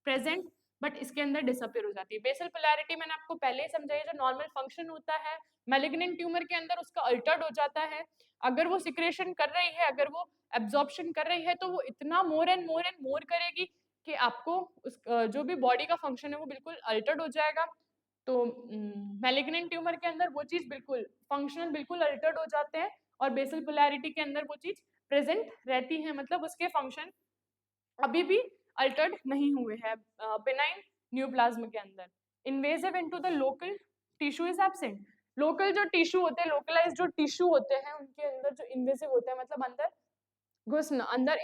प्रेजेंट, बट इसके अंदर डिसअपियर हो जाती है। बेसल पोलैरिटी मैंने आपको पहले ही समझाया, जो नॉर्मल फंक्शन होता है मैलिग्नेंट ट्यूमर के अंदर उसका अल्टर्ड हो जाता है, अगर वो सिक्रेशन कर रही है, अगर वो एब्जॉर्प्शन कर रही है, तो वो इतना मोर एंड मोर करेगी कि आपको जो भी बॉडी का फंक्शन है वो बिल्कुल अल्टर्ड हो जाएगा। तो मैलिग्नेंट ट्यूमर के अंदर वो चीज बिल्कुल फंक्शनल बिल्कुल अल्टर्ड हो जाते हैं, और बेसल पोलैरिटी के अंदर वो चीज प्रेजेंट रहती हैं, मतलब उसके फंक्शन अभी भी अल्टर्ड नहीं हुए हैं बिनाइन न्यूप्लाज्म के अंदर। Invasive into the local tissue is absent. Local जो टिश्यू होते हैं, लोकलाइज जो टिश्यू होते हैं, उनके अंदर जो इन्वेजिव होता है मतलब अंदर घुसना, अंदर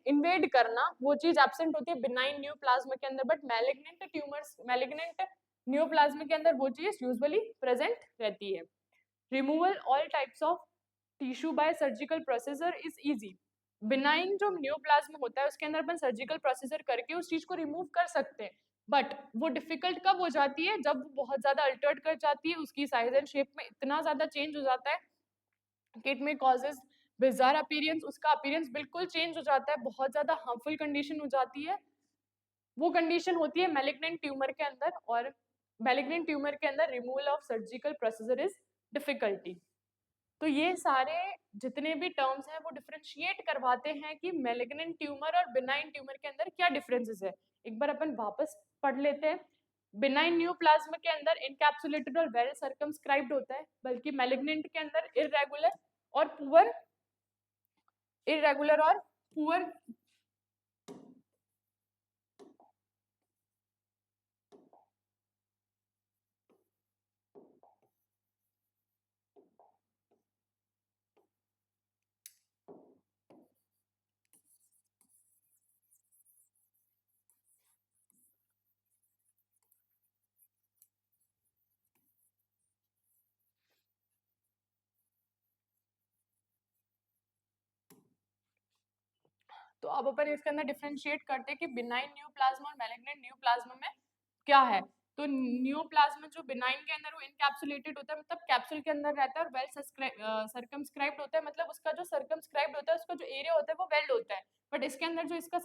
इन्वेड करना, वो चीज एब्सेंट होती है बिनाइन न्यूप्लाज्म के अंदर। But malignant tumours, malignant neoplasm के अंदर वो चीज यूजुअली प्रेजेंट रहती है। Removal all types of tissue bye surgical procedure is easy. Benign जो न्यूप्लाज्म होता है उसके अंदर अपन सर्जिकल प्रोसीजर करके उस चीज को रिमूव कर सकते हैं, बट वो डिफिकल्ट कब हो जाती है, जब वो बहुत ज्यादा अल्टर्ड कर जाती है, उसकी साइज एंड शेप में इतना ज्यादा चेंज हो जाता है कि इट में कॉजेज बिजार अपीयरेंस, उसका अपीयरेंस बिल्कुल चेंज हो जाता है, बहुत ज्यादा हार्मफुल कंडीशन हो जाती है। वो कंडीशन होती है मैलिग्नेंट ट्यूमर के अंदर, और मैलिग्नेंट ट्यूमर के अंदर removal of surgical procedure is difficulty. तो ये सारे जितने भी टर्म्स हैं वो डिफरेंशिएट करवाते हैं कि मैलिग्नेंट ट्यूमर और बिनाइन ट्यूमर के अंदर क्या डिफरेंसेस है। एक बार अपन वापस पढ़ लेते हैं। बिनाइन न्यूप्लाज्म के अंदर इनकैप्सुलेटेड और वेल सर्कमस्क्राइब्ड होता है, बल्कि मैलिग्नेंट के अंदर इरेगुलर और पुअर तो अब अपन इसके अंदर डिफरेंशिएट करते हैं कि बिनाइन न्यूप्लाज्म और मैलिग्नेंट न्यूप्लाज्म में क्या है। तो न्यूप्लाज्म जो बिनाइन के अंदर वो इनकैप्सुलेटेड होता है, मतलब कैप्सूल के अंदर रहता है, और वेल सर्कमस्क्राइब्ड होता है, मतलब उसका जो सर्कमस्क्राइब्ड होता है उसका जो एरिया होता है वो वेल्ड होता है। बट इसके अंदर जो इसका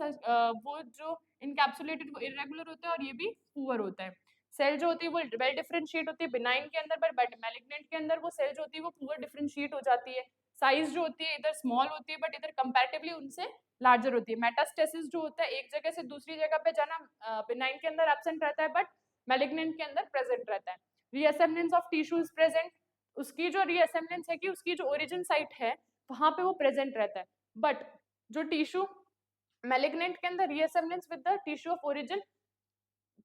वो जो इनकैप्सुलेटेड वो इरेगुलर होता है और ये भी पुअर होता है। सेल जो होती है वो वेल डिफरेंशिएट होती है बिनाइन के अंदर, बट मैलिग्नेंट के अंदर वो सेल जो होती है वो पुअर डिफरेंशिएट हो जाती है। साइज जो होती है इधर स्मॉल होती है, बट इधर कंपैरेटिवली उनसे लार्जर होती है। मेटास्टेसिस जो होता है एक जगह से दूसरी जगह पे जाना बिनाइन के अंदर एब्सेंट रहता है, बट मैलिग्नेंट के अंदर प्रेजेंट रहता है। रीअसेंबलेंस ऑफ टिश्यूज प्रेजेंट, उसकी जो रीअसेंबलेंस है कि उसकी जो ओरिजिन साइट है वहां पे वो प्रेजेंट रहता है, बट जो टिश्यू मैलिग्नेंट के अंदर resemblance with the tissue of origin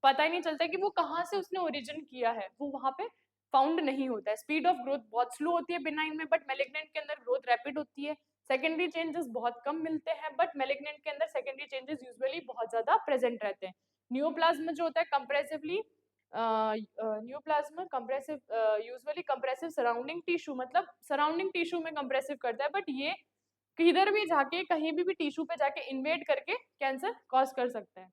पता ही नहीं चलता कि वो कहाँ से उसने ओरिजिन किया है, वो वहां पे फाउंड नहीं होता है। स्पीड ऑफ ग्रोथ बहुत स्लो होती है बिनाइन में, बट मैलिग्नेंट के अंदर ग्रोथ रैपिड होती है। सेकेंडरी चेंजेस बहुत कम मिलते हैं, बट मैलिग्नेंट के अंदर सेकेंडरी चेंजेस यूजुअली बहुत ज्यादा प्रेजेंट रहते हैं। न्यूप्लाज्म जो होता है compressively neoplasm compressive usually compressive surrounding tissue, मतलब सराउंडिंग टिश्यू में कंप्रेसिव करता है, बट ये किधर भी जाके कहीं भी टिश्यू पे जाके इन्वेड करके कैंसर कॉज कर सकता है।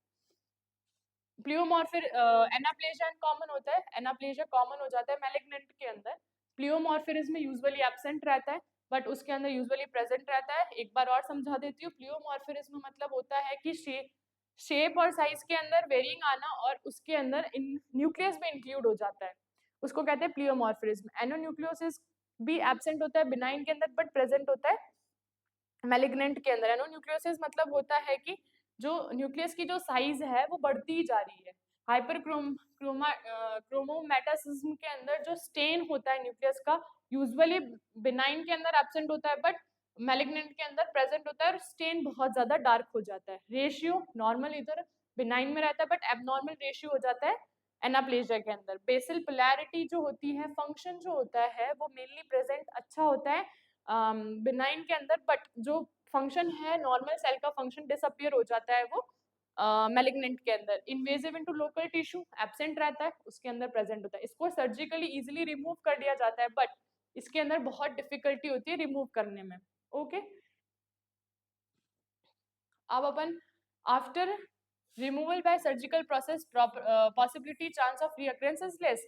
प्लियोमॉर्फिर एनाप्लेजिया कॉमन होता है, एनाप्लेजिया कॉमन हो जाता है मैलिग्नेंट के अंदर। प्लियोमॉर्फिज्म में यूजुअली एब्सेंट रहता है, बट उसके अंदर यूजुअली प्रेजेंट रहता है। एक बार और समझा देती हूँ। प्लियोमॉर्फिज्म मतलब होता है कि शेप और साइज के अंदर वेरिंग आना और उसके अंदर न्यूक्लियस में इंक्लूड हो जाता है, उसको कहते हैं प्लियोमॉर्फिज्म। एनोन्यूक्लियोसिस भी एब्सेंट होता है बिनाइन के अंदर, बट प्रेजेंट होता है मैलिग्नेंट के अंदर। एनोन्यूक्लियोसिस मतलब होता है कि जो न्यूक्लियस की जो साइज है वो बढ़ती ही जा रही है। क्रोमोमेटासिज्म के अंदर जो स्टेन होता है न्यूक्लियस का यूजुअली बिनाइन के अंदर एब्सेंट होता है, बट मैलिग्नेंट के अंदर प्रेजेंट होता है और स्टेन बहुत ज्यादा डार्क हो जाता है। रेशियो नॉर्मल इधर बिनाइन में रहता है, बट एबनॉर्मल रेशियो हो जाता है एनाप्लेजिया के अंदर। बेसल पोलैरिटी जो होती है, फंक्शन जो होता है वो मेनली प्रेजेंट अच्छा होता है बिनाइन के अंदर, बट जो फंक्शन है नॉर्मल सेल का फंक्शन डिसअपियर हो जाता है वो मैलिग्नेंट के अंदर। Invasive into local tissue absent रहता है, उसके अंदर प्रेजेंट होता है। इसको सर्जिकली इजीली रिमूव कर दिया जाता है, बट इसके अंदर बहुत डिफिकल्टी होती है रिमूव करने में। ओके, अब अपन after removal by surgical process possibility chance of recurrence is less.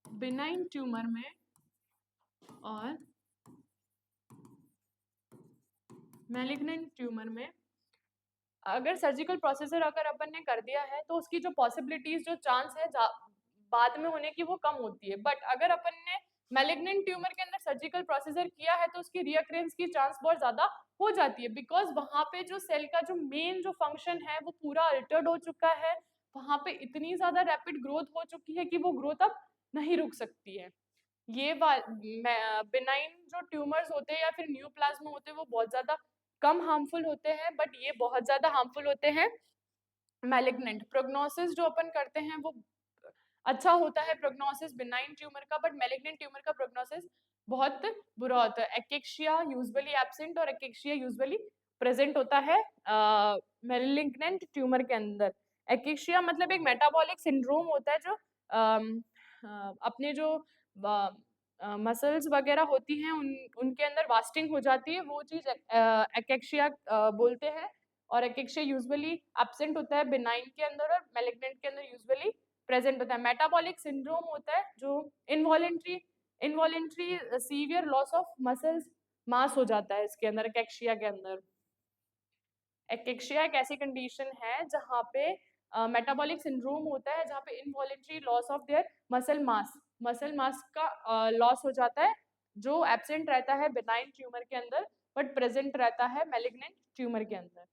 Benign tumour में और मैलिग्नेंट ट्यूमर में अगर सर्जिकल प्रोसीजर अगर अपन ने कर दिया है तो उसकी जो पॉसिबिलिटीज, जो चांस है बाद में होने की वो कम होती है। बट अगर अपन ने मैलिग्नेंट ट्यूमर के अंदर सर्जिकल प्रोसीजर किया है तो उसकी रिअकरेंस की चांस बहुत ज्यादा हो जाती है, बिकॉज वहां पे जो सेल का जो मेन जो फंक्शन है वो पूरा अल्टर्ड हो चुका है। वहां पे इतनी ज्यादा रैपिड ग्रोथ हो चुकी है कि वो ग्रोथ अब नहीं रुक सकती है। ये बिनाइन जो ट्यूमर्स होते हैं या फिर न्यूप्लाज्मा होते हैं वो बहुत ज्यादा कम हार्मफुल होते हैं, बट ये बहुत ज्यादा हार्मफुल होते हैं मैलिग्नेंट। प्रोग्नोसिस जो अपन करते हैं वो अच्छा होता है प्रोग्नोसिस बिनाइन ट्यूमर का, बट मैलिग्नेंट ट्यूमर का प्रोग्नोसिस बहुत बुरा होता है। एक्केशिया यूजुअली एब्सेंट और एक्केशिया यूजुअली प्रेजेंट होता है मैलिग्नेंट ट्यूमर के अंदर। एक्केशिया मतलब एक मेटाबॉलिक सिंड्रोम होता है जो अपने जो मसल्स वगैरह होती हैं उनके अंदर वास्टिंग हो जाती है, वो चीज एक्केशिया बोलते हैं। और एक्केशिया यूजुअली एब्सेंट होता है बिनाइन के अंदर और मैलिग्नेंट के अंदर यूजुअली प्रेजेंट होता है। मेटाबॉलिक सिंड्रोम होता है जो involuntary severe loss of muscles mass हो जाता है इसके अंदर, एक्केशिया के अंदर। एक्केशिया एक ऐसी कंडीशन है जहाँ पे मेटाबॉलिक सिंड्रोम होता है, जहाँ पे involuntary loss of their muscle mass का लॉस हो जाता है, जो एब्सेंट रहता है बिनाइन ट्यूमर के अंदर बट प्रेजेंट रहता है मैलिग्नेंट ट्यूमर के अंदर।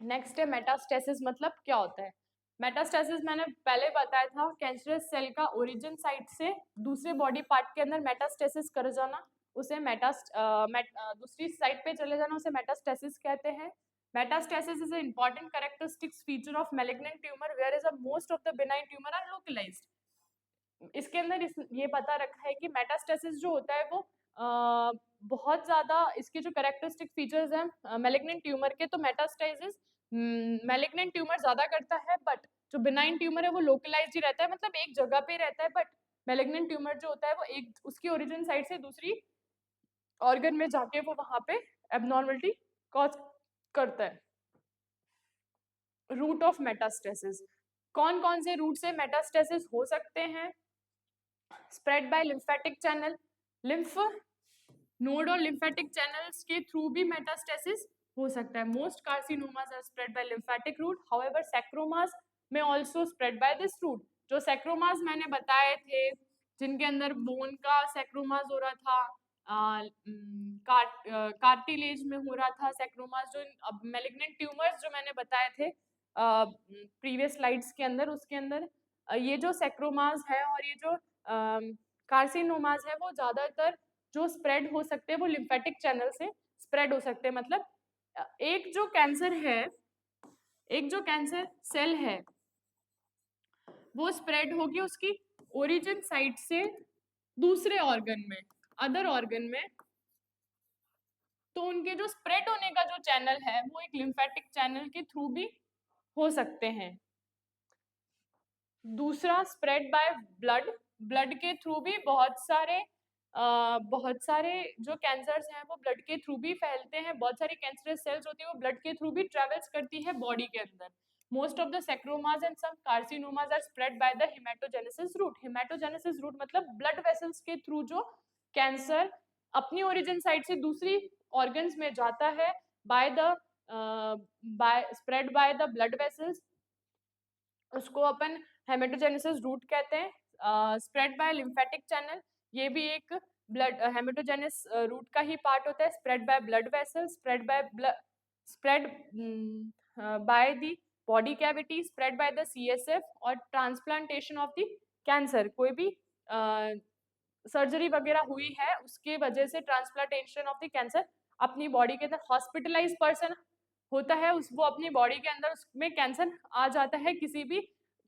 नेक्स्ट है मेटास्टेसिस। मतलब क्या होता है मेटास्टेसिस? मैंने पहले बताया था, कैंसरस सेल का ओरिजिन साइट से दूसरे बॉडी पार्ट के अंदर मेटास्टेसिस कर जाना, उसे दूसरी साइट पे चले जाना, उसे मेटास्टेसिस कहते हैं। Metastasis is an important characteristic feature of malignant tumor whereas most of the benign tumor are localized. इसके अंदर ये पता रखा है कि मेटास्टेसिस जो होता है वो बहुत ज्यादा, इसके जो कैरेक्टरिस्टिक फीचर्स हैं मैलिग्नेंट ट्यूमर के, तो मेटास्टेसिस मैलिग्नेंट ट्यूमर ज्यादा करता है, बट जो बिनाइन ट्यूमर है वो लोकलाइज्ड ही रहता है, मतलब एक जगह पे रहता है। बट मैलिग्नेंट ट्यूमर जो होता है वो एक उसकी ओरिजिन साइड से दूसरी ऑर्गन में जाके वो वहां पे एबनॉर्मलिटी कॉज करता है। रूट ऑफ मेटास्टेसिस, कौन कौन से रूट से मेटास्टेसिस हो सकते हैं? Spread by lymphatic channel, lymph node और लिम्फेटिक चैनल्स के थ्रू भी मेटास्टेसिस हो सकता है। Most carcinomas are spread by lymphatic route, however sarcomas may also spread by this route. जो सैक्रोमास मैंने बताए थे जिनके अंदर बोन का सैक्रोमास हो रहा था, कार्टिलेज में हो रहा था सैक्रोमास, जो मैलिग्नेंट ट्यूमर्स जो मैंने बताए थे प्रीवियस स्लाइड्स के अंदर, उसके अंदर ये जो सैक्रोमास है और ये जो कार्सिनोमास है वो ज्यादातर जो स्प्रेड हो सकते हैं वो लिम्फेटिक चैनल से स्प्रेड हो सकते हैं। मतलब एक जो कैंसर सेल है वो स्प्रेड होगी उसकी ओरिजिन साइट से दूसरे ऑर्गन में, अदर ऑर्गन में, तो उनके जो स्प्रेड होने का जो चैनल है वो एक लिम्फेटिक चैनल के थ्रू भी हो सकते हैं। दूसरा स्प्रेड बाय ब्लड, ब्लड के थ्रू भी बहुत सारे जो कैंसर्स हैं वो ब्लड के थ्रू भी फैलते हैं। बहुत सारी कैंसरस सेल्स होती है वो ब्लड के थ्रू भी ट्रेवल्स करती है बॉडी के अंदर। Most of the sarcomas and some carcinomas are spread by the haematogenesis route. Haematogenesis route मतलब ब्लड वेसल्स के थ्रू जो कैंसर अपनी ओरिजिन साइट से दूसरी ऑर्गन्स में जाता है by the spread by the blood vessels, उसको अपन हेमेटोजेनेसिस रूट कहते हैं। स्प्रेड बाय लिम्फेटिक चैनल, ये भी एक ब्लड हेमेटोजेनेस रूट का ही पार्ट होता है। Spread by blood vessel, spread by the body cavity, spread by the CSF और ट्रांसप्लांटेशन ऑफ द कैंसर। कोई भी सर्जरी वगैरह हुई है उसके वजह से ट्रांसप्लांटेशन ऑफ द कैंसर अपनी बॉडी के अंदर, हॉस्पिटलाइज पर्सन होता है उस वो अपनी बॉडी के अंदर उसमें कैंसर आ जाता है किसी भी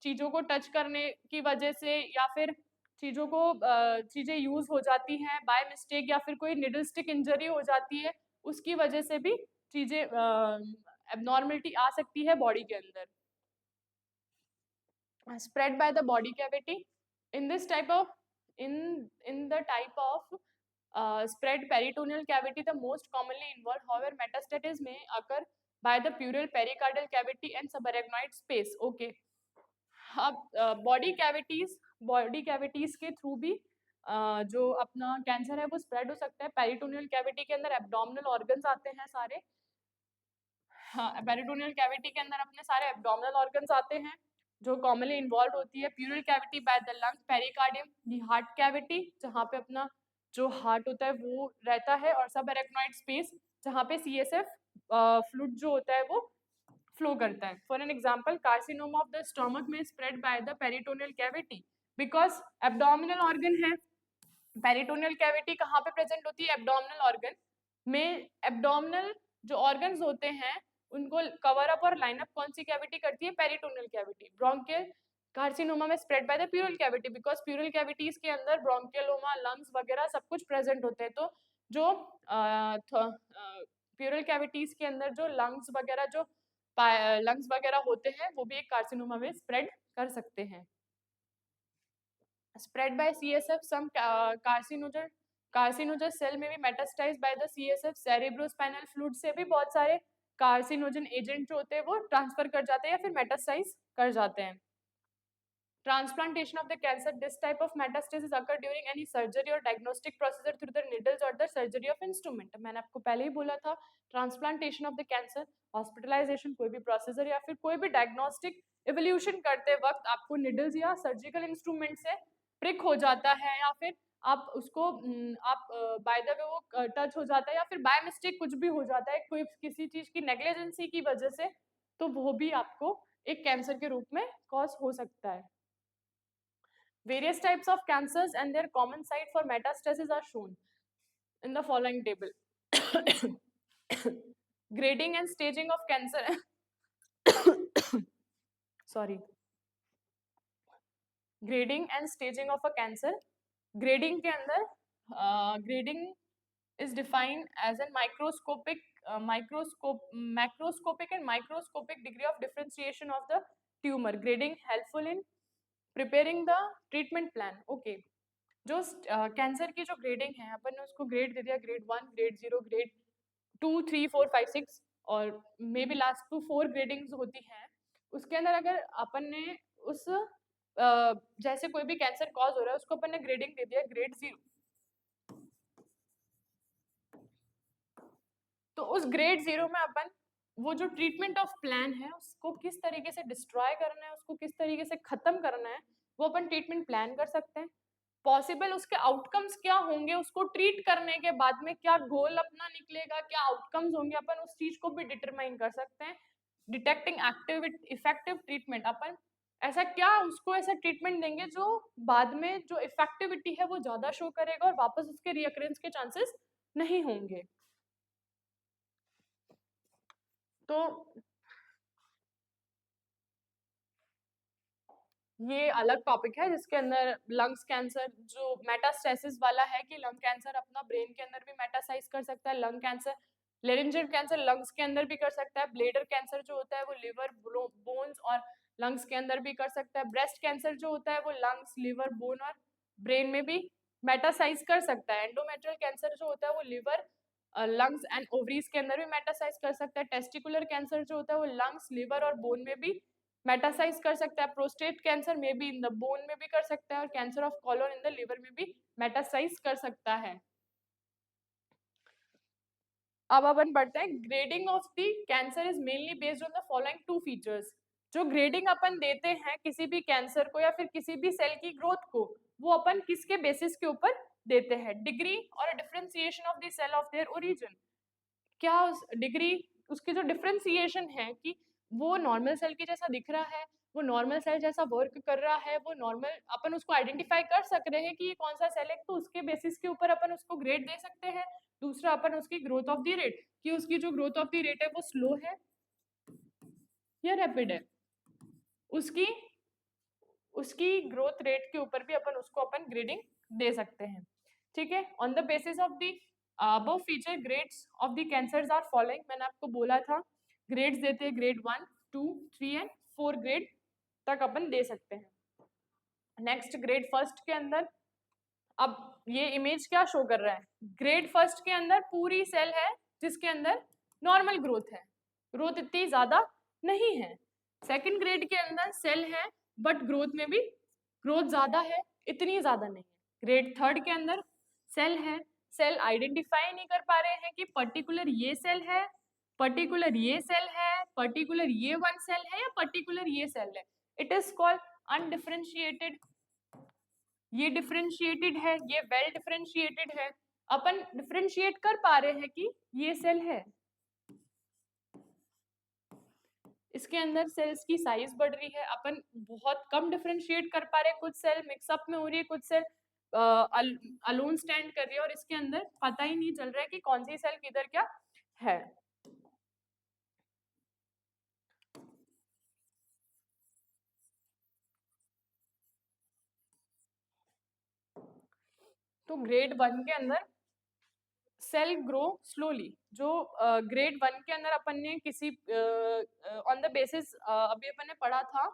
चीजों को टच करने की वजह से, या फिर चीजें यूज हो जाती हैं बाय मिस्टेक, या फिर कोई निडल स्टिक इंजरी हो जाती है, उसकी वजह से भी चीजें एबनॉर्मलिटी आ सकती है बॉडी के अंदर। Spread by the body cavity, in this type of in the type of spread peritoneal cavity the most commonly involved, however metastasis may occur by the pleural pericardial cavity and subarachnoid space. Okay, अब body cavities के through भी जो अपना cancer है वो spread हो सकता है। पेरिटोनियल कैविटी के अंदर एब्डोमिनल ऑर्गन्स आते हैं सारे, हाँ पेरिटोनियल कैविटी के अंदर अपने सारे एब्डोमिनल ऑर्गन्स आते हैं जो कॉमनली इन्वॉल्व होती है। Plural cavity by the lung, pericardium the heart cavity जहाँ पे अपना जो हार्ट होता है वो रहता है, और सब एरेक्नॉइड स्पेस जहाँ पे CSF फ्लूइड जो होता है वो फ्लो करता है। For an example carcinoma of the stomach may spread by the peritoneal cavity, because abdominal organ है, पेरिटोनियल कैविटी कहाँ पे प्रेजेंट होती है, एब्डोमिनल ऑर्गन में। एब्डोमिनल जो ऑर्गन्स होते हैं उनको कवर अप और लाइन अप कौन सी कैविटी करती है, peritoneal cavity. Bronchial carcinoma may spread by the pleural cavity, because pleural cavities के अंदर ब्रोंकियोलोमा, लंग्स वगैरह सब कुछ प्रेजेंट होते हैं। तो जो प्यूरल कैविटीज के अंदर जो लंग्स वगैरह होते हैं वो भी एक कार्सिनोमा में स्प्रेड कर सकते हैं। spread by CSF, some carcinogenous cell may be metastasized by the CSF, cerebrospinal fluid से भी बहुत सारे कार्सिनोजन एजेंट जो होते हैं वो ट्रांसफर कर जाते हैं या फिर मेटास्टाइज कर जाते हैं। Transplantation of the cancer, this type of metastasis occur during any surgery or diagnostic procedure through the needles or the surgery of instrument। मैंने आपको पहले ही बोला था, transplantation of the cancer, hospitalisation, कोई भी प्रोसीजर या फिर कोई भी डायग्नोस्टिक इवोल्यूशन करते वक्त आपको निडल्स या सर्जिकल इंस्ट्रूमेंट से प्रिक हो जाता है, या फिर आप उसको आप बाय द वे वो टच हो जाता है, या फिर बाय मिस्टेक कुछ भी हो जाता है, कोई किसी चीज की नेग्लिजेंसी की वजह से, तो वो भी आपको एक कैंसर के रूप में कॉज हो सकता है। Various types of cancers and their common site for metastasis are shown in the following table. Grading and staging of cancer. Sorry. Grading and staging of a cancer. Grading के अंदर grading is defined as a macroscopic and microscopic degree of differentiation of the tumor. Grading helpful in preparing the treatment plan. Okay. जो cancer की जो grading है, अपन ने उसको grade दे दिया, grade 1, grade 0, grade 2, 3, 4, 5, 6 और may be last to 4 gradings होती हैं। उसके अंदर अगर अपन ने उस जैसे कोई भी कैंसर कॉज हो रहा है उसको अपन ने ग्रेडिंग दे दिया ग्रेड 0, तो उस ग्रेड 0 में अपन वो जो ट्रीटमेंट ऑफ प्लान है उसको किस तरीके से डिस्ट्रॉय करना है, उसको किस तरीके से खत्म करना है, वो अपन ट्रीटमेंट प्लान कर सकते हैं। पॉसिबल उसके आउटकम्स क्या होंगे, उसको ट्रीट करने के बाद में क्या गोल अपना निकलेगा, क्या आउटकम्स होंगे, अपन उस चीज को भी डिटरमाइन कर सकते हैं। डिटेक्टिंग एक्टिव इफेक्टिव ट्रीटमेंट, अपन ऐसा क्या उसको ऐसा ट्रीटमेंट देंगे जो बाद में जो इफेक्टिविटी है वो ज्यादा शो करेगा और वापस उसके रिअकरेंस के चांसेस नहीं होंगे। तो ये अलग टॉपिक है जिसके अंदर लंग्स कैंसर जो मेटास्टेसिस वाला है कि लंग कैंसर अपना ब्रेन के अंदर भी मेटासाइज कर सकता है, lung cancer laryngeal cancer lungs के अंदर भी कर सकता है, ब्लेडर कैंसर जो होता है वो लिवर बोन्स और लंग्स के अंदर भी कर सकता है, ब्रेस्ट कैंसर जो होता है वो लंग्स लिवर बोन और ब्रेन में भी मेटासाइज कर सकता है, एंडोमेट्रियल कैंसर जो होता है वो लिवर लंग्स एंड ओवरीज के अंदर भी मेटासाइज कर सकता है, टेस्टिकुलर कैंसर जो होता है वो लंग्स लिवर और बोन में भी मेटासाइज कर सकता है, प्रोस्टेट कैंसर में भी इन द बोन में भी कर सकता है और cancer of colon in the liver में भी मेटासाइज कर सकता है। अब अपन बढ़ते हैं, grading of the cancer is mainly based on the following 2 features. जो ग्रेडिंग अपन देते हैं किसी भी कैंसर को या फिर किसी भी सेल की ग्रोथ को, वो अपन किसके बेसिस के ऊपर देते हैं, डिग्री और differentiation of the cell of their origin. क्या उस डिग्री उसकी जो डिफरेंशिएशन है कि वो नॉर्मल सेल के जैसा दिख रहा है, वो नॉर्मल सेल जैसा वर्क कर रहा है, वो नॉर्मल अपन उसको आइडेंटिफाई कर सक रहे हैं कि ये कौन सा सेल है, तो उसके बेसिस के ऊपर अपन उसको ग्रेड दे सकते हैं। दूसरा अपन उसकी ग्रोथ ऑफ द रेट कि उसकी जो ग्रोथ ऑफ द रेट है वो स्लो है या रैपिड है, उसकी उसकी ग्रोथ रेट के ऊपर भी अपन ग्रेडिंग दे सकते हैं। ठीक है, on the basis of the above feature grades of the cancers are following। मैंने आपको बोला था ग्रेड्स देते हैं, ग्रेड 1, 2, 3 एंड 4 ग्रेड तक अपन दे सकते हैं। नेक्स्ट ग्रेड फर्स्ट के अंदर, अब ये इमेज क्या शो कर रहा है, ग्रेड फर्स्ट के अंदर पूरी सेल है जिसके अंदर नॉर्मल ग्रोथ है, ग्रोथ इतनी ज्यादा नहीं है। सेकंड ग्रेड के अंदर सेल है बट ग्रोथ में भी ग्रोथ ज्यादा है, इतनी ज्यादा नहीं है। ग्रेड थर्ड के अंदर सेल है, सेल आइडेंटिफाई नहीं कर पा रहे हैं कि पर्टिकुलर ये सेल है, पर्टिकुलर ये सेल है, पर्टिकुलर ये वन सेल है या पर्टिकुलर ये सेल है, इट इज कॉल्ड अनडिफरेंशिएटेड। ये डिफरेंशिएटेड है, ये वेल डिफरेंशिएटेड है, अपन डिफरेंशिएट कर पा रहे हैं कि ये सेल है, इसके अंदर सेल्स की साइज बढ़ रही है, अपन बहुत कम डिफरेंशिएट कर पा रहे हैं, कुछ सेल मिक्सअप में हो रही है, कुछ सेल अलोन स्टैंड कर रही है, और इसके अंदर पता ही नहीं चल रहा है कि कौन सी सेल किधर क्या है। तो ग्रेड 1 के अंदर सेल ग्रो स्लोली। जो ग्रेड 1 के अंदर अपन ने किसी ऑन द बेसिस अभी अपन ने पढ़ा था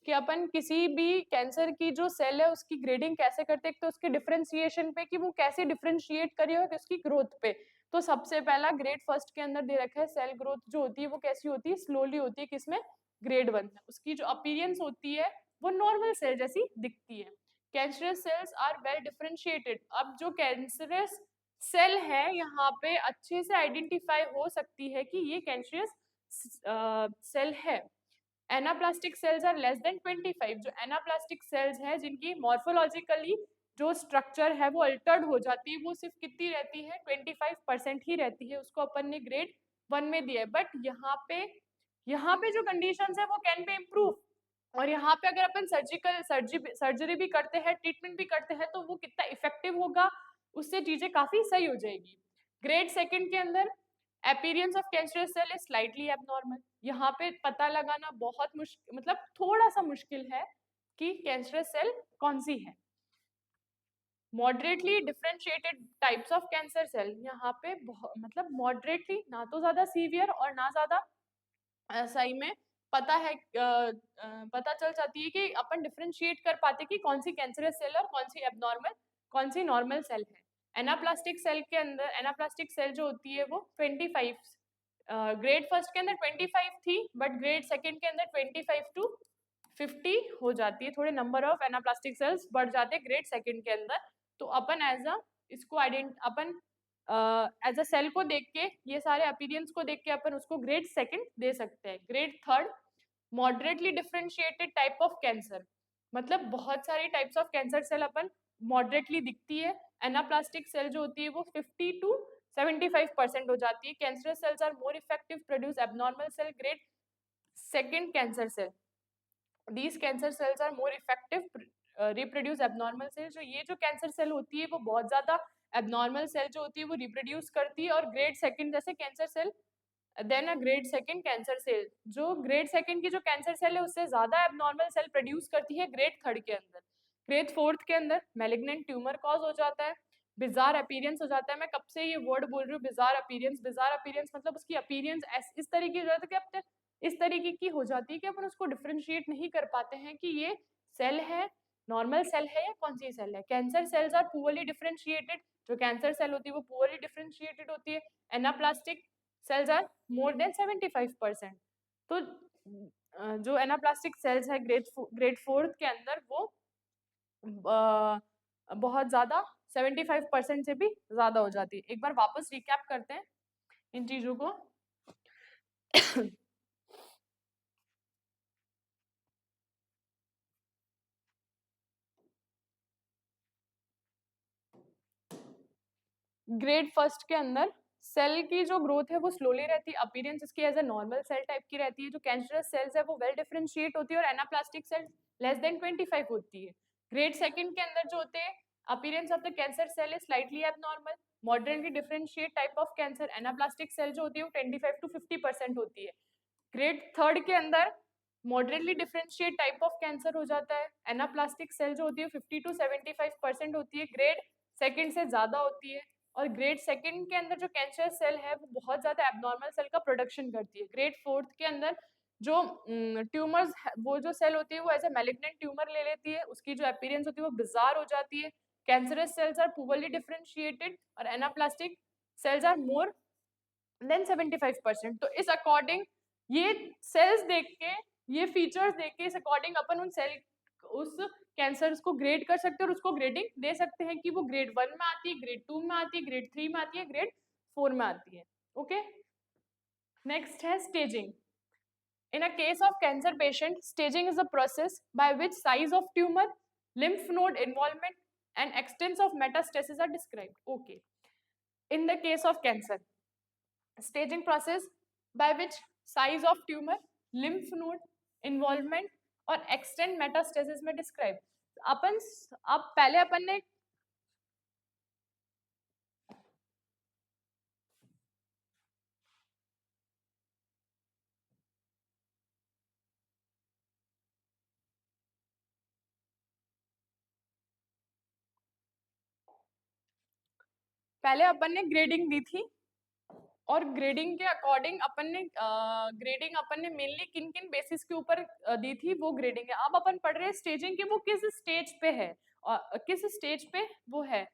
कि अपन किसी भी कैंसर की जो सेल है उसकी ग्रेडिंग कैसे करते हैं, तो उसके डिफरेंशिएशन पे कि वो कैसे डिफरेंशिएट करी और उसकी ग्रोथ पे। तो सबसे पहला ग्रेड फर्स्ट के अंदर दे रखा है सेल ग्रोथ जो होती है वो कैसी होती है, स्लोली होती है, किसमें, ग्रेड 1 में। उसकी जो अपीयरेंस होती है वो नॉर्मल सेल जैसी दिखती है। Cancerous cells are well differentiated. अब जो कैंसरस सेल है यहाँ पे अच्छे से आइडेंटिफाई हो सकती है कि ये कैंसरस सेल है। Anaplastic cells are less than 25। जो एनाप्लास्टिक सेल्स हैं जिनकी मॉर्फोलॉजिकली जो स्ट्रक्चर है वो अल्टर्ड हो जाती है, वो सिर्फ कितनी रहती है, 25% ही रहती है, उसको अपन ने ग्रेड 1 में दिया है। बट यहाँ पे जो कंडीशंस है वो कैन बी इम्प्रूव, और यहाँ पे अगर अपन सर्जरी भी करते हैं, ट्रीटमेंट भी करते हैं, तो वो कितना इफेक्टिव होगा, उससे चीजें काफी सही हो जाएगी। ग्रेड सेकंड के अंदर appearance of cancerous cell is slightly abnormal. यहाँ पे पता लगाना बहुत मुश्किल, मतलब थोड़ा सा मुश्किल है कि कैंसरस सेल कौन सी है। Moderately differentiated types of cancer cell, यहाँ पे मतलब मॉडरेटली, ना तो ज्यादा सीवियर और ना ज्यादा सही में पता है, पता चल जाती है कि अपन डिफरेंशिएट कर पाते कि कौन सी कैंसरस सेल और कौन सी एबनॉर्मल, कौन सी नॉर्मल सेल है। एनाप्लास्टिक सेल के अंदर, एनाप्लास्टिक सेल जो होती है वो 25, ग्रेड फर्स्ट के अंदर 25 थी, बट ग्रेड सेकंड के अंदर 25 टू 50 हो जाती है, थोड़े नंबर ऑफ एनाप्लास्टिक सेल्स बढ़ जाते हैं ग्रेड सेकंड के अंदर। तो अपन एज अ इसको अपन एज अ सेल को देख के, ये सारे अपीरियंस को देख के अपन उसको ग्रेड सेकंड दे सकते हैं। Grade third moderately differentiated type of cancer, मतलब बहुत सारी टाइप्स ऑफ कैंसर सेल अपन मॉडरेटली दिखती है। एनाप्लास्टिक सेल जो होती है वो 50 टू 75% हो जाती है। Cancer cells are more effective produce abnormal cell, grade second cancer cell, these cancer cells are more effective reproduce abnormal cells। जो ये जो कैंसर सेल होती है वो बहुत ज्यादा एबनॉर्मल सेल जो होती है वो रिप्रोड्यूस करती है, और ग्रेड सेकंड जैसे cancer cell, then a grade second cancer cell, जो ग्रेड सेकंड की जो कैंसर सेल है उससे ज्यादा एबनॉर्मल सेल प्रोड्यूस करती है ग्रेड थर्ड के अंदर। ग्रेड फोर्थ के अंदर मैलिग्नेंट ट्यूमर कॉज हो जाता है, बिजार अपीयरेंस हो जाता है। मैं कब से ये वर्ड बोल रही हूँ, बिजार अपीयरेंस। बिजार अपीयरेंस मतलब उसकी अपीयरेंस इस तरीके की हो जाती है कि अब इस तरीके की हो जाती है कि अपन उसको डिफरेंशिएट नहीं कर पाते हैं कि ये सेल है, नॉर्मल सेल है या कौन सी सेल है। Cancer cells are poorly differentiated, जो कैंसर सेल होती है वो पुअरली डिफरेंशिएटेड होती है। Anaplastic cells are more than 75%। तो जो एनाप्लास्टिक सेल्स है ग्रेड फोर्थ के अंदर वो बहुत ज्यादा 75% से भी ज्यादा हो जाती है। एक बार वापस रिकैप करते हैं इन चीजों को। ग्रेड फर्स्ट के अंदर सेल की जो ग्रोथ है वो स्लोली रहती है, अपीयरेंस इसकी as a normal cell type की रहती है। जो कैंसरस सेल्स है वो वेल डिफरेंशिएट होती है, और एनाप्लास्टिक सेल लेस देन 25 होती है। ग्रेड सेकंड के अंदर जो होते हैं, appearance of the cancer cell is slightly abnormal, moderately differentiate type of cancer. Anaplastic cell जो होती है वो 25 टू 50% होती है। ग्रेड थर्ड के अंदर moderately differentiate type of cancer हो जाता है। एनाप्लास्टिक सेल जो होती है 50 टू 75% होती है, ग्रेड सेकंड से ज्यादा होती है। और ग्रेड सेकंड के अंदर जो कैंसर सेल है वो बहुत ज्यादा एबनॉर्मल सेल का प्रोडक्शन करती है। ग्रेड फोर्थ के अंदर जो ट्यूमर्स, वो जो सेल होती है वो एज ए मैलिग्नेंट ट्यूमर ले लेती है, उसकी जो अपीयरेंस होती है वो बिजार हो जाती है। Cancerous cells are poorly differentiated, और anaplastic cells are more than 75%। तो इस अकॉर्डिंग ये सेल्स देख के, ये फीचर्स देख के, इस अकॉर्डिंग अपन उन सेल, उस कैंसर को ग्रेड कर सकते हैं और उसको ग्रेडिंग दे सकते हैं कि वो ग्रेड 1 में आती है, ग्रेड 2 में आती है, ग्रेड 3 में आती है, ग्रेड 4 में आती है। ओके, नेक्स्ट है staging. In a case of cancer patient, staging is a process by which size of tumor, lymph node involvement, and extent of metastasis are described. Okay. In the case of cancer, staging process by which size of tumor, lymph node involvement और extend metastasis में describe. अब पहले अपन ने grading दी थी, और grading के according अपन ने mainly किन किन बेसिस के ऊपर दी थी, वो ग्रेडिंग है। अब अपन पढ़ रहे हैं स्टेजिंग के, वो किस स्टेज पे है और किस स्टेज पे वो है।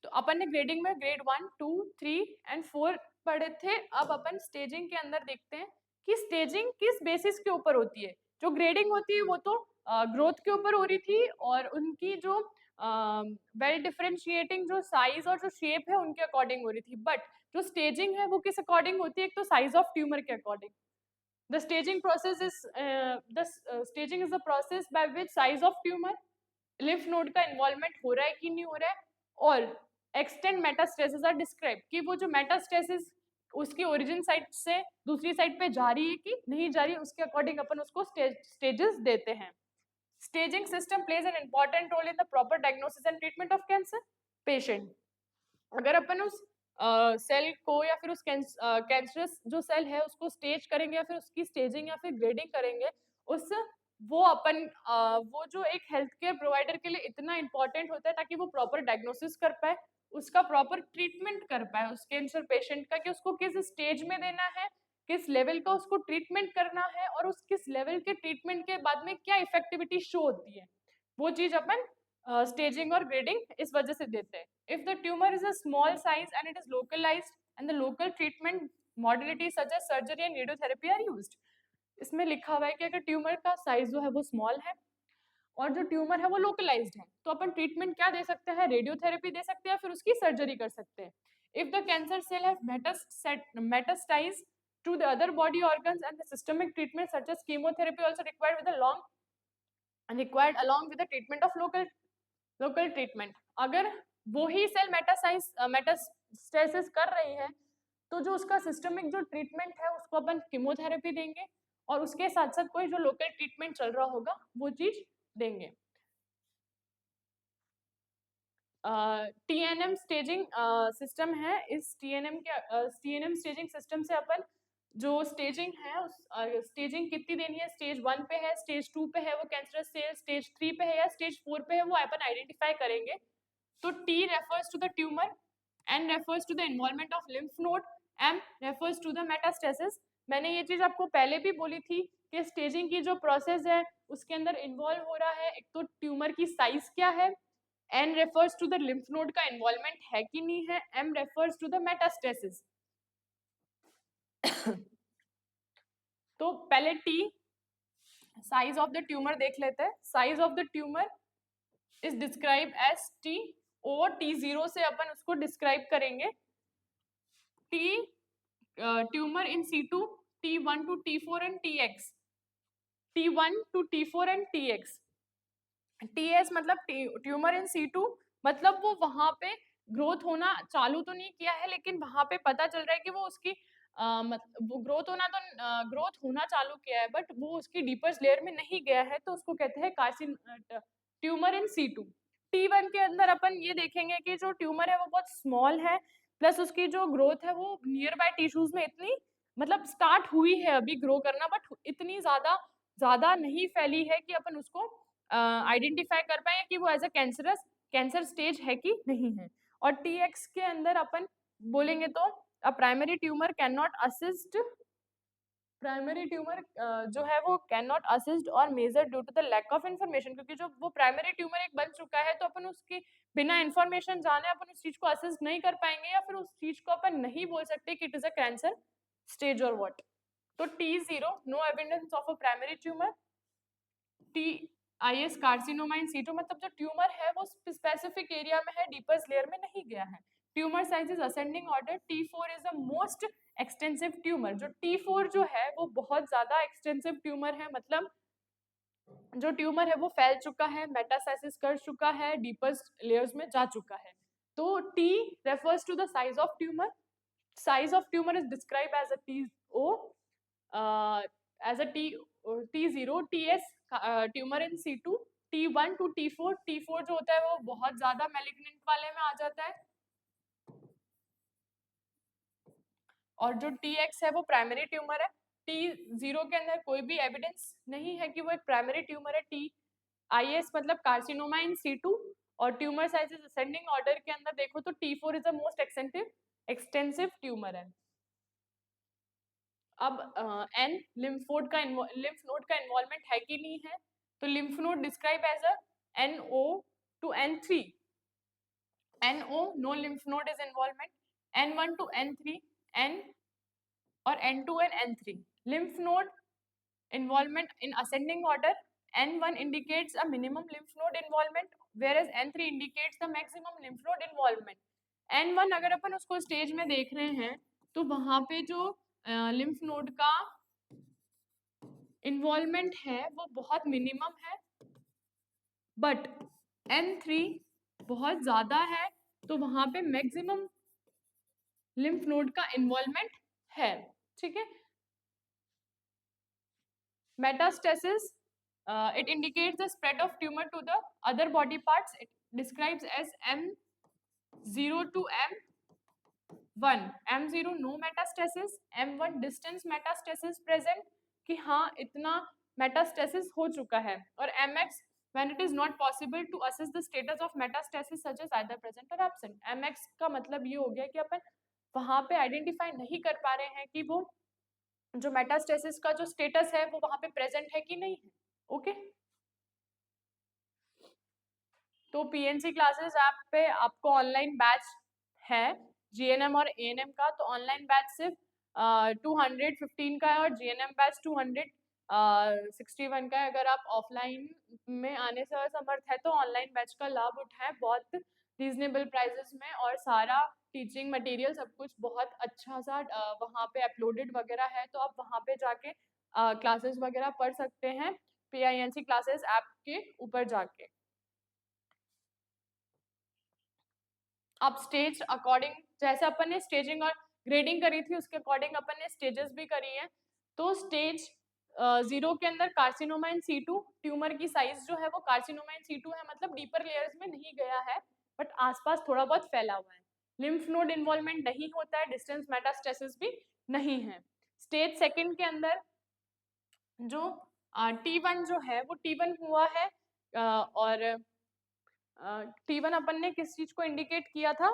तो अपन ने ग्रेडिंग में ग्रेड 1, 2, 3 एंड 4 पढ़े थे। अब अपन स्टेजिंग के अंदर देखते हैं कि स्टेजिंग किस बेसिस के ऊपर होती है। जो ग्रेडिंग होती है वो तो ग्रोथ के ऊपर हो रही थी, और उनकी जो वेल डिफरेंशिएटिंग जो साइज और जो शेप है उनके अकॉर्डिंग हो रही थी। बट जो स्टेजिंग है वो किस अकॉर्डिंग होती है, एक तो साइज ऑफ ट्यूमर के according. The staging process is staging is the process by which size of tumour, lymph node का इन्वॉल्वमेंट हो रहा है कि नहीं हो रहा है, और एक्सटेंड मेटास्टेसिस आर डिस्क्राइब, कि वो जो मेटास्टेसिस उसकी ओरिजिन साइट से दूसरी साइड पे जा रही है कि नहीं जा रही है, उसके अकॉर्डिंग अपन उसको स्टेजेस देते हैं। Staging system plays an important role in the proper diagnosis and treatment of cancer patient. अगर अपन उस सेल को या फिर उस कैंसरस जो सेल है उसको स्टेज करेंगे, या फिर उसकी स्टेजिंग या फिर ग्रेडिंग करेंगे, उस वो अपन वो जो एक हेल्थ केयर प्रोवाइडर के लिए इतना इंपॉर्टेंट होता है, ताकि वो प्रॉपर डायग्नोसिस कर पाए, उसका प्रॉपर ट्रीटमेंट कर पाए उस कैंसर पेशेंट का, कि उसको किस स्टेज में देना है, किस लेवल का उसको ट्रीटमेंट करना है, और उस किस लेवल के ट्रीटमेंट के बाद में क्या इफेक्टिविटी शो होती है, वो चीज अपन स्टेजिंग और ग्रेडिंग इस वजह से देते हैं। If the tumour is a small size and it is localised and the local treatment modality such as surgery and radiotherapy are used. इसमें लिखा हुआ है कि अगर ट्यूमर का साइज जो है वो स्मॉल है और जो ट्यूमर है वो लोकलाइज्ड है, तो अपन ट्रीटमेंट क्या दे सकते हैं, रेडियोथेरेपी दे सकते हैं, फिर उसकी सर्जरी कर सकते हैं। If the cancer cell have metastasised to the other body organs and the systemic treatment such as chemotherapy also required with a long required along with the treatment of local treatment। अगर वो ही cell metastasis कर रही है, तो जो उसका systemic जो treatment है उसको अपन कीमोथेरेपी देंगे, और उसके साथ साथ कोई जो लोकल ट्रीटमेंट चल रहा होगा वो चीज देंगे। टीएनएम स्टेजिंग सिस्टम है। इस टीएनएम स्टेजिंग सिस्टम से अपन जो स्टेजिंग है उस स्टेजिंग कितनी देनी है, स्टेज 1 पे है, स्टेज 2 पे है वो कैंसरस सेल, स्टेज 3 पे है या स्टेज 4 पे है, वो अपन आइडेंटिफाई करेंगे। तो T refers to the tumour, N refers to the involvement of lymph node, M refers to the metastasis. मैंने ये चीज आपको पहले भी बोली थी कि स्टेजिंग की जो प्रोसेस है उसके अंदर इन्वॉल्व हो रहा है, एक तो ट्यूमर की साइज क्या है, N refers to the lymph node का इन्वॉल्वमेंट है कि नहीं है, M refers to the metastasis. तो पहले T size of the tumour देख लेते हैं। Size of the tumour is describe as T, और T0 से अपन उसको डिस्क्राइब करेंगे। T tumour in C2, T1 to T4 and TX, T1 to T4 and TX। TS मतलब ट्यूमर इन C2, मतलब वो वहां पे ग्रोथ होना चालू तो नहीं किया है, लेकिन वहां पे पता चल रहा है कि वो उसकी वो ग्रोथ होना चालू किया है, बट वो उसकी डीपर लेयर में नहीं गया है, तो उसको कहते हैं कार्सिन ट्यूमर इन C2। T1 के अंदर अपन ये देखेंगे कि जो ट्यूमर है वो बहुत स्मॉल है, प्लस उसकी जो ग्रोथ है वो नियर बाय टिश्यूज में इतनी मतलब स्टार्ट हुई है अभी ग्रो करना, बट इतनी ज्यादा नहीं फैली है कि अपन उसको आइडेंटिफाई कर पाए कि वो एज अ कैंसर स्टेज है कि नहीं है। और TX के अंदर अपन बोलेंगे तो a primary tumour can not assist, primary tumour जो है वो कैन नॉट असिस्ट और major due to the lack of information, क्योंकि जो वो प्राइमरी ट्यूमर एक बन चुका है, तो अपन उसकी बिना इन्फॉर्मेशन जाने अपन उस चीज को असिस्ट नहीं कर पाएंगे, या फिर उस चीज को अपन नहीं बोल सकते कि it is a cancer stage और व्हाट। तो T0 no evidence of a primary tumour. IS carcinoma in C2 मतलब जो ट्यूमर है वो स्पेसिफिक एरिया में है, डीपर लेयर में नहीं गया है। Tumour size is ascending order. T4 is the most extensive tumour. जो T4 जो है वो बहुत ज्यादा एक्सटेंसिव ट्यूमर है, मतलब जो ट्यूमर है वो फैल चुका है, मेटास्टेसिस कर चुका है, डीपर लेयर्स में जा चुका है। तो T refers to the size of tumour. Size of tumour is describe as a TO। As a T0 TS tumour in C2, T1 to T4, T4 जो होता है वो बहुत ज्यादा मैलिग्नेंट वाले में आ जाता है, और जो TX है वो प्राइमरी ट्यूमर है। T0 के अंदर कोई भी एविडेंस नहीं है कि वो एक प्राइमरी ट्यूमर है। TIS मतलब कार्सिनोमा इन C2, और ट्यूमर साइजेस असेंडिंग ऑर्डर के अंदर देखो तो T4 is the most extensive tumour है। अब N लिम्फ नोड का इन्वॉल्वमेंट है कि नहीं है, तो lymph node describe as a NO to N3, NO no lymph node is involvement, N1 to N3 N और N2 and N3 lymph node involvement in ascending order. N1 indicates a minimum lymph node involvement whereas N3 indicates the maximum lymph node involvement. N1 अगर अपन उसको stage में देख रहे हैं तो वहां पे जो लिम्फ नोड का इन्वॉल्वमेंट है वो बहुत मिनिमम है, बट N3 बहुत ज्यादा है तो वहां पे मैक्सिमम लिम्फ नोड का इन्वॉल्वमेंट है। ठीक है, metastasis, it indicates the spread of tumor to the other body parts. It describes as M0 to M1, M0 no metastasis, M1 distance metastasis present, कि हाँ इतना metastasis हो चुका है, और MX when it is not possible to assess the status of metastasis such as either present or absent. MX का मतलब ये हो गया कि अपन वहां पे आइडेंटिफाई नहीं कर पा रहे हैं कि वो जो मेटास्टेसिस का जो स्टेटस है वो वहां पे प्रेजेंट है कि नहीं है। ओके, तो पीएनसी क्लासेस ऐप पे आपको ऑनलाइन बैच है जीएनएम और एएनएम का, तो ऑनलाइन बैच सिर्फ 215 का है और जीएनएम बैच 261 का है। अगर आप ऑफलाइन में आने से असमर्थ है तो ऑनलाइन बैच का लाभ उठाएं, बहुत रीजनेबल प्राइसेस में, और सारा टीचिंग मटेरियल सब कुछ बहुत अच्छा सा वहाँ पे अपलोडेड वगैरह है, तो आप वहाँ पे जाके क्लासेस वगैरह पढ़ सकते हैं पीआईएनसी क्लासेस ऐप के ऊपर जाके। अब स्टेज अकॉर्डिंग, जैसे अपन ने स्टेजिंग और ग्रेडिंग करी थी उसके अकॉर्डिंग अपन ने स्टेजेस भी करी हैं। तो स्टेज 0 के अंदर कार्सिनोमा इन C2, ट्यूमर की साइज जो है वो कार्सिनोमा इन C2 है, मतलब डीपर लेयर्स में नहीं गया है बट आसपास थोड़ा बहुत फैला हुआ है। लिम्फ नोड इन्वॉल्वमेंट नहीं होता है, डिस्टेंस मेटास्टेसिस भी नहीं है। स्टेज सेकंड के अंदर जो T1 जो है वो T1 हुआ है, और T1 अपन ने किस चीज को इंडिकेट किया था,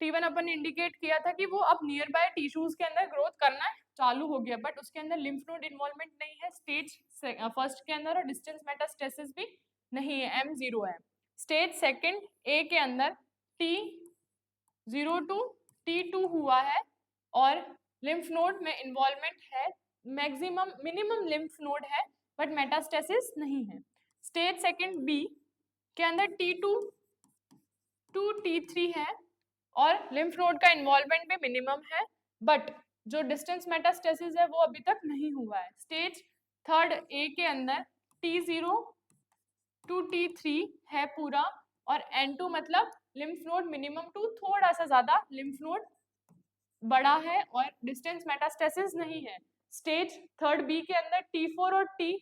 T1 अपन ने इंडिकेट किया था कि वो अब नियर बाय टिश्यूज के अंदर ग्रोथ करना चालू हो गया, बट उसके अंदर लिम्फ नोड इन्वॉल्वमेंट नहीं है स्टेज फर्स्ट के अंदर, और डिस्टेंस मेटास्टेसिस भी नहीं है, M0 है। स्टेज सेकंड ए के अंदर T0 टू T2 हुआ है और लिम्फ नोड में इन्वॉल्वमेंट है, मैक्सिमम मिनिमम लिम्फ नोड है बट मेटास्टेसिस नहीं है। स्टेज सेकंड बी के अंदर T2 टू T3 है और लिम्फ नोड का इन्वॉल्वमेंट भी मिनिमम है, बट जो डिस्टेंस मेटास्टेसिस है वो अभी तक नहीं हुआ है। स्टेज थर्ड ए के अंदर T0 टू T3 है पूरा, और N2 मतलब लिम्फ नोड मिनिमम टू थोड़ा सा ज्यादा लिम्फ नोड बड़ा है और डिस्टेंस मेटास्टेसिस नहीं है। स्टेज थर्ड बी के अंदर T4 और T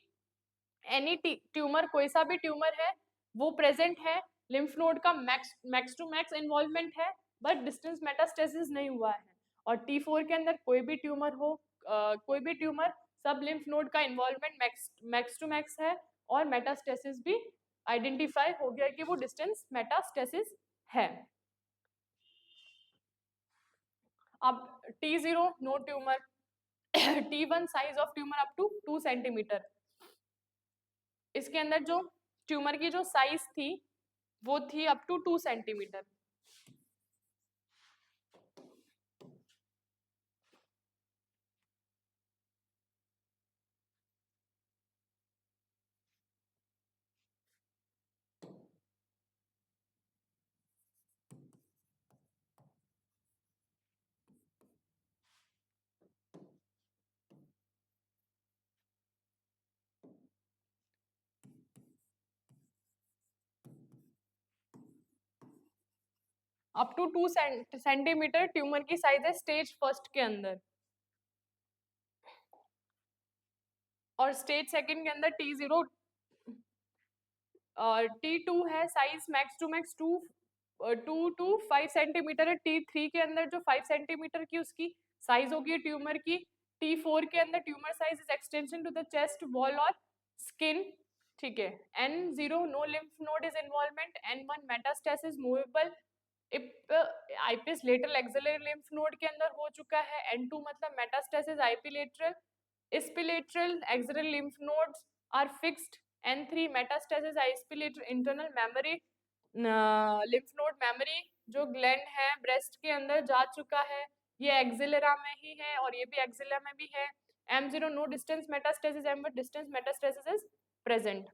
एनी ट्यूमर, कोई सा भी ट्यूमर है वो प्रेजेंट है, लिम्फ नोड का मैक्स टू मैक्स इन्वॉल्वमेंट है बट डिस्टेंस मेटास्टेसिस नहीं हुआ है। और T4 के अंदर कोई भी ट्यूमर हो, कोई भी ट्यूमर, सब लिम्फ नोड का इन्वॉल्वमेंट मैक्स टू मैक्स है और मेटास्टेसिस भी आइडेंटिफाई हो गया कि वो डिस्टेंस मेटास्टेसिस है। अब T0 no tumour, T1 size of tumour up to 2 centimetre, इसके अंदर जो ट्यूमर की जो साइज थी वो थी up to 2 centimetre. Up to 2 centimetre tumour की साइज है स्टेज फर्स्ट के अंदर। और स्टेज सेकंड के अंदर T0 T2 है, size max to max 2 to 5 centimetre है। T3 के अंदर जो 5 सेंटीमीटर की उसकी साइज होगी ट्यूमर की। T4 के अंदर tumour size is extension to the chest wall और स्किन, ठीक है। N0 no lymph node is involvement. N1 metastasis movable ipsilateral axillary lymph node के अंदर हो चुका है। N2 मतलब metastasis ipsilateral ipsilateral axillary lymph nodes are fixed. N3 metastasis ipsilateral internal mammary lymph node mammary जो gland है breast के अंदर जा चुका है, ये एक्सिलरा में ही है और ये भी एक्सिला में भी है। M0 no distance metastasis, M1 distance metastasis is present.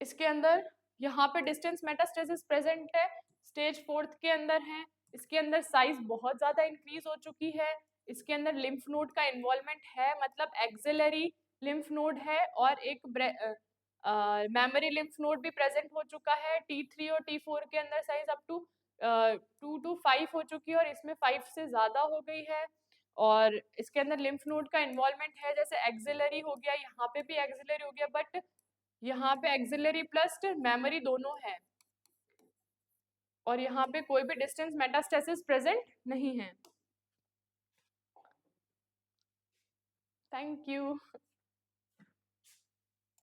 इसके अंदर यहाँ पे डिस्टेंस मेटास्टेसिस प्रेजेंट है, स्टेज 4 के अंदर है। इसके अंदर साइज बहुत ज्यादा इंक्रीज हो चुकी है। इसके अंदर लिम्फ नोड का इन्वॉल्वमेंट है, मतलब एक्सिलरी लिम्फ नोड है और एक मेमोरी लिम्फ नोड भी प्रेजेंट हो चुका है। T3 और T4 के अंदर साइज अप टू 2 to 5 हो चुकी है और इसमें 5 से ज्यादा हो गई है। और इसके अंदर लिम्फ नोड का इन्वॉल्वमेंट है, जैसे एक्सिलरी हो गया, यहाँ पे भी एक्सिलरी हो गया, बट यहाँ पे एक्सिलरी प्लस मेमोरी दोनों है और यहाँ पे कोई भी डिस्टेंस मेटास्टेसिस प्रेजेंट नहीं है। Thank you.